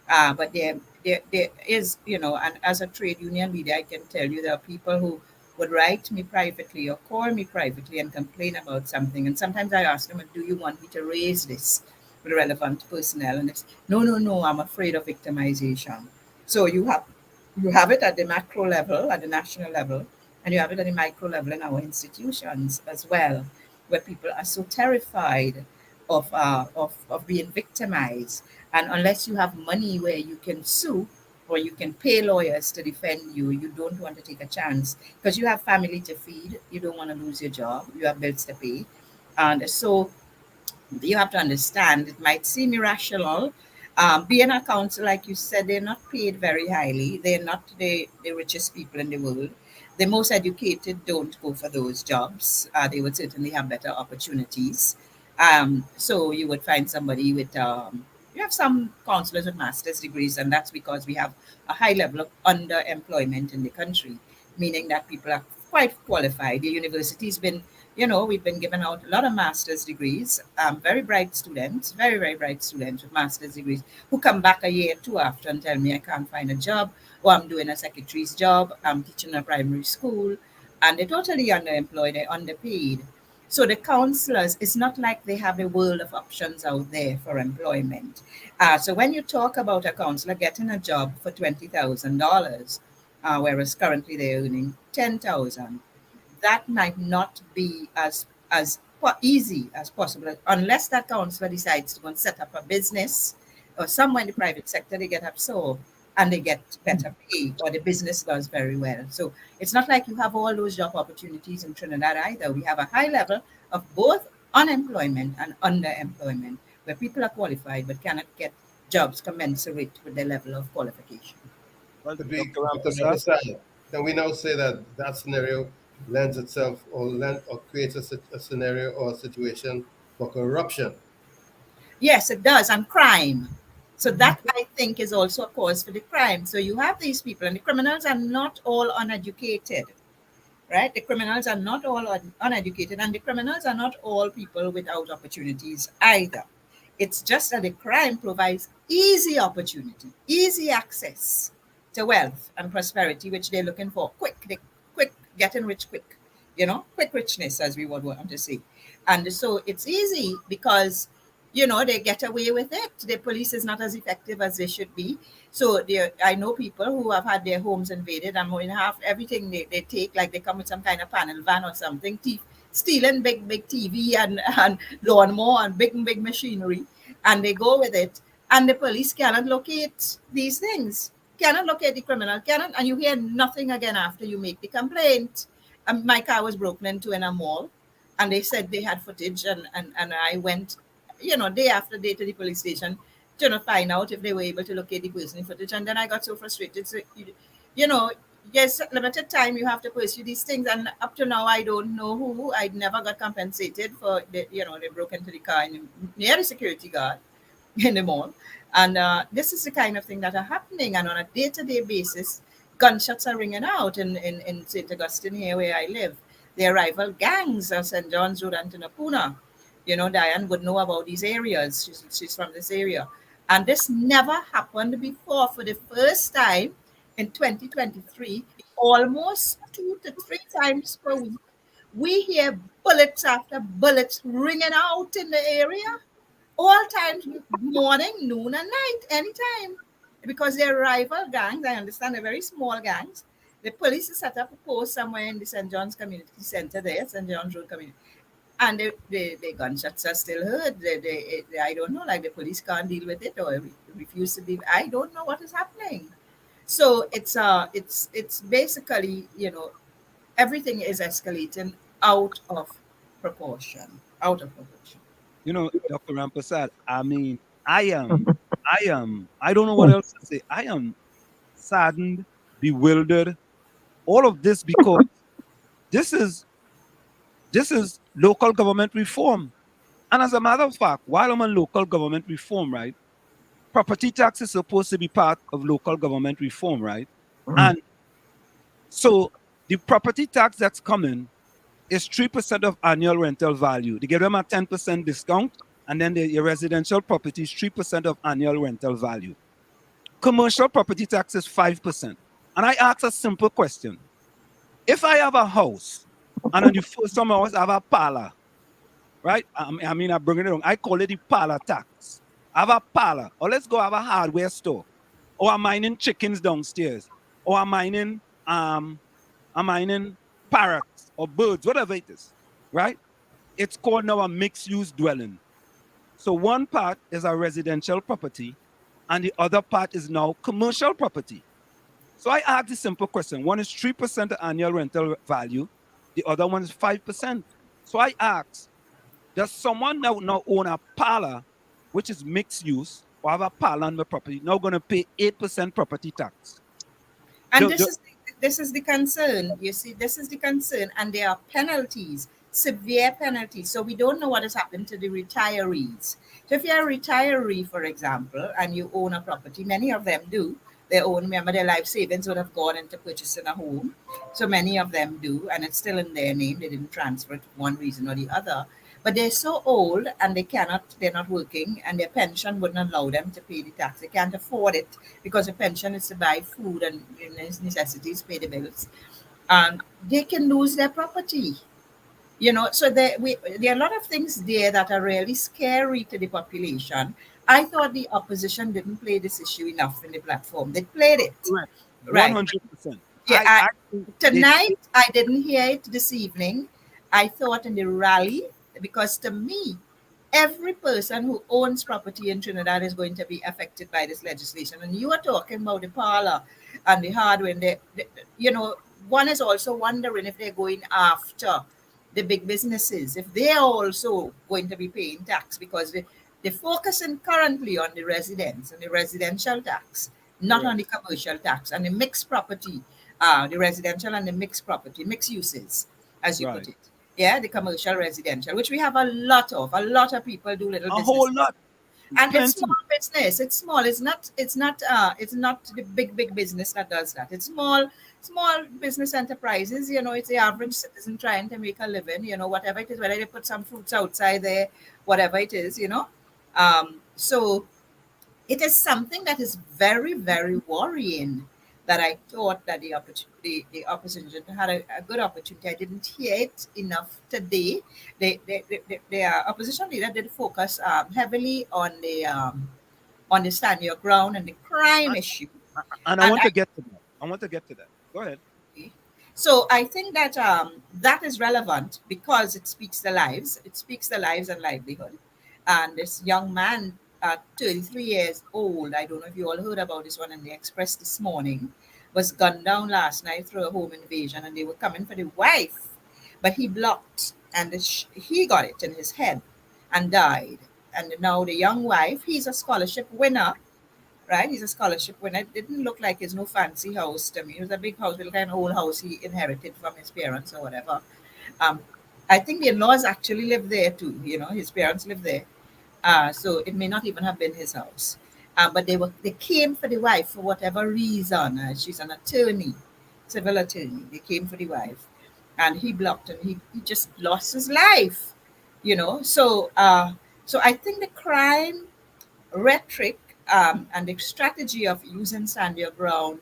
but there is, and as a trade union leader, I can tell you there are people who would write me privately or call me privately and complain about something. And sometimes I ask them, do you want me to raise this with relevant personnel? And it's, no, no, no, I'm afraid of victimization. So you have it at the macro level, at the national level, and you have it at the micro level in our institutions as well, where people are so terrified of being victimized. And unless you have money where you can sue or you can pay lawyers to defend you, you don't want to take a chance because you have family to feed. You don't want to lose your job. You have bills to pay. And so you have to understand it might seem irrational. Being a counsel, like you said, they're not paid very highly. They're not the richest people in the world. The most educated don't go for those jobs. They would certainly have better opportunities. So you would find somebody with, you have some counselors with master's degrees, and that's because we have a high level of underemployment in the country, meaning that people are quite qualified. The university's been, we've been giving out a lot of master's degrees, very bright students, very, very bright students with master's degrees who come back a year or two after and tell me I can't find a job, or I'm doing a secretary's job, I'm teaching in a primary school, and they're totally underemployed, they're underpaid. So the counselors, it's not like they have a world of options out there for employment. So when you talk about a counselor getting a job for $20,000, whereas currently they're earning 10,000, that might not be as easy as possible unless that counselor decides to go and set up a business or somewhere in the private sector. They get absorbed and they get better pay, or the business does very well. So it's not like you have all those job opportunities in Trinidad either. We have a high level of both unemployment and underemployment, where people are qualified but cannot get jobs commensurate with their level of qualification. Well, To be Dr. to be Rampersad, understand, can we now say that that scenario lends itself or creates a scenario or a situation for corruption? Yes, it does, and crime. So that I think is also a cause for the crime. So you have these people, and the criminals are not all uneducated, right? The criminals are not all uneducated, and the criminals are not all people without opportunities either. It's just that the crime provides easy opportunity, easy access to wealth and prosperity, which they're looking for. Quick, getting rich quick, quick richness, as we would want to say. And so it's easy because, they get away with it. The police is not as effective as they should be. So I know people who have had their homes invaded and when half everything they take, like they come with some kind of panel van or something, stealing big TV and lawnmower and big machinery, and they go with it. And the police cannot locate these things, cannot locate the criminal, cannot, and you hear nothing again after you make the complaint. My car was broken into in a mall, and they said they had footage, and I went, day after day to the police station to find out if they were able to locate the person in footage. And then I got so frustrated. So, you know, yes, limited time you have to pursue these things. And up to now, I don't know who. I never got compensated for they broke into the car near the security guard in the mall. And this is the kind of thing that are happening. And on a day-to-day basis, gunshots are ringing out in St. Augustine here where I live. Their rival gangs are St. John's Road and Tunapuna. Diane would know about these areas. She's from this area. And this never happened before. For the first time in 2023, almost 2 to 3 times per week, we hear bullets after bullets ringing out in the area, all times, morning, noon, and night, anytime. Because they're rival gangs, I understand they're very small gangs. The police has set up a post somewhere in the St. John's Community Center there, St. John's Road Community. And the gunshots are still heard. I don't know, like the police can't deal with it or refuse to deal. I don't know what is happening. So it's basically, everything is escalating out of proportion, out of proportion. Dr. Rampersad, I mean, I don't know what else to say. I am saddened, bewildered, all of this because this is local government reform. And as a matter of fact, while I'm on local government reform, right, property tax is supposed to be part of local government reform, right? And so the property tax that's coming is 3% of annual rental value. They give them a 10% discount, and then your residential property is 3% of annual rental value. Commercial property tax is 5%. And I ask a simple question. If I have a house, and on the first time house I have a parlor, right? I mean, I bring it wrong. I call it the parlor tax. I have a parlor, or let's go have a hardware store, or I'm mining chickens downstairs, or I'm mining parrots or birds, whatever it is, right? It's called now a mixed-use dwelling. So one part is a residential property, and the other part is now commercial property. So I ask the simple question. One is 3% of annual rental value. The other one is 5%. So I ask, does someone now own a parlor, which is mixed use, or have a parlor on the property, now going to pay 8% property tax? And this is the concern. You see, this is the concern, and there are penalties, severe penalties. So we don't know what has happened to the retirees. So if you're a retiree, for example, and you own a property, many of them do. They own, remember, their life savings would have gone into purchasing a home. So many of them do, and it's still in their name. They didn't transfer it for one reason or the other. But they're so old and they're not working, and their pension wouldn't allow them to pay the tax. They can't afford it because the pension is to buy food and necessities, pay the bills. And they can lose their property. So there are a lot of things there that are really scary to the population. I thought the opposition didn't play this issue enough in the platform. They played it. Right. 100%. Yeah, tonight, I didn't hear it this evening. I thought in the rally, because to me, every person who owns property in Trinidad is going to be affected by this legislation. And you are talking about the parlor and the hardware. And one is also wondering if they're going after the big businesses, if they're also going to be paying tax, because they're focusing currently on the residents and the residential tax, not on the commercial tax and the mixed property, the residential and the mixed property, mixed uses, as you put it. Yeah, the commercial residential, which we have a lot of. A lot of people do little business. A whole lot. And it's small business. It's small. It's not the big business that does that. It's small business enterprises. It's the average citizen trying to make a living, whatever it is, whether they put some fruits outside there, whatever it is, So it is something that is very, very worrying, that I thought that the opposition had a good opportunity. I didn't hear it enough today. The opposition leader did focus heavily on the stand your ground and the crime issue. And I want to get to that. Go ahead. So I think that that is relevant because it speaks the lives. It speaks the lives and livelihood. And this young man, 33 years old, I don't know if you all heard about this one in the Express this morning, was gunned down last night through a home invasion, and they were coming for the wife, but he blocked, and he got it in his head and died. And now the young wife, he's a scholarship winner, right? He's a scholarship winner. It didn't look like it's no fancy house to me. It was a big house, kind of old house he inherited from his parents or whatever. I think the in-laws actually live there too. His parents live there. So it may not even have been his house. But they came for the wife for whatever reason. She's an attorney, civil attorney. They came for the wife, and he blocked, and he just lost his life. So I think the crime rhetoric and the strategy of using stand your ground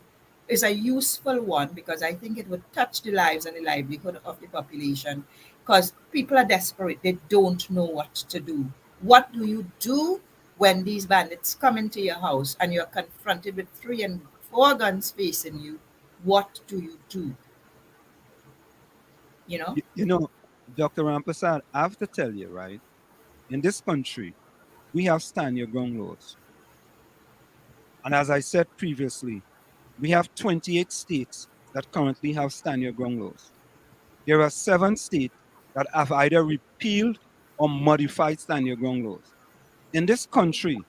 is a useful one, because I think it would touch the lives and the livelihood of the population, because people are desperate. They don't know what to do. What do you do when these bandits come into your house and you're confronted with 3 and 4 guns facing you? What do you do? Dr. Rampersad, I have to tell you, right? In this country, we have stand your ground laws. And as I said previously, we have 28 states that currently have stand your ground laws. There are 7 states that have either repealed or modified stand your ground laws. In this country,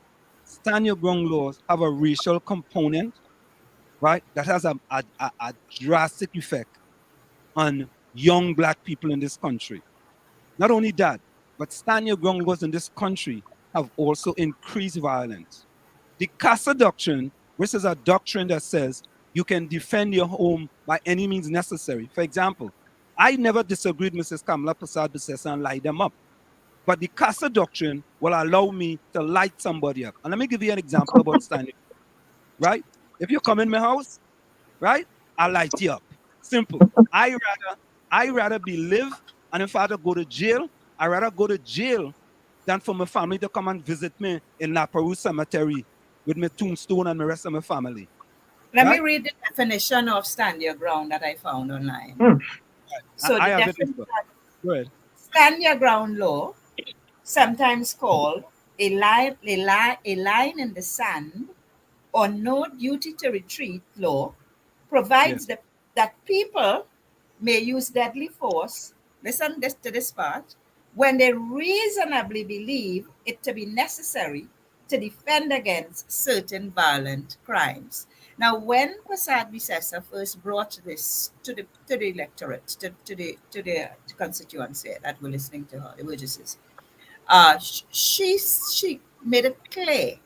stand your ground laws have a racial component, right? That has a drastic effect on young Black people in this country. Not only that, but stand your ground laws in this country have also increased violence. The Casa Doctrine, which is a doctrine that says you can defend your home by any means necessary. For example, I never disagreed with Mrs. Kamala Prasad Bissessa and light them up. But the Casa Doctrine will allow me to light somebody up. And let me give you an example about standing, right? If you come in my house, right, I'll light you up. Simple. I rather be live, and if I had to go to jail, I rather go to jail than for my family to come and visit me in La Perouse Cemetery with my tombstone and the rest of my family. Let me read the definition of stand your ground that I found online. So I the have it as definition, well. Go ahead. stand your ground law, sometimes called a line in the sand or no duty to retreat law, provides that people may use deadly force, listen to this part, when they reasonably believe it to be necessary to defend against certain violent crimes. Now, when Prasad Bissessa first brought this to the electorate, to the constituency that were listening to her, the Burgesses, she made it clear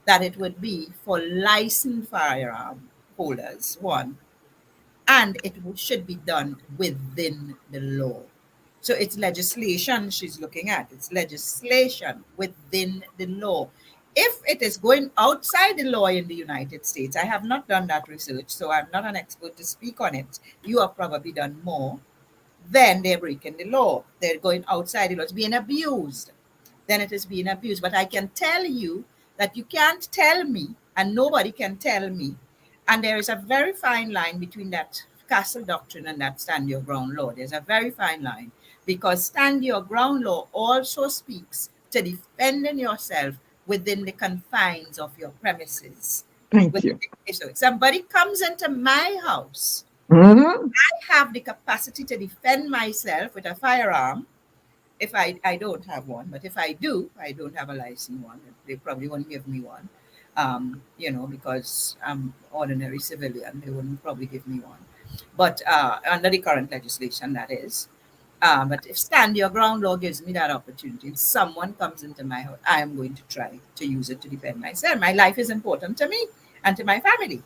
that it would be for licensed firearm holders, one, and it should be done within the law. So it's legislation she's looking at. It's legislation within the law. If it is going outside the law in the United States, I have not done that research, so I'm not an expert to speak on it. You have probably done more. Then they're breaking the law. They're going outside the law. It's being abused. Then it is being abused. But I can tell you that you can't tell me, and nobody can tell me. And there is a very fine line between that castle doctrine and that stand your ground law. There's a very fine line, because stand your ground law also speaks to defending yourself within the confines of your premises. Thank you. So somebody comes into my house, Mhm. I have the capacity to defend myself with a firearm. If I don't have one, but if I do, I don't have a license one. They probably won't give me one, because I'm ordinary civilian. They wouldn't probably give me one. But under the current legislation, that is. But if stand your ground law gives me that opportunity, if someone comes into my house, I am going to try to use it to defend myself. My life is important to me and to my family.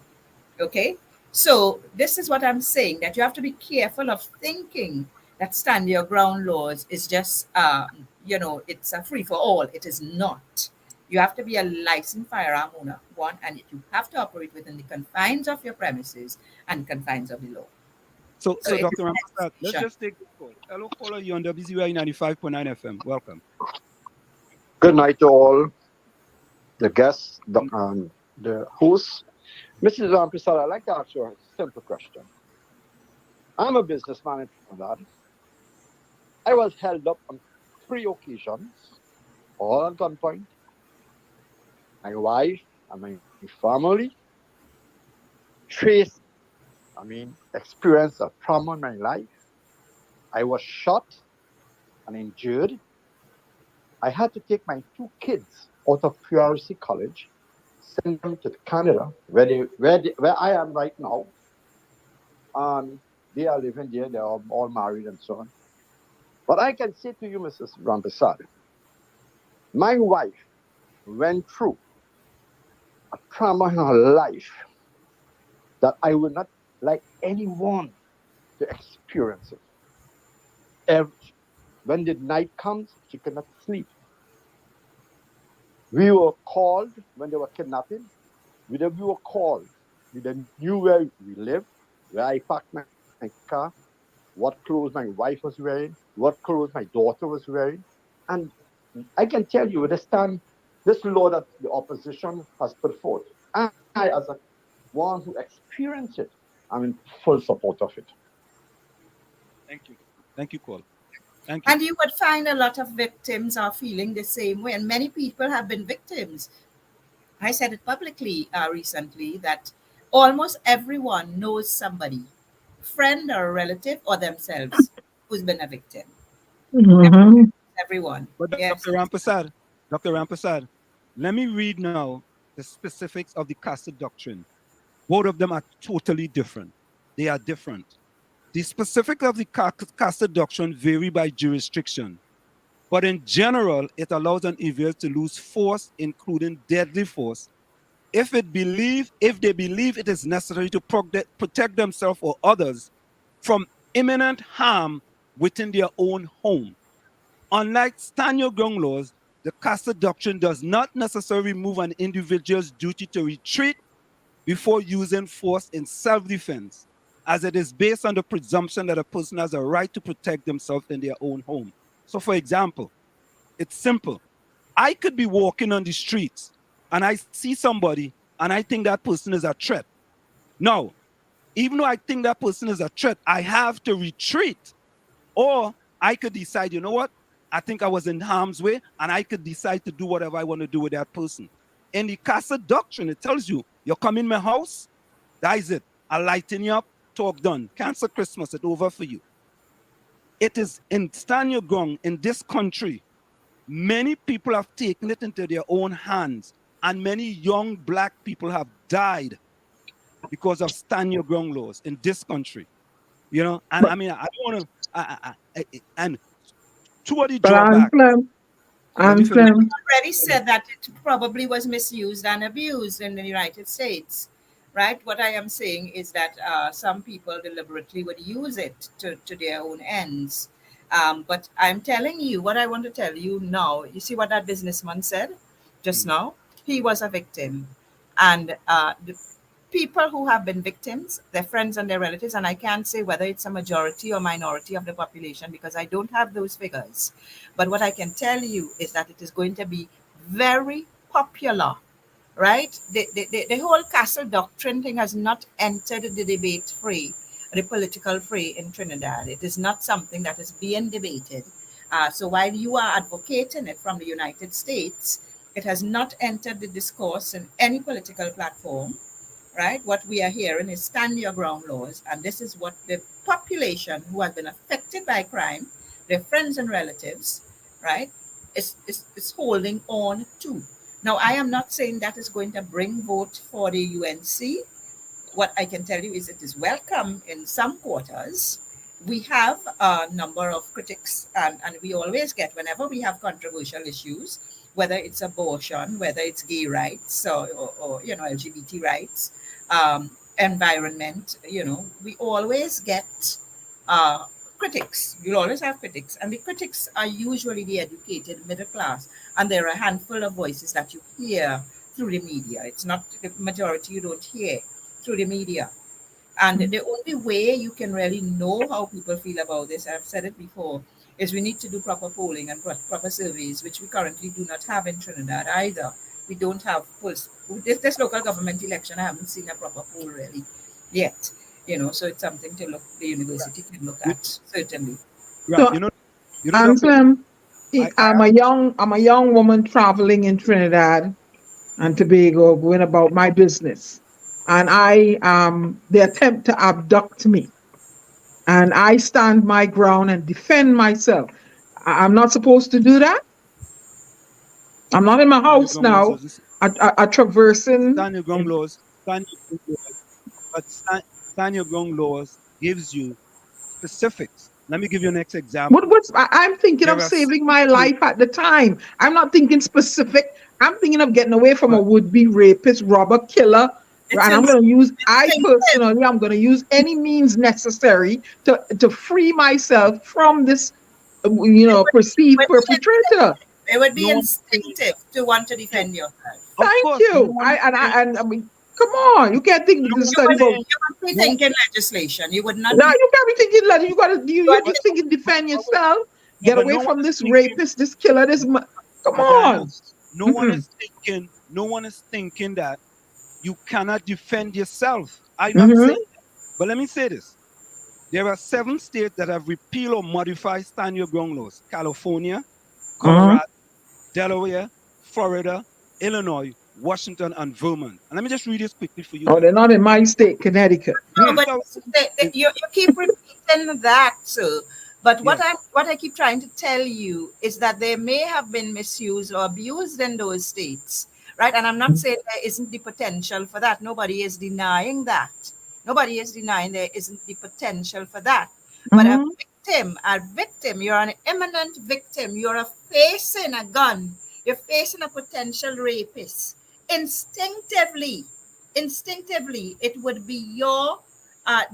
Okay? So this is what I'm saying, that you have to be careful of thinking that stand your ground laws is just, it's a free for all. It is not. You have to be a licensed firearm owner, one, and you have to operate within the confines of your premises and confines of the law. So Dr. Rampersad, let's just take this call. Hello, caller, you're on WZYE 95.9 FM. Welcome. Good night to all the guests, the hosts. Mrs. Rampersad, I'd like to ask you a simple question. I'm a businessman in Trinidad. I was held up on 3 occasions, all at gunpoint. My wife and my family experienced a trauma in my life. I was shot and injured. I had to take my 2 kids out of PRC College, send them to Canada, where I am right now. And they are living there. They are all married and so on. But I can say to you, Mrs. Rampersad, my wife went through a trauma in her life that I would not like anyone to experience it. When the night comes, she cannot sleep. We were called when they were kidnapping. We were called. We knew where we lived, where I parked my car, what clothes my wife was wearing, what clothes my daughter was wearing. And I can tell you, this law that the opposition has put forth, I, as a one who experienced it, I'm in full support of it. Thank you. Thank you, caller. Thank you. And you would find a lot of victims are feeling the same way, and many people have been victims. I said it publicly recently that almost everyone knows somebody, friend or a relative or themselves, who's been a victim. Mhm. Everyone. But Yes. Dr. Rampersad, let me read now the specifics of the Casa Doctrine. Both of them are totally different. They are different. The specifics of the Casa Doctrine vary by jurisdiction. But in general, it allows an individual to lose force, including deadly force, if they believe it is necessary to protect themselves or others from imminent harm within their own home. Unlike stand your ground laws, the Castle Doctrine does not necessarily remove an individual's duty to retreat before using force in self-defense, as it is based on the presumption that a person has a right to protect themselves in their own home. So for example, it's simple. I could be walking on the streets and I see somebody and I think that person is a threat. Now, even though I think that person is a threat, I have to retreat. Or I could decide, you know what? I think I was in harm's way, and I could decide to do whatever I want to do with that person. In the Casa Doctrine, it tells you, you come in my house, that is it. I lighten you up, talk done. Cancel Christmas, it's over for you. It is in stand your ground in this country. Many people have taken it into their own hands, and many young black people have died because of stand your ground laws in this country. You know, and I mean, I don't want to, and to the drawback. You already said that it probably was misused and abused in the United States, right? What I am saying is that some people deliberately would use it to their own ends. But I'm telling you what I want to tell you now. You see what that businessman said just now? He was a victim. And the people who have been victims, their friends and their relatives, and I can't say whether it's a majority or minority of the population because I don't have those figures. But what I can tell you is that it is going to be very popular, right? The whole Castle Doctrine thing has not entered the debate fray, the political fray in Trinidad. It is not something that is being debated. So while you are advocating it from the United States, it has not entered the discourse in any political platform. Right? What we are hearing is stand your ground laws, and this is what the population who has been affected by crime, their friends and relatives, right, is holding on to. Now, I am not saying that is going to bring vote for the UNC. What I can tell you is it is welcome in some quarters. We have a number of critics, and we always get, whenever we have controversial issues, whether it's abortion, whether it's gay rights or LGBT rights, environment, we always get critics. You'll always have critics, and the critics are usually the educated middle class, and there are a handful of voices that you hear through the media. It's not the majority you don't hear through the media. And the only way you can really know how people feel about this, I've said it before, is we need to do proper polling and proper surveys, which we currently do not have in Trinidad either. We don't have polls. This local government election, I haven't seen a proper poll really yet. So it's something to look. The university can look at, certainly. Right. I'm a young woman traveling in Trinidad and Tobago, going about my business, and they attempt to abduct me, and I stand my ground and defend myself. I'm not supposed to do that. I'm not in my house now. I traversing. Stand your ground laws. But stand your ground laws gives you specifics. Let me give you an next example. I'm thinking of saving my life at the time. I'm not thinking specific. I'm thinking of getting away from a would-be rapist, robber, killer. And I'm going to use, I'm going to use any means necessary to free myself from this, perceived perpetrator. It would be instinctive to want to defend yourself. Thank you. I mean, come on, you can't think this study about. You would be thinking legislation. You would not. No, you can't be thinking legislation. You're just thinking defend yourself. Get away from this rapist, this killer, this. Come on. No one is thinking that you cannot defend yourself. I'm not saying that. But let me say this. There are 7 states that have repealed or modified stand your ground laws. California, Colorado, Delaware, Florida, Illinois, Washington, and Vermont. And let me just read this quickly for you. Oh, they're not in my state, Connecticut. No, but you keep repeating that, sir. But what I keep trying to tell you is that there may have been misused or abused in those states, right? And I'm not saying there isn't the potential for that. Nobody is denying that. Nobody is denying there isn't the potential for that. But victim. You're an imminent victim. You're facing a gun. You're facing a potential rapist. Instinctively, it would be your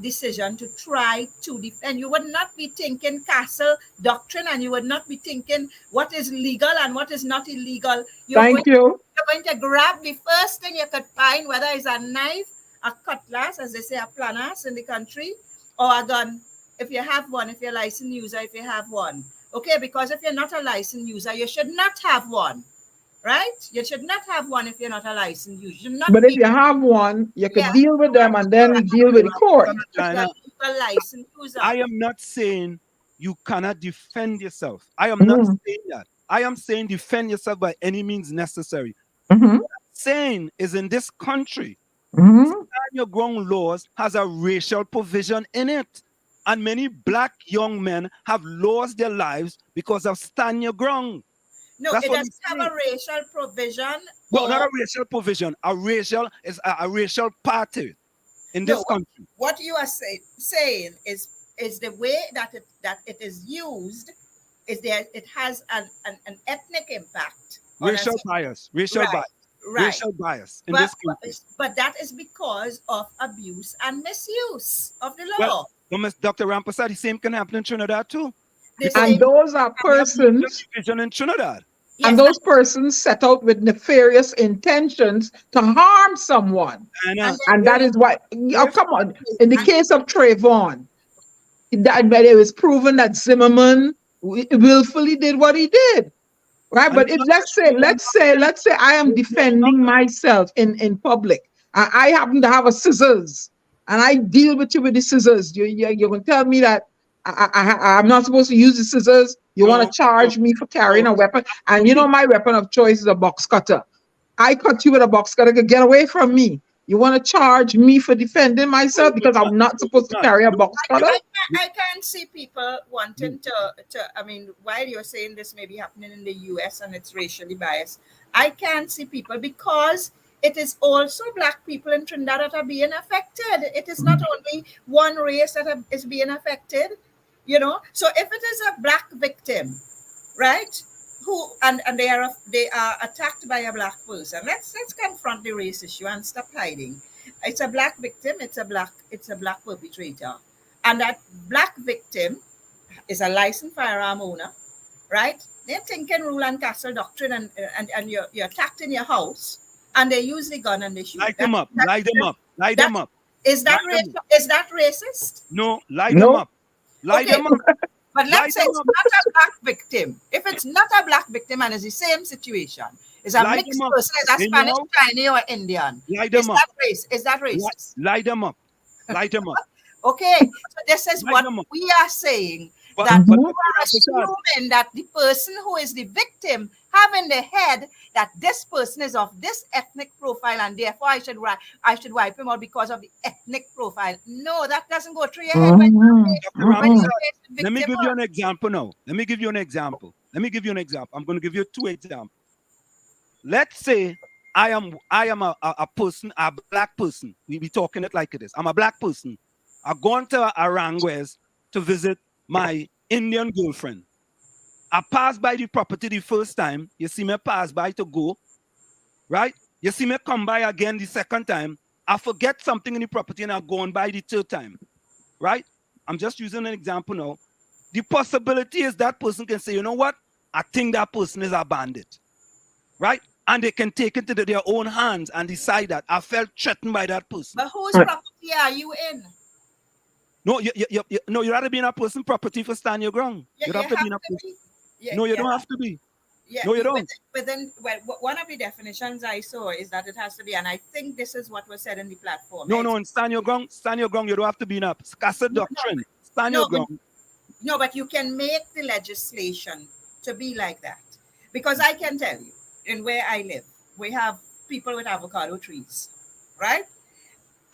decision to try to defend. You would not be thinking castle doctrine, and you would not be thinking what is legal and what is not illegal. Thank you. You're going to grab the first thing you could find, whether it's a knife, a cutlass, as they say, a planas in the country, or a gun. If you have one, if you're a licensed user, if you have one. Okay, because if you're not a licensed user, you should not have one. Right? You should not have one if you're not a licensed user. But if you have one, you can deal with them and then deal with the court. I am not saying you cannot defend yourself. I am not saying that. I am saying defend yourself by any means necessary. What I'm saying is in this country, stand your ground laws has a racial provision in it. And many black young men have lost their lives because of stand your ground. No, That's it doesn't have a racial provision. No, not a racial provision. A racial party in this country. What you are saying is the way that it is used is there. It has an ethnic impact. Racial bias. Racial bias in this country. But that is because of abuse and misuse of the law. Well, Dr. Rampersad, the same can happen in Trinidad too. And those are persons in Trinidad. And those persons set out with nefarious intentions to harm someone. And that is why, come on, in the case of Trayvon, it was proven that Zimmerman willfully did what he did. Right? But if let's say I am defending myself in public, and I happen to have a scissors, and I deal with you with the scissors, you're going to tell me that I'm not supposed to use the scissors. You want to charge me for carrying a weapon. And you know my weapon of choice is a box cutter. I cut you with a box cutter. Get away from me. You want to charge me for defending myself because I'm not supposed to carry a box cutter? I can see people wanting to, I mean, while you're saying this may be happening in the US and it's racially biased, I can see people because it is also black people in Trinidad that are being affected. It is not only one race that is being affected. You know, so if it is a black victim, right, who and they are attacked by a black person, let's confront the race issue and stop hiding. It's a black victim. It's a black perpetrator, and that black victim is a licensed firearm owner, right? They're thinking rule and castle doctrine, and you're attacked in your house, and they use the gun and they shoot. Light them up. Is that racist? No, light them up. Light them up. But let's say it's not a black victim. If it's not a black victim and it's the same situation, it's a mixed person, is that Spanish, Chinese, or Indian? Light them up. Is that racist? Light them up. Light them up. Okay, so this is what we are saying. That we are assuming that the person who is the victim have in the head that this person is of this ethnic profile and therefore I should wipe him out because of the ethnic profile. No, that doesn't go through your head. Let me give you an example now. I'm going to give you 2 examples. Let's say I am a person, a black person. We be talking it like it is. I'm a black person. I've gone to Aranguez to visit my Indian girlfriend. I passed by the property the first time. You see me pass by to go, right? You see me come by again the second time. I forget something in the property and I go on by the third time, right? I'm just using an example now. The possibility is that person can say, you know what? I think that person is a bandit, right? And they can take it into their own hands and decide that I felt threatened by that person. But whose property are you in? No, you have to be in a person's property for stand your ground. You have to be in a person. No, you don't have to be. Yeah, no, you don't. But then, one of the definitions I saw is that it has to be, and I think this is what was said in the platform. No, and stand your ground. You don't have to be in a castle doctrine. Stand your ground. No, but you can make the legislation to be like that. Because I can tell you, in where I live, we have people with avocado trees, right?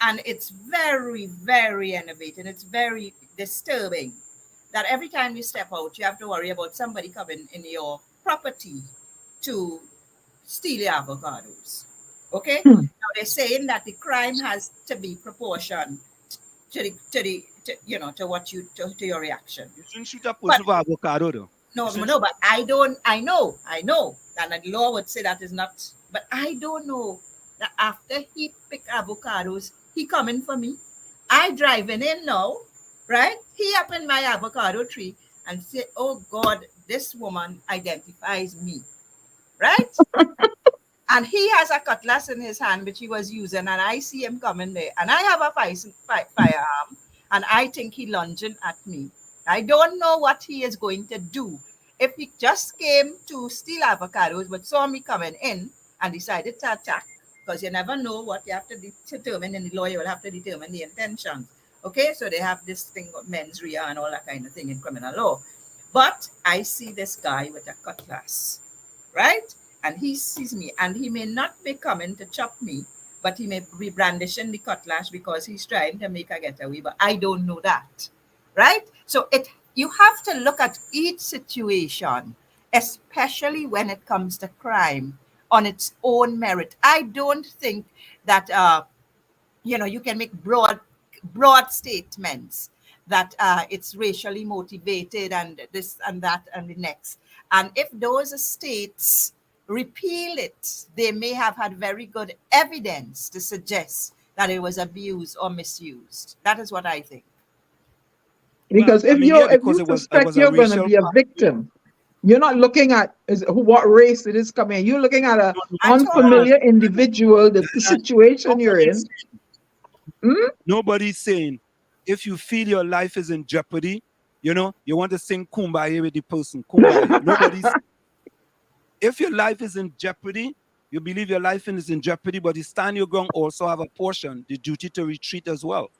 And it's very, very innovative. It's very disturbing that every time you step out, you have to worry about somebody coming in your property to steal your avocados. Okay? Now they're saying that the crime has to be proportioned to to what to your reaction. You shouldn't shoot a person for avocado, though. No, but I know, and the law would say that is not, but I don't know that after he pick avocados, he coming for me. I driving in now, right? He up in my avocado tree and say, oh God, this woman identifies me, right? And he has a cutlass in his hand, which he was using, and I see him coming there. And I have a firearm, and I think he lunging at me. I don't know what he is going to do. If he just came to steal avocados, but saw me coming in and decided to attack, because you never know what you have to determine in the law, you will have to determine the intentions. Okay, so they have this thing of mens rea and all that kind of thing in criminal law. But I see this guy with a cutlass, right? And he sees me, and he may not be coming to chop me, but he may be brandishing the cutlass because he's trying to make a getaway, but I don't know that, right? So you have to look at each situation, especially when it comes to crime, on its own merit. I don't think that you can make broad statements that it's racially motivated and this and that and the next. And if those states repeal it, they may have had very good evidence to suggest that it was abused or misused. That is what I think. Because if you suspect you're going to be a victim, you're not looking at what race it is coming. You're looking at an unfamiliar individual, the situation you're in. Nobody's saying if you feel your life is in jeopardy, you want to sing Kumbaya with the person. Kumbaya. Nobody's. If your life is in jeopardy, you believe your life is in jeopardy, but you stand your ground also have a portion, the duty to retreat as well.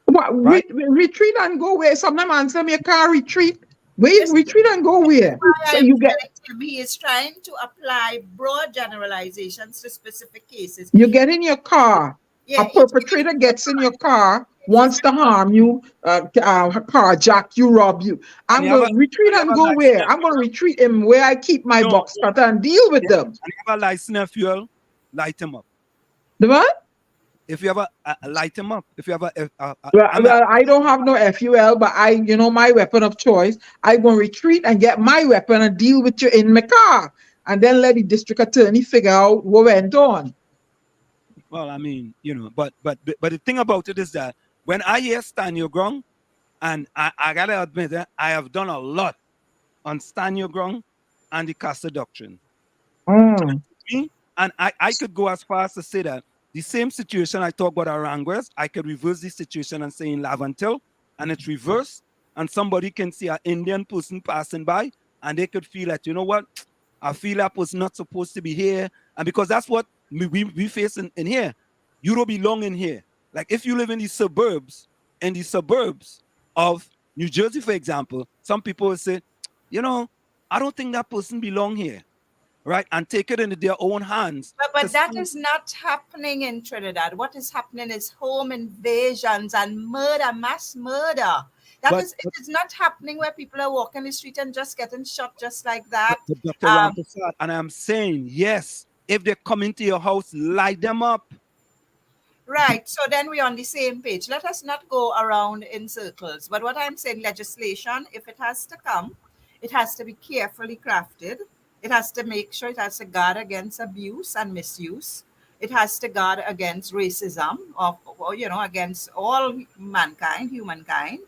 What, right? Retreat and go where? Sometimes answer me, a car retreat. Where retreat and go where? So you get. He is trying to apply broad generalizations to specific cases. You get in your car. Yeah, a perpetrator gets in your car, wants to harm you, carjack you, rob you. I'm going to retreat and go where? I'm going to retreat him where I keep my box cutter and deal with them. And you have a license fuel, light him up. The what? If you have a light him up. If you have well, I don't have no FUL, but my weapon of choice. I'm going to retreat and get my weapon and deal with you in my car. And then let the district attorney figure out what went on. Well, I mean, but the thing about it is that when I hear stand your ground, and I gotta admit that I have done a lot on stand your ground and the Casa doctrine. And I could go as far as to say that the same situation I talk about Aranguez, I could reverse the situation and say in Lavantil, and it's reversed, and somebody can see an Indian person passing by, and they could feel that, you know what, I feel that was not supposed to be here, and because that's what we face in here. You don't belong in here. Like if you live in the suburbs of New Jersey, for example, some people will say, I don't think that person belong here, right? And take it into their own hands. But that is not happening in Trinidad. What is happening is home invasions and murder, mass murder. It is not happening where people are walking the street and just getting shot just like that. Dr. Rampersad, and I'm saying, yes, if they come into your house, light them up. Right. So then we're on the same page. Let us not go around in circles. But what I'm saying, legislation, if it has to come, it has to be carefully crafted. It has to make sure it has to guard against abuse and misuse. It has to guard against racism, against all humankind,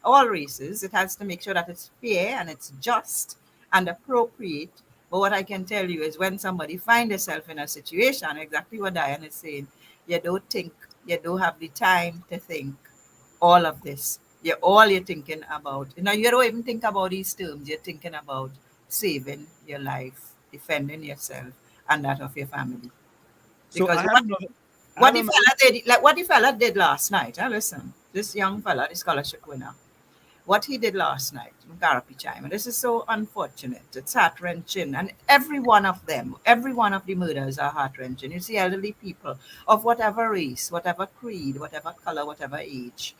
all races. It has to make sure that it's fair and it's just and appropriate. But what I can tell you is when somebody finds themselves in a situation, exactly what Diane is saying, you don't have the time to think all of this. You're thinking about, you don't even think about these terms. You're thinking about saving your life, defending yourself and that of your family. Because what the fella did last night, listen, this young fella, the scholarship winner, what he did last night in Garapi Chime, and this is so unfortunate. It's heart-wrenching. And every one of the murders are heart-wrenching. You see elderly people of whatever race, whatever creed, whatever color, whatever age.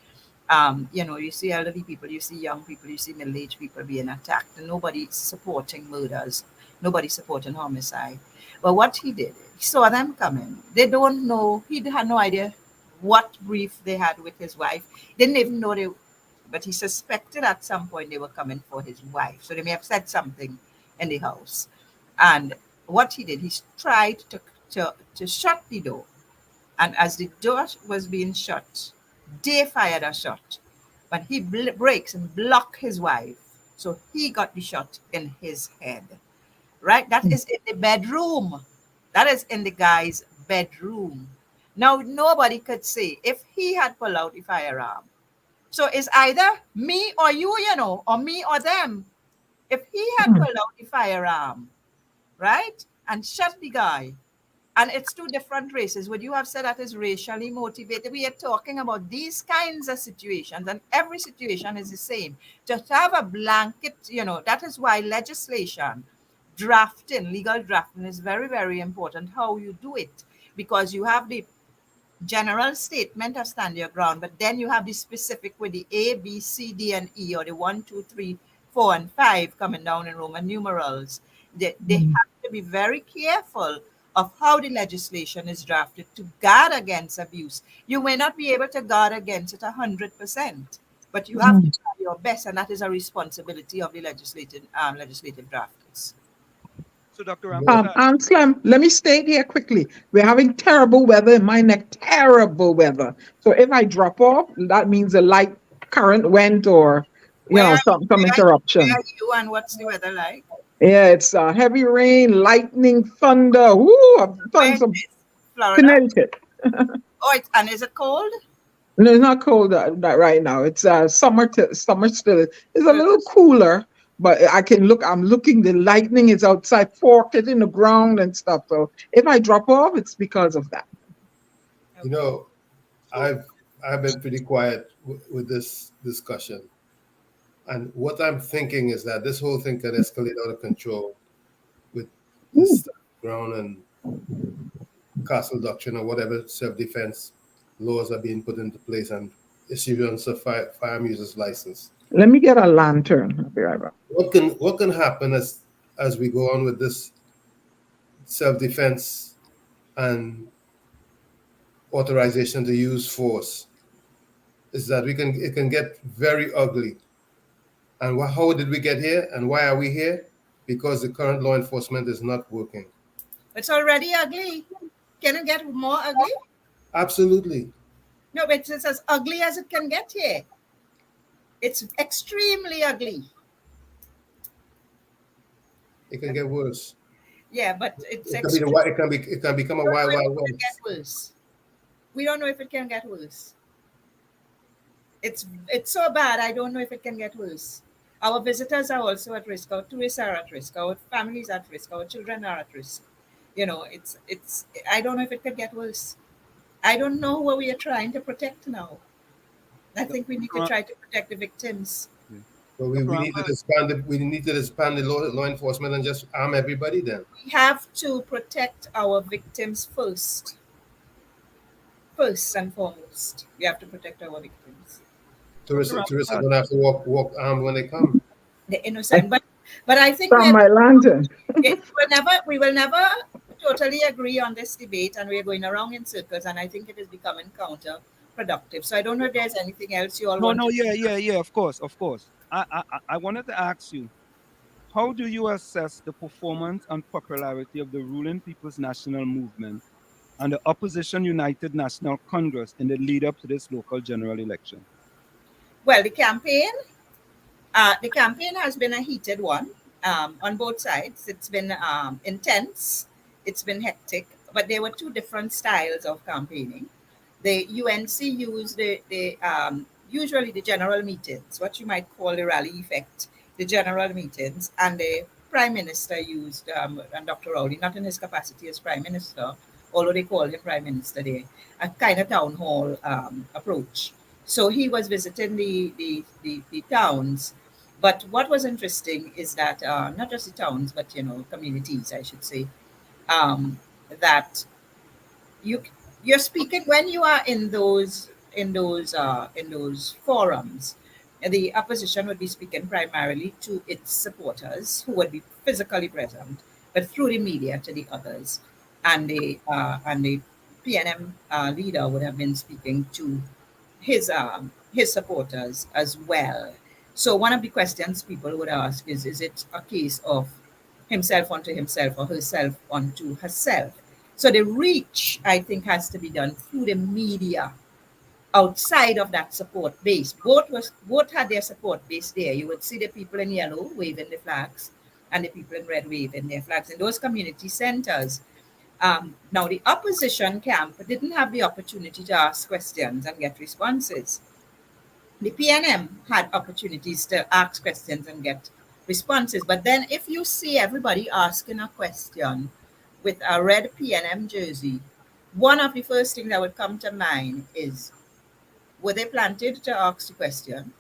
You see elderly people, you see young people, you see middle-aged people being attacked. And nobody's supporting murders. Nobody's supporting homicide. But what he did, he saw them coming. They don't know, he had no idea what brief they had with his wife. Didn't even know but he suspected at some point they were coming for his wife. So they may have said something in the house. And what he did, he tried to shut the door. And as the door was being shut, they fired a shot. But he breaks and block his wife. So he got the shot in his head. Right? That is in the bedroom. That is in the guy's bedroom. Now, nobody could say if he had pulled out the firearm. So it's either me or you, or me or them. If he had pulled out the firearm, right, and shot the guy, and it's two different races, would you have said that is racially motivated? We are talking about these kinds of situations, and every situation is the same. Just have a blanket, that is why legislation, legal drafting is very, very important, how you do it, because you have the general statement of stand your ground, but then you have the specific with the A, B, C, D, and E, or the 1, 2, 3, 4, and 5 coming down in Roman numerals. They have to be very careful of how the legislation is drafted to guard against abuse. You may not be able to guard against it 100%, but you have to try your best, and that is a responsibility of the legislative drafters. So, Dr. Rampersad. Anselm, let me state here quickly. We're having terrible weather in my neck, terrible weather. So if I drop off, that means a light current went or, some interruption. Where are you and what's the weather like? Yeah, it's heavy rain, lightning, thunder. Woo! I've done some Florida? Connecticut. And is it cold? No, it's not cold right now. It's summer still. It's a little cooler. But I'm looking, the lightning is outside, forked in the ground and stuff. So if I drop off, it's because of that. I've been pretty quiet with this discussion. And what I'm thinking is that this whole thing can escalate out of control with this ground and castle doctrine or whatever self-defense laws are being put into place and issuance of firearm user's license. Let me get a lantern. I'll be right back. What can happen as we go on with this self-defense and authorization to use force is that it can get very ugly. And how did we get here? And why are we here? Because the current law enforcement is not working. It's already ugly. Can it get more ugly? Absolutely. No, but it's as ugly as it can get here. It's extremely ugly. It can get worse. Yeah, but it can become a wild west. Get worse. We don't know if it can get worse. It's so bad. I don't know if it can get worse. Our visitors are also at risk. Our tourists are at risk. Our families are at risk. Our children are at risk. It's. I don't know if it can get worse. I don't know what we are trying to protect now. I think we need to try to protect the victims. But we need to disband. We need to disband the law enforcement and just arm everybody. Then we have to protect our victims first. First and foremost, we have to protect our victims. Tourists are going to have to walk armed when they come. The innocent, but I think my lantern. we will never totally agree on this debate, and we're going around in circles, and I think it is becoming counterproductive. So I don't know if there's anything else you all want. Yeah. Of course. I wanted to ask you, how do you assess the performance and popularity of the ruling People's National Movement and the Opposition United National Congress in the lead up to this local general election? Well, the campaign has been a heated one on both sides. It's been intense. It's been hectic, but there were two different styles of campaigning. The UNC used usually the general meetings, what you might call the rally effect, the general meetings, and the Prime Minister used, and Dr. Rowley, not in his capacity as Prime Minister, although they called him Prime Minister there, a kind of town hall approach. So he was visiting the towns. But what was interesting is that not just the towns, but communities, I should say, that you're speaking when you are in those forums. The opposition would be speaking primarily to its supporters, who would be physically present, but through the media to the others, and the PNM leader would have been speaking to his his supporters as well. So one of the questions people would ask is it a case of himself onto himself or herself onto herself? So the reach, I think, has to be done through the media outside of that support base. Both had their support base there. You would see the people in yellow waving the flags and the people in red waving their flags in those community centers. Now, the opposition camp didn't have the opportunity to ask questions and get responses. The PNM had opportunities to ask questions and get responses. But then, if you see everybody asking a question with a red PNM jersey, one of the first things that would come to mind is, were they planted to ask the question?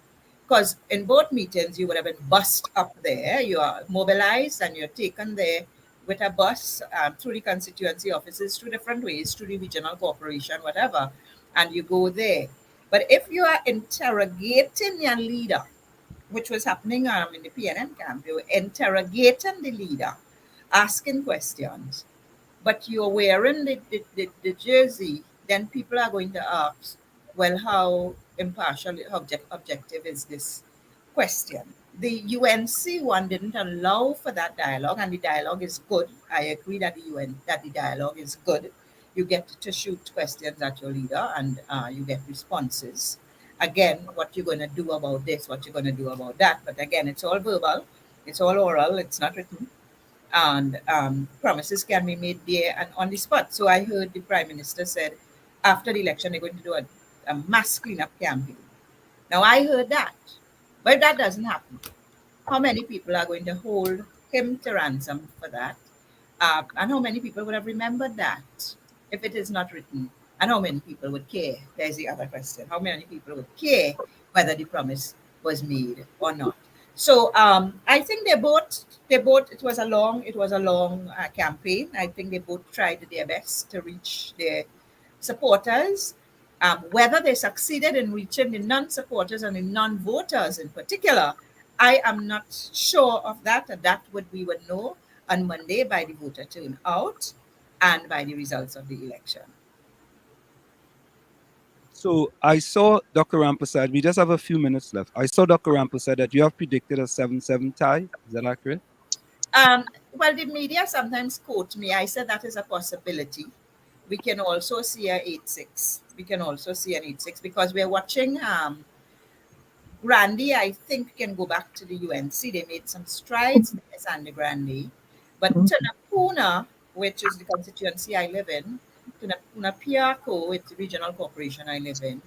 Because in both meetings, you would have been bussed up there. You are mobilized and you're taken there with a bus through the constituency offices, through different ways, through the regional corporation, whatever, and you go there. But if you are interrogating your leader, which was happening in the PNM camp, you were interrogating the leader, asking questions, but you're wearing the jersey, then people are going to ask, well, how impartial, objective is this question? The UNC one didn't allow for that dialogue, and the dialogue is good. I agree that the dialogue is good. You get to shoot questions at your leader, and you get responses. Again, what you're going to do about this, what you're going to do about that. But again, it's all verbal, it's all oral, it's not written, and promises can be made there and on the spot. So I heard the Prime Minister said after the election they're going to do a mass cleanup campaign. Now I heard that, but if that doesn't happen, how many people are going to hold him to ransom for that? And how many people would have remembered that if it is not written? And how many people would care? There's the other question. How many people would care whether the promise was made or not? So I think they both. It was a long campaign. I think they both tried their best to reach their supporters. Whether they succeeded in reaching the non-supporters and the non-voters in particular, I am not sure of that. And that we would know on Monday by the voter turnout and by the results of the election. So I saw Dr. Rampersad. We just have a few minutes left. I saw Dr. Rampersad that you have predicted a 7-7 tie. Is that accurate? Well, the media sometimes quote me. I said that is a possibility. We can also see a 8-6. We can also see an 8-6 because we're watching Grandi, I think, can go back to the UNC. They made some strides there, Sandy Grandi. But Tunapuna, which is the constituency I live in, Tunapuna Piako, it's the regional corporation I live in,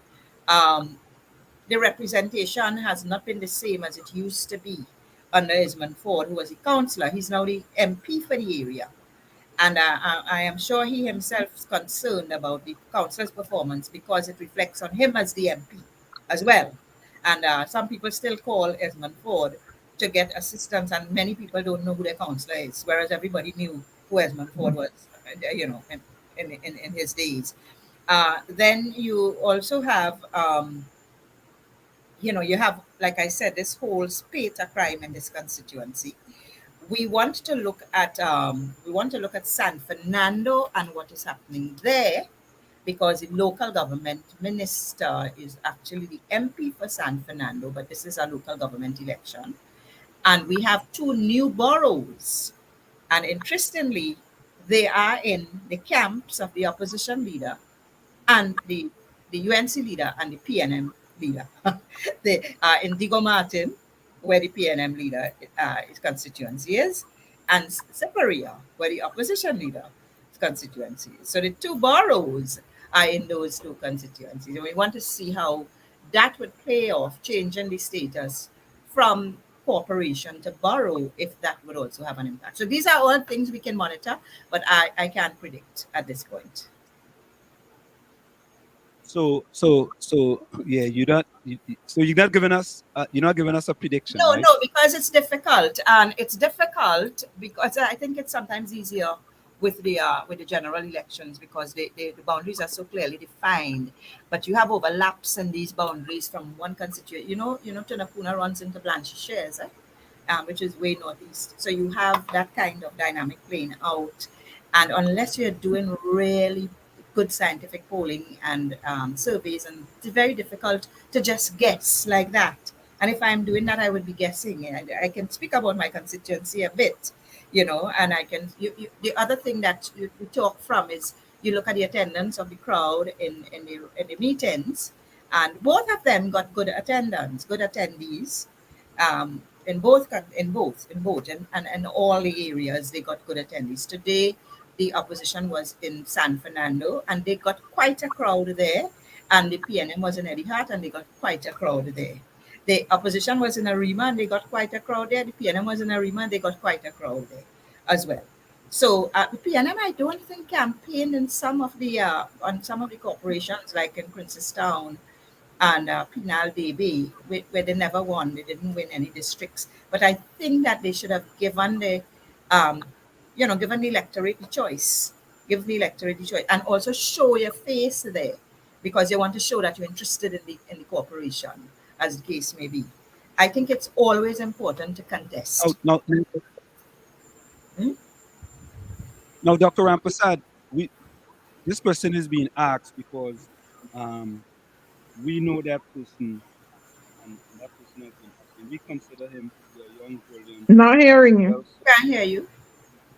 the representation has not been the same as it used to be under Esmond Ford, who was a councillor. He's now the MP for the area. And I am sure he himself is concerned about the councillor's performance because it reflects on him as the MP as well. And some people still call Esmond Ford to get assistance, and many people don't know who their councillor is, whereas everybody knew who Esmond Ford was, in his days. Then you also have, you have, like I said, this whole spate of crime in this constituency. We want to look at San Fernando and what is happening there, because the local government minister is actually the MP for San Fernando, but this is a local government election. And we have two new boroughs. And interestingly, they are in the camps of the opposition leader and the UNC leader and the PNM leader. They are in Digo Martin, where the PNM leader his constituency is, and Separia, where the opposition leader constituency is. So the two boroughs are in those two constituencies. And we want to see how that would play off, changing the status from corporation to borough, if that would also have an impact. So these are all things we can monitor, but I can't predict at this point. So yeah, you're not giving us a prediction. No, right? no, because it's difficult, and it's difficult because I think it's sometimes easier with the general elections because the boundaries are so clearly defined, but you have overlaps in these boundaries from one constituency. Tunapuna runs into Blanchisseuse, which is way northeast. So you have that kind of dynamic playing out, and unless you're doing really good scientific polling and surveys, and it's very difficult to just guess like that. And if I'm doing that, I would be guessing. And I can speak about my constituency a bit, and I can. The other thing that you talk from is you look at the attendance of the crowd in the meetings, and both of them got good attendance, good attendees, in both, and all the areas they got good attendees. Today, the opposition was in San Fernando, and they got quite a crowd there, and the PNM was in Eddie Hart, and they got quite a crowd there. The opposition was in Arima, and they got quite a crowd there. The PNM was in Arima, and they got quite a crowd there as well. So the PNM, I don't think campaigned in some of the on some of the corporations like in Princestown and Penal Baby, where they never won. They didn't win any districts. But I think that they should have given um, given the electorate the choice, give the electorate the choice, and also show your face there, because you want to show that you're interested in the corporation, as the case may be. I think it's always important to contest. Now, Hmm? now, Dr. Rampersad, this question is being asked because we know that person, and that person has been acting. We consider him to be a young, brilliant, Not hearing you. well. Can't hear you.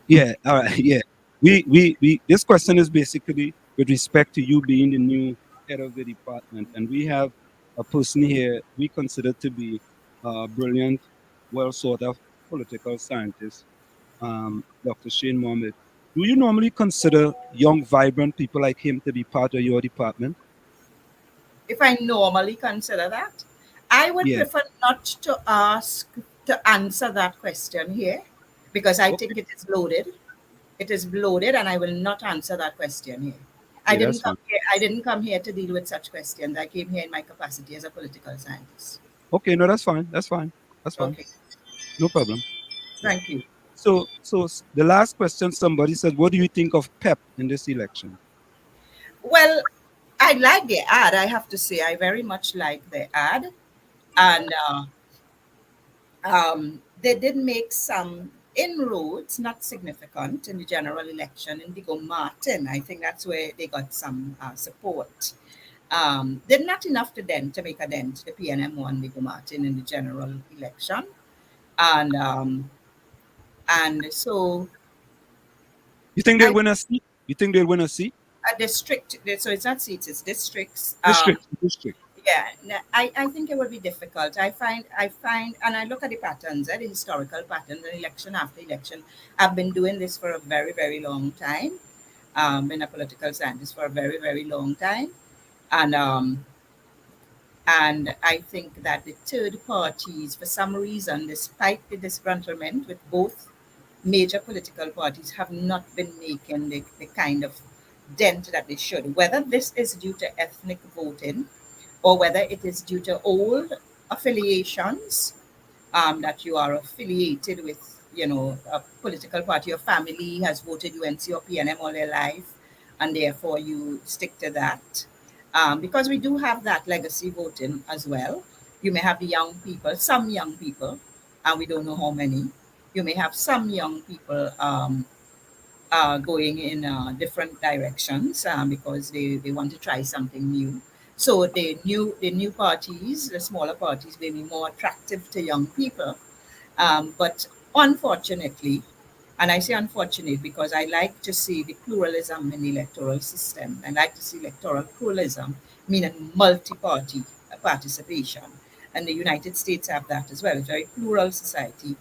Yeah, all right, yeah. We this question is basically with respect to you being the new head of the department, and we have a person here we consider to be a brilliant, well sort of political scientist, Dr. Shane Mohammed. Do you normally consider young, vibrant people like him to be part of your department? If I normally consider that, I would Yeah. prefer not to answer that question here, because I think it is loaded. It is loaded, and I will not answer that question here. I Yeah, didn't that's come fine. here. I didn't come here to deal with such questions. I came here in my capacity as a political scientist. Okay, no, that's fine. That's fine. That's fine. Okay, No problem. Yeah. thank you. So the last question, somebody said, what do you think of PEP in this election? Well, I like the ad. I have to say, I very much like the ad, and they did make some inroads, not significant, in the general election in Digo Martin. I think that's where they got some support. They're not enough to make a dent. The PNM won Digo Martin in the general election, and so You think they'll I win a seat? You think they'll win a seat? a district. So it's not seats; it's districts. District. Yeah, I think it would be difficult. I find, and I look at the patterns, the historical patterns, and election after election. I've been doing this for a very, very long time. Been a political scientist for a very, very long time, and I think that the third parties, for some reason, despite the disgruntlement with both major political parties, have not been making the kind of dent that they should. Whether this is due to ethnic voting, or whether it is due to old affiliations, that you are affiliated with, a political party, your family has voted UNC or PNM all their life, and therefore you stick to that. Because we do have that legacy voting as well. You may have the young people, some young people, and we don't know how many. You may have some young people going in different directions, because they want to try something new. So the new parties, the smaller parties, may be more attractive to young people. But unfortunately, and I say unfortunate because I like to see the pluralism in the electoral system. I like to see electoral pluralism, meaning multi-party participation. And the United States have that as well. It's a very plural society,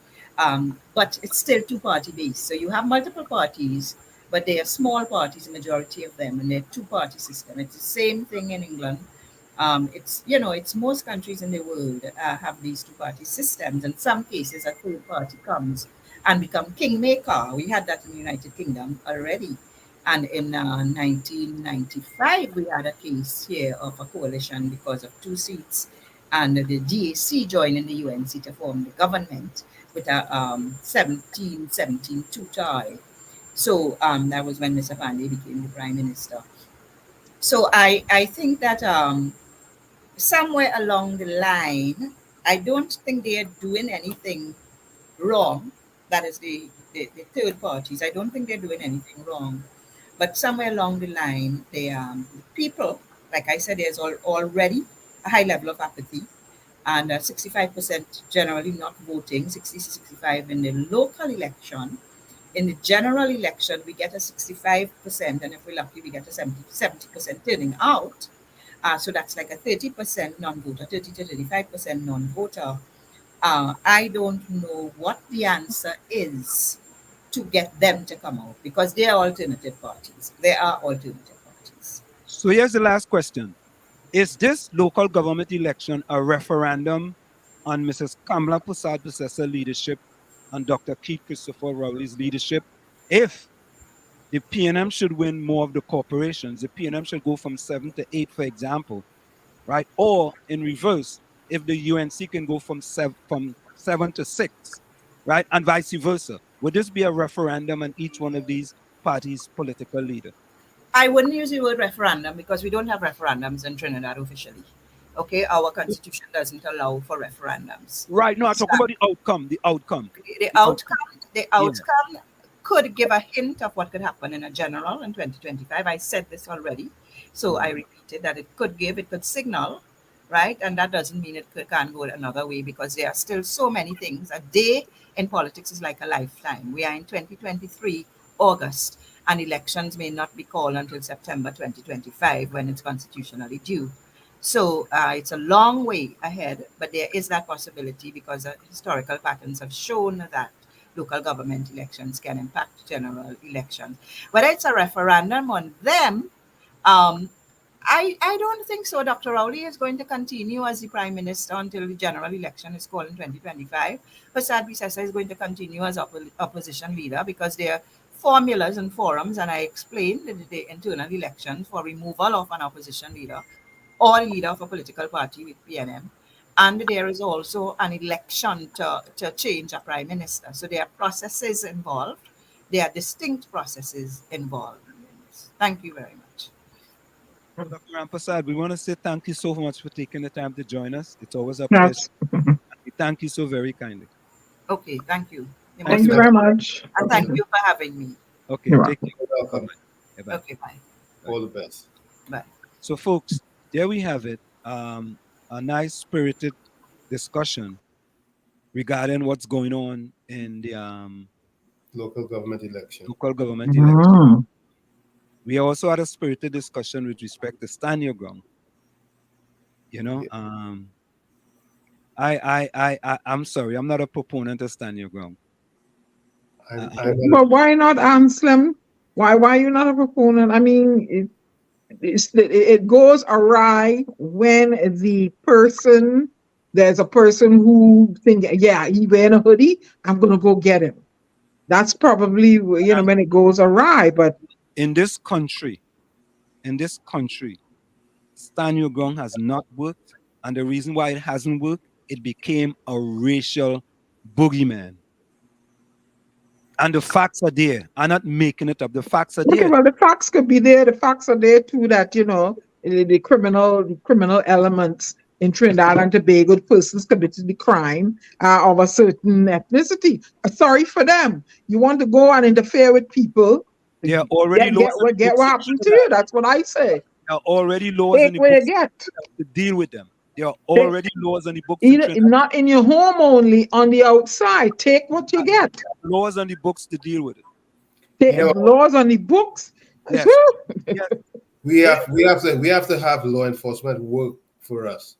but it's still two-party based. So you have multiple parties, but they are small parties, the majority of them, and they're two-party system. It's the same thing in England. It's most countries in the world have these two-party systems. In some cases, a third party comes and become kingmaker. We had that in the United Kingdom already. And in 1995, we had a case here of a coalition because of two seats, and the DAC joining the UNC to form the government with a 17 two tie. So that was when Mr. Pandey became the prime minister. So I think that somewhere along the line, I don't think they are doing anything wrong. That is the third parties. I don't think they're doing anything wrong. But somewhere along the line, the people, like I said, there's already a high level of apathy, and 65% generally not voting, 60 to 65 in the local election. In the general election, we get a 65%, and if we're lucky, we get a 70% turning out. So that's like a 30% non-voter, 30 to 35% non-voter. I don't know what the answer is to get them to come out, because they are alternative parties. They are alternative parties. So here's the last question. Is this local government election a referendum on Mrs. Kamala Prasad-Pasesa leadership and Dr. Keith Christopher Rowley's leadership? If the PNM should win more of the corporations, the PNM should go from 7 to 8, for example, right? Or in reverse, if the UNC can go from 7 to 6, right? And vice versa. Would this be a referendum on each one of these parties' political leader? I wouldn't use the word referendum because we don't have referendums in Trinidad officially. Okay, our constitution doesn't allow for referendums. Right. No, I'm talking about the outcome. The outcome. The outcome could give a hint of what could happen in a general in 2025. I said this already, so I repeated that it could signal, right? And that doesn't mean it can't go another way, because there are still so many things. A day in politics is like a lifetime. We are in 2023, August, and elections may not be called until September 2025 when it's constitutionally due. So it's a long way ahead, but there is that possibility, because historical patterns have shown that local government elections can impact general elections. Whether it's a referendum on them, I don't think so. Dr. Rowley is going to continue as the Prime Minister until the general election is called in 2025. Prasad-Pasesa is going to continue as opposition leader, because there are formulas and forums, and I explained the internal election for removal of an opposition leader or the leader of a political party with PNM. And there is also an election to change a prime minister. So there are processes involved. There are distinct processes involved. Thank you very much. Dr. Rampersad, we want to say thank you so much for taking the time to join us. It's always a pleasure. We thank you so very kindly. Okay, thank you. Thank you very much. And thank you for having me. Okay, take care. Welcome. Bye. Okay, bye. All the best. Bye. So, folks, there we have it. A nice spirited discussion regarding what's going on in the local government election. We also had a spirited discussion with respect to stand your ground. You know, I'm sorry, I'm not a proponent of stand your ground. But why not, Anselm? Why are you not a proponent? I mean, it goes awry when there's a person who thinks, yeah, he wearing a hoodie, I'm gonna go get him. That's probably when it goes awry. But in this country, stand your ground has not worked, and the reason why it hasn't worked, it became a racial boogeyman. And the facts are there. I'm not making it up. The facts are there. Okay, well, the facts could be there. The facts are there too. That the criminal elements in Trinidad and Tobago, persons committed the crime of a certain ethnicity. Sorry for them. You want to go and interfere with people? There are already laws. Get what happened to you. That's what I say. There are already laws in the books to deal with them. There are already laws on the books. Not in your home only, on the outside. Take what you get. Laws on the books to deal with it. Laws on the books. Yes. Yes. We have to have law enforcement work for us.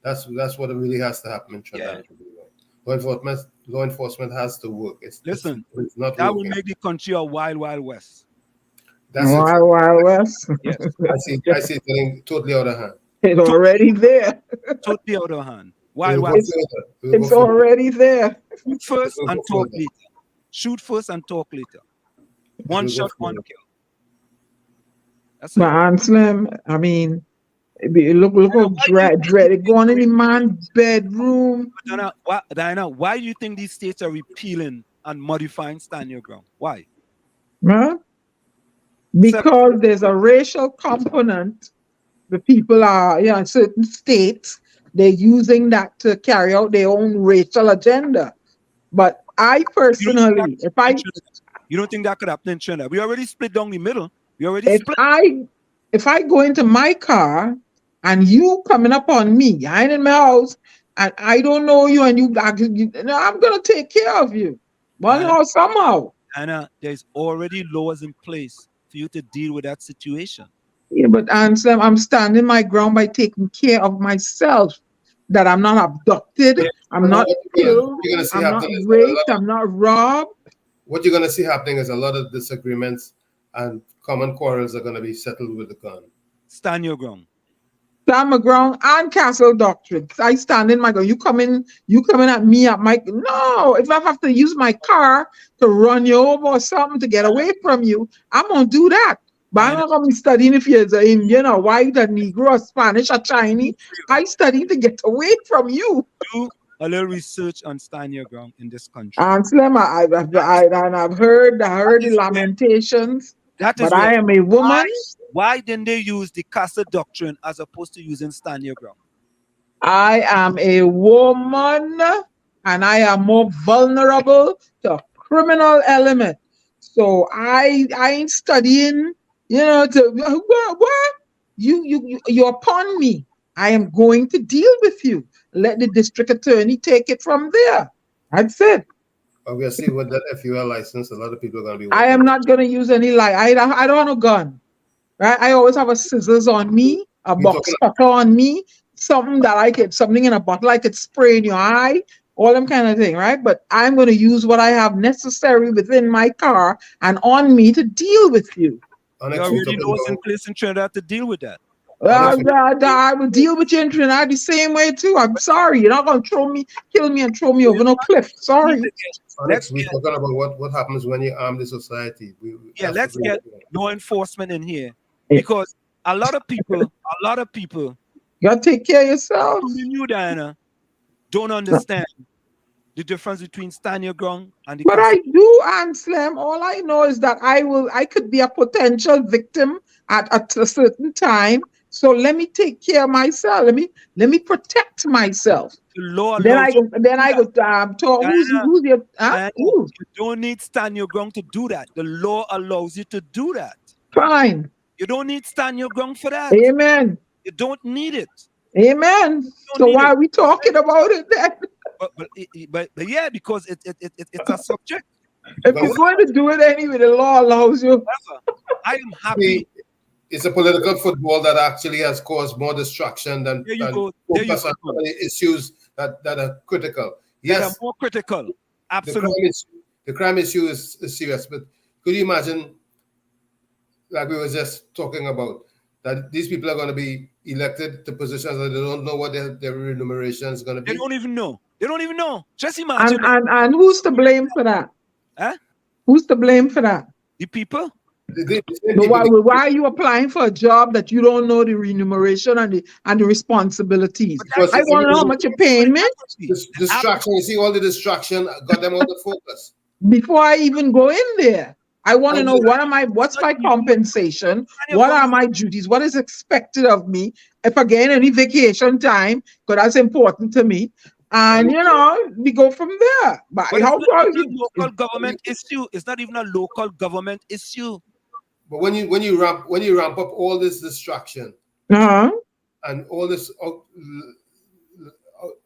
That's what really has to happen in Trinidad. Yeah. Law enforcement has to work. It's not that will make the country a wild west. That's wild west. Yes. I see it totally out of hand. It's already there. Totally out of hand. Wild west. It's already there. Shoot first and talk later. Shoot first and talk later. One shot, one kill. That's it. Anselm, I mean, look how dread going in the man's bedroom. Diana, why do you think these states are repealing and modifying stand your ground? Why? Huh? Because there's a racial component. The people are, in certain states, they're using that to carry out their own racial agenda. But I personally, you don't think that could happen in Trinidad? We already split down the middle. You already If I go into my car and you coming up on me, I ain't in my house, and I don't know you, and I'm gonna take care of you. Somehow, somehow. Anna, there's already laws in place for you to deal with that situation. Yeah, but Anselm, I'm standing my ground by taking care of myself. That I'm not abducted, I'm not killed, I'm not raped, I'm not robbed. What you're going to see happening is a lot of disagreements and common quarrels are going to be settled with the gun. Stand your ground. Stand my ground and castle doctrine. I stand in my ground. You coming at me at my no. If I have to use my car to run you over or something to get away from you, I'm gonna do that. But I'm not gonna be studying if you're Indian or white or Negro or Spanish or Chinese. I study to get away from you. Do a little research on stand your ground in this country. And Slim, I've heard the lamentations. But I am a woman. Why didn't they use the castle doctrine as opposed to using stand your ground? I am a woman and I am more vulnerable to a criminal element. So I ain't studying, what? You're upon me. I am going to deal with you. Let the district attorney take it from there. That's it. Obviously, with that FUL license, a lot of people are going to be. I am not going to use any light. I don't want a gun. Right? I always have a scissors on me, a box cutter on me, something in a bottle I could spray in your eye, all them kind of thing, right? But I'm going to use what I have necessary within my car and on me to deal with you. You already know what's in place in Trinidad to deal with that. I will deal with you in Trinidad the same way too. I'm sorry. You're not going to kill me and throw me over no cliff. Sorry. We're talking about what happens when you arm the society. Let's get law enforcement in here. Because a lot of people, you gotta take care of yourself. Including you, Diana, don't understand the difference between stand your ground and the. But I do, Anselm. All I know is that I could be a potential victim at a certain time. So let me take care of myself. Let me protect myself. The law then I go talk. Who's your? You don't need stand your ground to do that. The law allows you to do that. Fine. You don't need stand your ground for that. Amen. You don't need it. Amen. So why are we talking about it then? But yeah, because it's a subject. If you're going to do it anyway, the law allows you. I am happy. It's a political football that actually has caused more destruction than focus on issues that are critical. Yes, that are more critical. Absolutely. The crime issue is serious, but could you imagine? Like we were just talking about, that these people are going to be elected to positions that they don't know what their remuneration is going to be. They don't even know. Just imagine. And who's to blame for that? Huh? Who's to blame for that? The people. Why are you applying for a job that you don't know the remuneration and the responsibilities? I want to know how much you're paying me. Distraction. You see all the distraction got them out of focus. Before I even go in there. I want to know what's my compensation? What are my duties? What is expected of me? If again, any vacation time, because that's important to me. And we go from there. But how far is it? Local government issue? It's not even a local government issue. But when you ramp up all this distraction and all this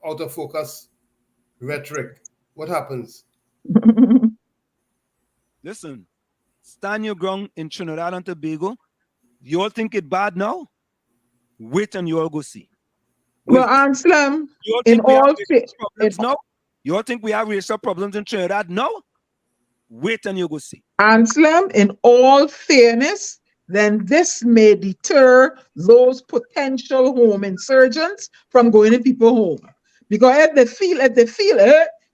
out of focus rhetoric, what happens? Listen. Stand your ground in Trinidad and Tobago. You all think it bad now? Wait and you all go see. Well, Anselm, in all now? You all think we have racial problems in Trinidad now? Wait and you go see. Anselm, in all fairness, then this may deter those potential home insurgents from going to people home. Because if they feel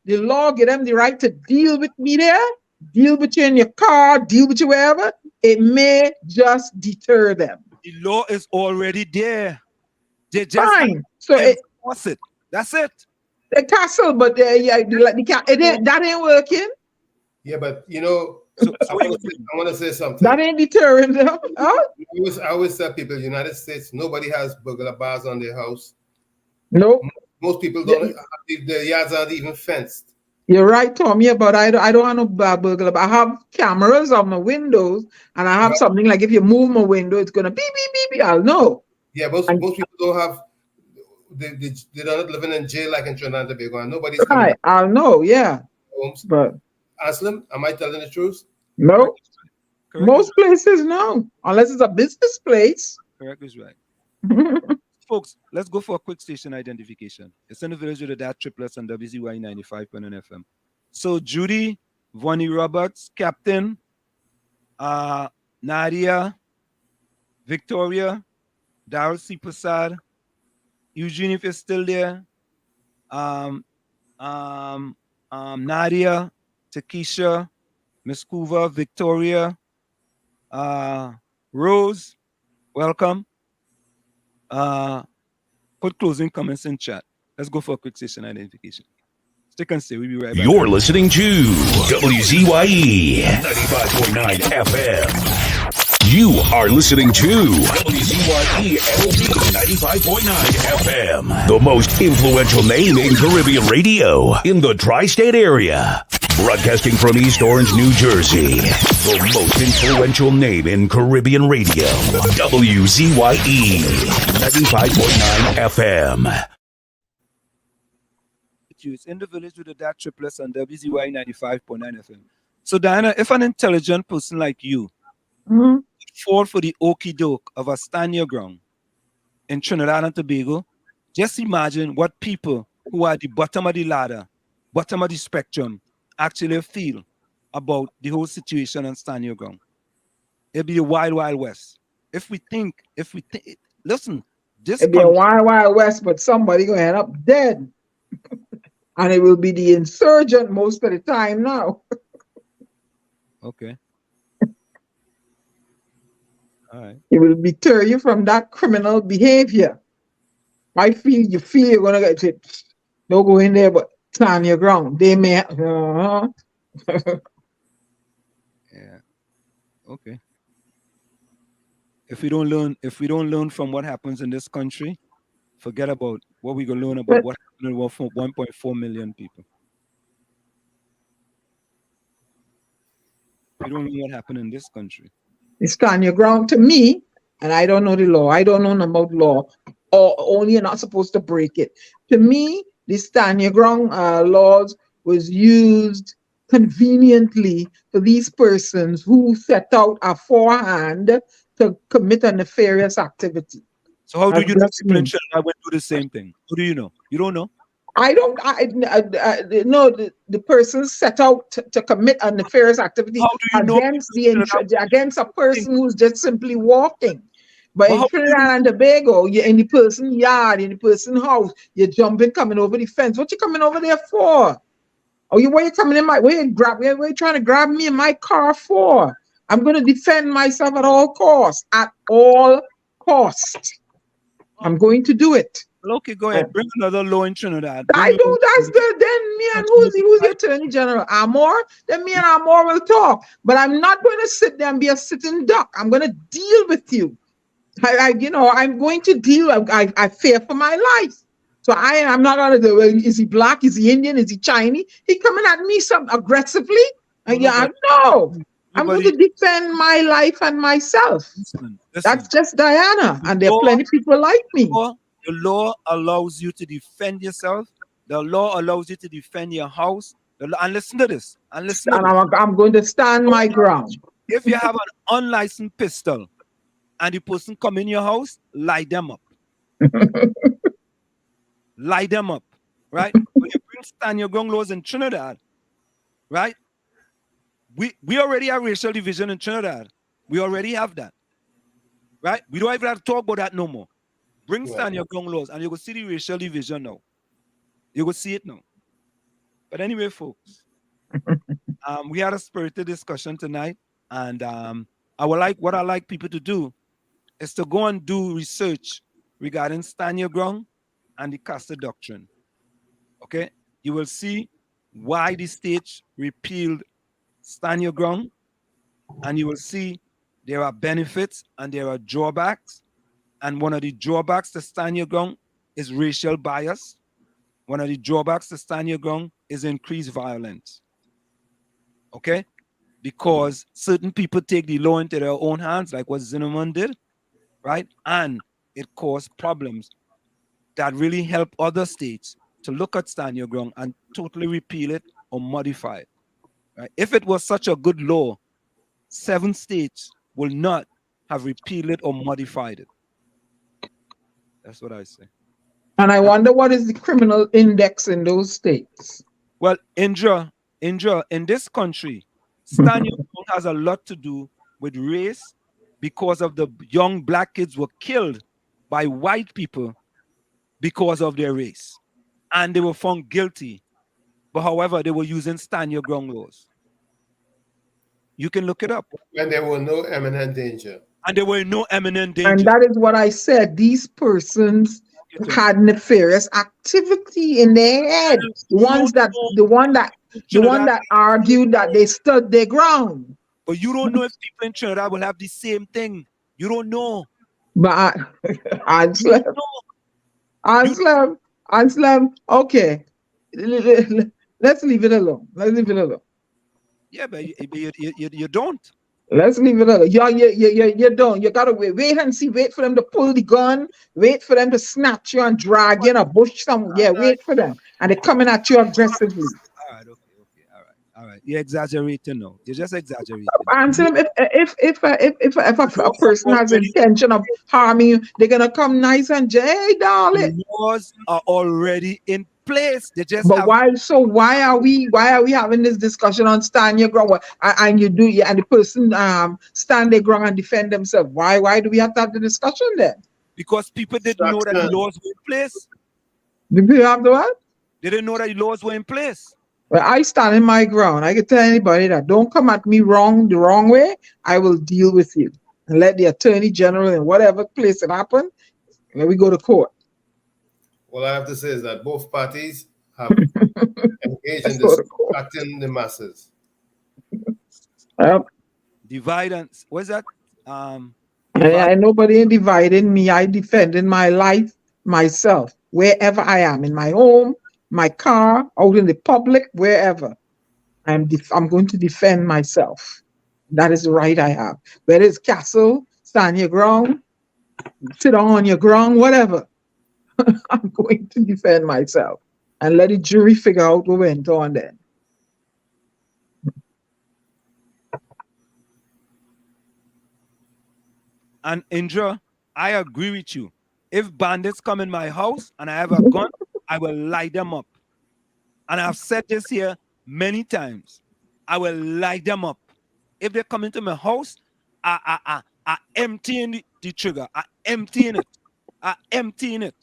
the law give them the right to deal with me there, deal with you in your car, deal with you wherever, it may just deter them. The law is already there. They just fine. So enforce it. That's it. The castle, but that ain't working. Yeah, but I want to say something. That ain't deterring them. Huh? I always tell people, United States, nobody has burglar bars on their house. Nope. Most people don't. Their yards aren't even fenced. You're right, Tommy, but I don't want no burglar. But I have cameras on my windows, and I have something like if you move my window, it's gonna beep beep beep beep. I'll know. Yeah, most people don't have. They're not living in jail like in Trinidad and Tobago, and nobody's coming. I'll know, yeah. Homes. But Aslam, am I telling the truth? no, most places no, unless it's a business place. Correct is right. Folks, let's go for a quick station identification. It's in the village with the dad triplets on WZYE 95.9 FM. So Judy, Vonnie Roberts, Captain, Nadia, Victoria, Darryl C. Prasad, Eugene, if you're still there, Nadia, Takesha, Miss Coover, Victoria, Rose, welcome. Put closing comments in chat. Let's go for a quick station identification. Stick and stay. We'll be right back. You're listening to WZYE 95.9 FM. You are listening to WZYE 95.9 FM, the most influential name in Caribbean radio in the tri-state area. Broadcasting from East Orange, New Jersey, the most influential name in Caribbean radio, WZYE 95.9 FM. It's in the village with the dad triplets on WZYE 95.9 FM. So Diana, if an intelligent person like you fall for the okie doke of a stand your ground in Trinidad and Tobago, just imagine what people who are at the bottom of the ladder, bottom of the spectrum, actually feel about the whole situation and stand your ground. It'll be a wild, wild west. If we think, listen, this it'll be a wild, wild west, but somebody gonna end up dead. And it will be the insurgent most of the time now. Okay. All right. It will deter you from that criminal behavior. You feel you're gonna get it. Don't go in there, but stand your ground. They may. Yeah. Okay. If we don't learn from what happens in this country, forget about what we gonna learn about what happened to 1.4 million people. We don't know what happened in this country. You stand your ground to me, and I don't know the law. I don't know about law, or only you're not supposed to break it. To me, the stand your ground laws was used conveniently for these persons who set out aforehand to commit a nefarious activity. So how do you know people in Trinidad would do the same thing? How do you know? You don't know? I don't know the person set out to commit a nefarious activity against a person who's just simply walking. But in Trinidad and Tobago, you're in the person's yard, in the person's house, you're jumping, coming over the fence. What you coming over there for? Why you coming in where you trying to grab me in my car for? I'm going to defend myself at all costs. At all costs. I'm going to do it. Well, okay, go ahead. Bring another law in Trinidad. Then me and who's the Attorney General? Amor? Then me and Amor will talk. But I'm not going to sit there and be a sitting duck. I'm going to deal with you. I'm going to deal. I fear for my life. So I'm not going to do, is he black? Is he Indian? Is he Chinese? He coming at me aggressively? No. I'm going to defend my life and myself. Listen. That's just Diana. And there are plenty of people like me. The law allows you to defend yourself. The law allows you to defend your house. And listen to this. I'm going to stand my ground. If you have an unlicensed pistol and the person come in your house, light them up. Light them up. Right? When you bring stand your ground laws in Trinidad, right? We already have racial division in Trinidad. We already have that. Right? We don't even have to talk about that no more. Bring stand your ground laws and you will see the racial division now. You will see it now. But anyway, folks, we had a spirited discussion tonight, and what I like people to do is to go and do research regarding stand your ground and the Castor Doctrine. Okay? You will see why the state repealed stand your ground, and you will see there are benefits and there are drawbacks. And one of the drawbacks to stand your ground is racial bias. One of the drawbacks to stand your ground is increased violence. Okay? Because certain people take the law into their own hands, like what Zimmerman did, right? And it caused problems that really help other states to look at stand your ground and totally repeal it or modify it. Right? If it was such a good law, 7 states will not have repealed it or modified it. That's what I say. And I wonder what is the criminal index in those states. Well, Indra, in this country, stand your ground has a lot to do with race because of the young black kids were killed by white people because of their race. And they were found guilty. But however, they were using stand your ground laws. You can look it up. When there were no imminent danger. And there were no imminent danger. And that is what I said. These persons had nefarious activity in their head. The one that argued that they stood their ground. But you don't know if people in Trinidad will have the same thing. You don't know. But Anselm, okay. Let's leave it alone. Yeah, but you don't. Let's leave it alone. You don't. You gotta wait and see. Wait for them to pull the gun. Wait for them to snatch you and drag you in a bush somewhere. Yeah, wait for them. And they're coming at you aggressively. All right. You're exaggerating now. You're just exaggerating. Answer them. If a person has intention of harming you, they're gonna come nice and hey, darling. The laws are already in place. They just. But why? So why are we having this discussion on stand your ground? And the person stand their ground and defend themselves. Why do we have to have the discussion then? Because people didn't know that the laws were in place. Did people have the what? They didn't know that the laws were in place. Well, I stand in my ground. I can tell anybody that don't come at me the wrong way. I will deal with you and let the attorney general in whatever place it happened. Let we go to court. All I have to say is that both parties have engaged in distracting the masses. Divide and what's that? Nobody dividing me. I defending my life myself wherever I am, in my home, my car, out in the public, wherever. I'm going to defend myself. That is the right I have. Whether it's castle, stand your ground, sit on your ground, whatever. I'm going to defend myself and let the jury figure out what went on then. And Indra, I agree with you. If bandits come in my house and I have a gun, I will light them up. And I've said this here many times. I will light them up. If they come into my house, I emptying the trigger. I emptying it.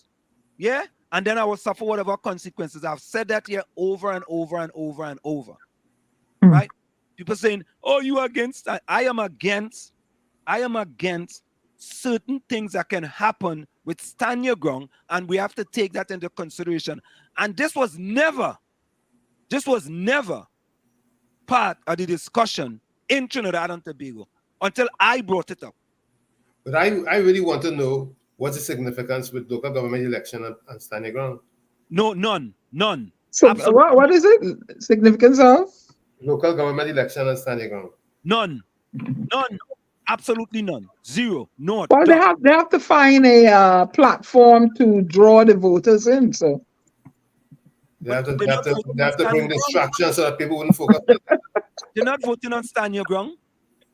Yeah? And then I will suffer whatever consequences. I've said that here over and over and over and over. Right? People saying, oh, you are against. I am against certain things that can happen with stand your ground, and we have to take that into consideration. And this was never part of the discussion in Trinidad and Tobago until I brought it up. But I really want to know what's the significance with local government election and stand your ground. No, none. So what is it? Significance of? Local government election and stand your ground. None. Absolutely none. Zero. No. Well, they have to find a platform to draw the voters in. So they have to bring distractions so that people wouldn't focus. They're not voting on stand your ground.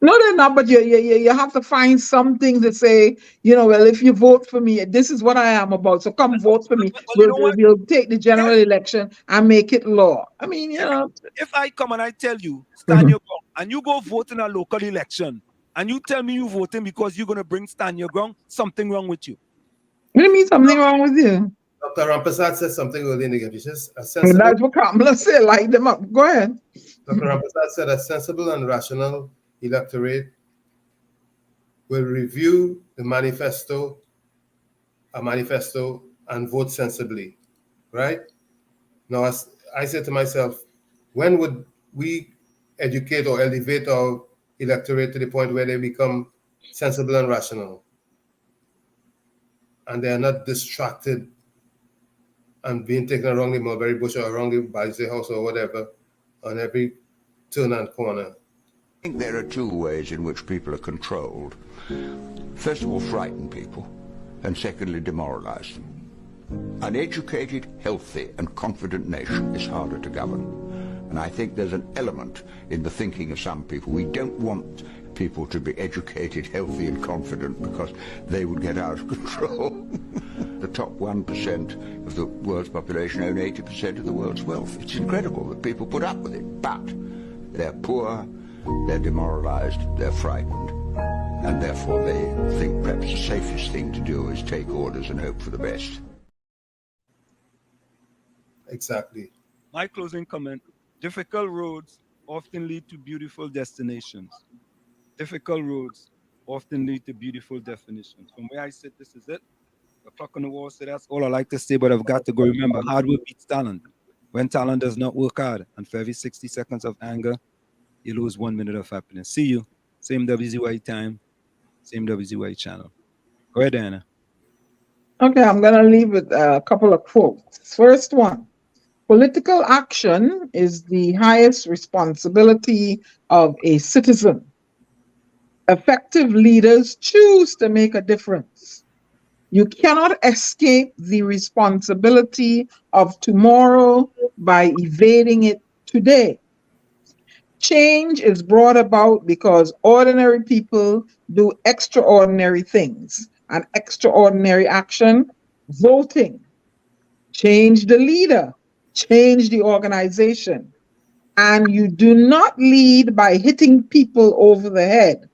No, they're not. But you have to find something to say. Well, if you vote for me, this is what I am about. So come vote for me. We'll take the general election and make it law. I mean, If I come and I tell you stand your ground, and you go vote in a local election, and you tell me you voting because you're going to bring stand your ground, something wrong with you. What do you mean something wrong with you? Dr. Rampersad said something earlier in the game. That's what Kamala said. Light them up. Go ahead. Dr. Rampersad said a sensible and rational electorate will review the manifesto and vote sensibly. Right? Now, as I said to myself, when would we educate or elevate our electorate to the point where they become sensible and rational and they are not distracted and being taken around the mulberry bush or around the Baise house or whatever on every turn and corner. I think there are two ways in which people are controlled. First of all, frighten people, and secondly, demoralize them. An educated, healthy and confident nation is harder to govern. And I think there's an element in the thinking of some people. We don't want people to be educated, healthy and confident because they would get out of control. The top 1% of the world's population own 80% of the world's wealth. It's incredible that people put up with it, but they're poor, they're demoralized, they're frightened, and therefore they think perhaps the safest thing to do is take orders and hope for the best. Exactly. My closing comment: difficult roads often lead to beautiful destinations. Difficult roads often lead to beautiful definitions. From where I sit, this is it. The clock on the wall, so that's all I like to say, but I've got to go. Remember, hard work beats talent. When talent does not work hard, and for every 60 seconds of anger, you lose 1 minute of happiness. See you. Same WZYE time, same WZYE channel. Go ahead, Anna. Okay, I'm going to leave with a couple of quotes. First one: political action is the highest responsibility of a citizen. Effective leaders choose to make a difference. You cannot escape the responsibility of tomorrow by evading it today. Change is brought about because ordinary people do extraordinary things. An extraordinary action: voting. Change the leader, change the organization. And you do not lead by hitting people over the head.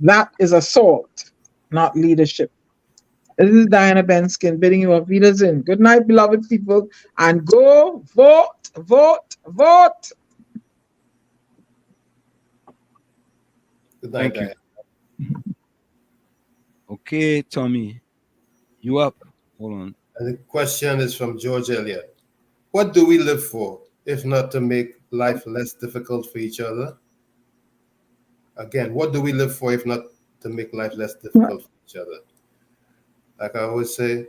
That is assault, not leadership. This is Diana Benskin bidding you auf Wiedersehen. Good night, beloved people, and go vote, vote, vote. Good night, Thank you. Okay, Tommy, you up? Hold on. And the question is from George Eliot. What do we live for, if not to make life less difficult for each other? Again, what do we live for, if not to make life less difficult for each other? Like I always say,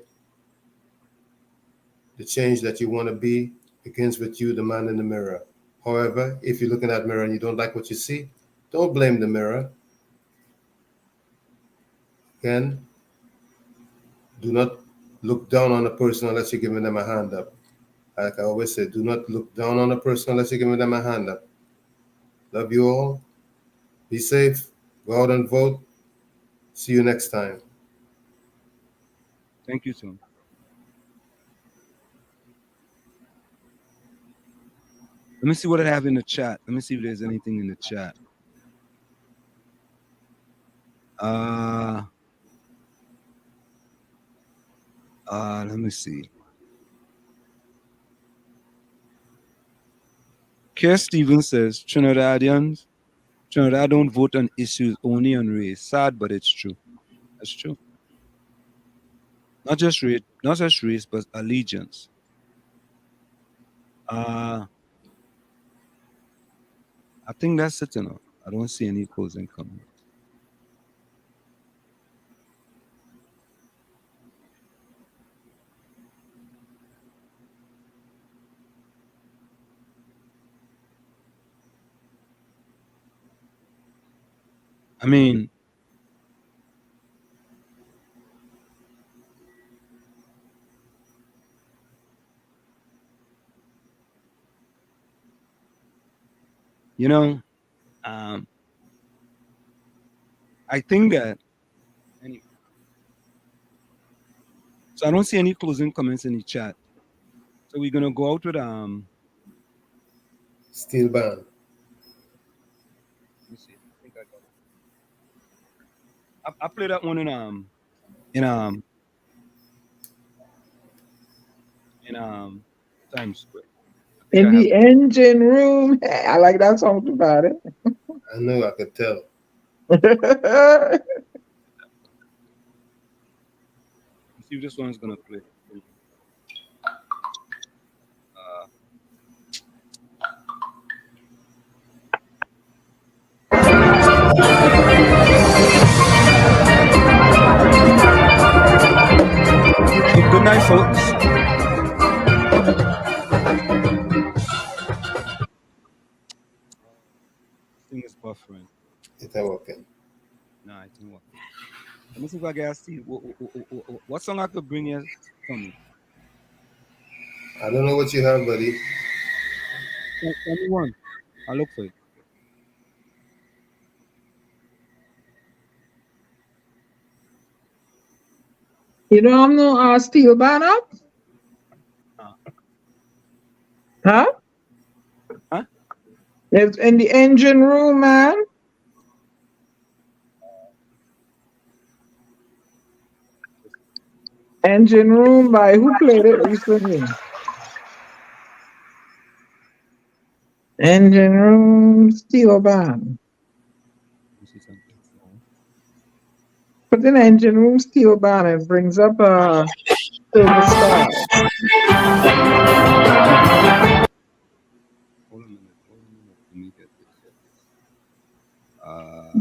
the change that you want to be begins with you, the man in the mirror. However, if you look in that mirror and you don't like what you see, don't blame the mirror. Again, do not look down on a person unless you're giving them a hand up. Like I always say, do not look down on a person unless you're giving them a hand up. Love you all. Be safe. Go out and vote. See you next time. Thank you, Tom. Let me see what I have in the chat. Let me see if there's anything in the chat. Let me see. Keir Stevens says, Trinidad don't vote on issues, only on race. Sad, but it's true. That's true. Not just race, but allegiance. I think that's it enough. I don't see any closing comments. I mean, you know, I think that anyway. So I don't see any closing comments in the chat. So we're gonna go out with Steel band. Let me see. I think I got it. I played that one in Times Square. In the engine room. I like that song about it. I know, I could tell. See if this one's gonna play. Good night, Thing is buffering. It's not working. No, it ain't working. Let me see if I can see. What song I could bring you for me? I don't know what you have, buddy. Anyone. I'll look for it. You don't have no steel band up? Huh? Huh? It's in the engine room, man. Engine room by who played it recently? Engine room steel band. Put in engine room steel band and brings up Silver Star. Hold a minute. Let me get this.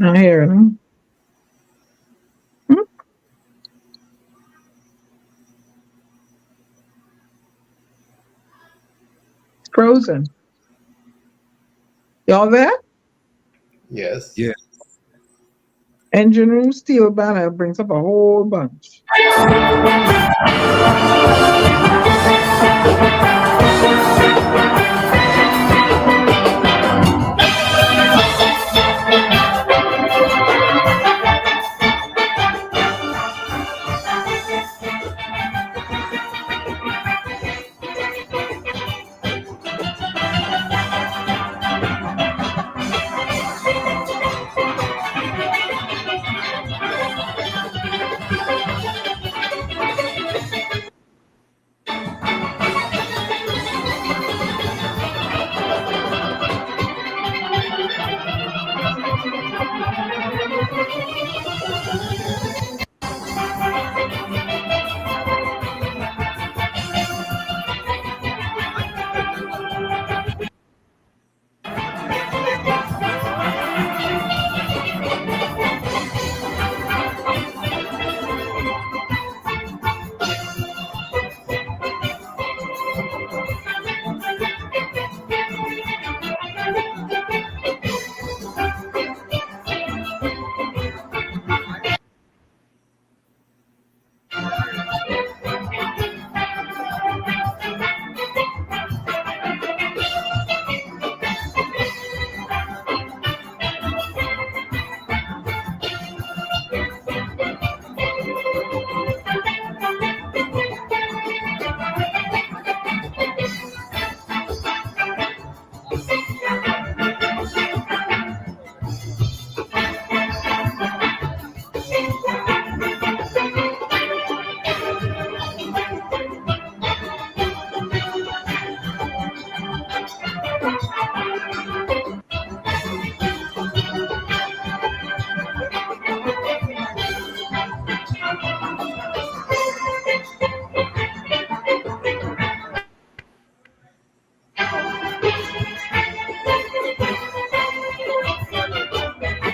I hear them. Frozen. Y'all there? Yes. Yeah. Engine room steel banner brings up a whole bunch.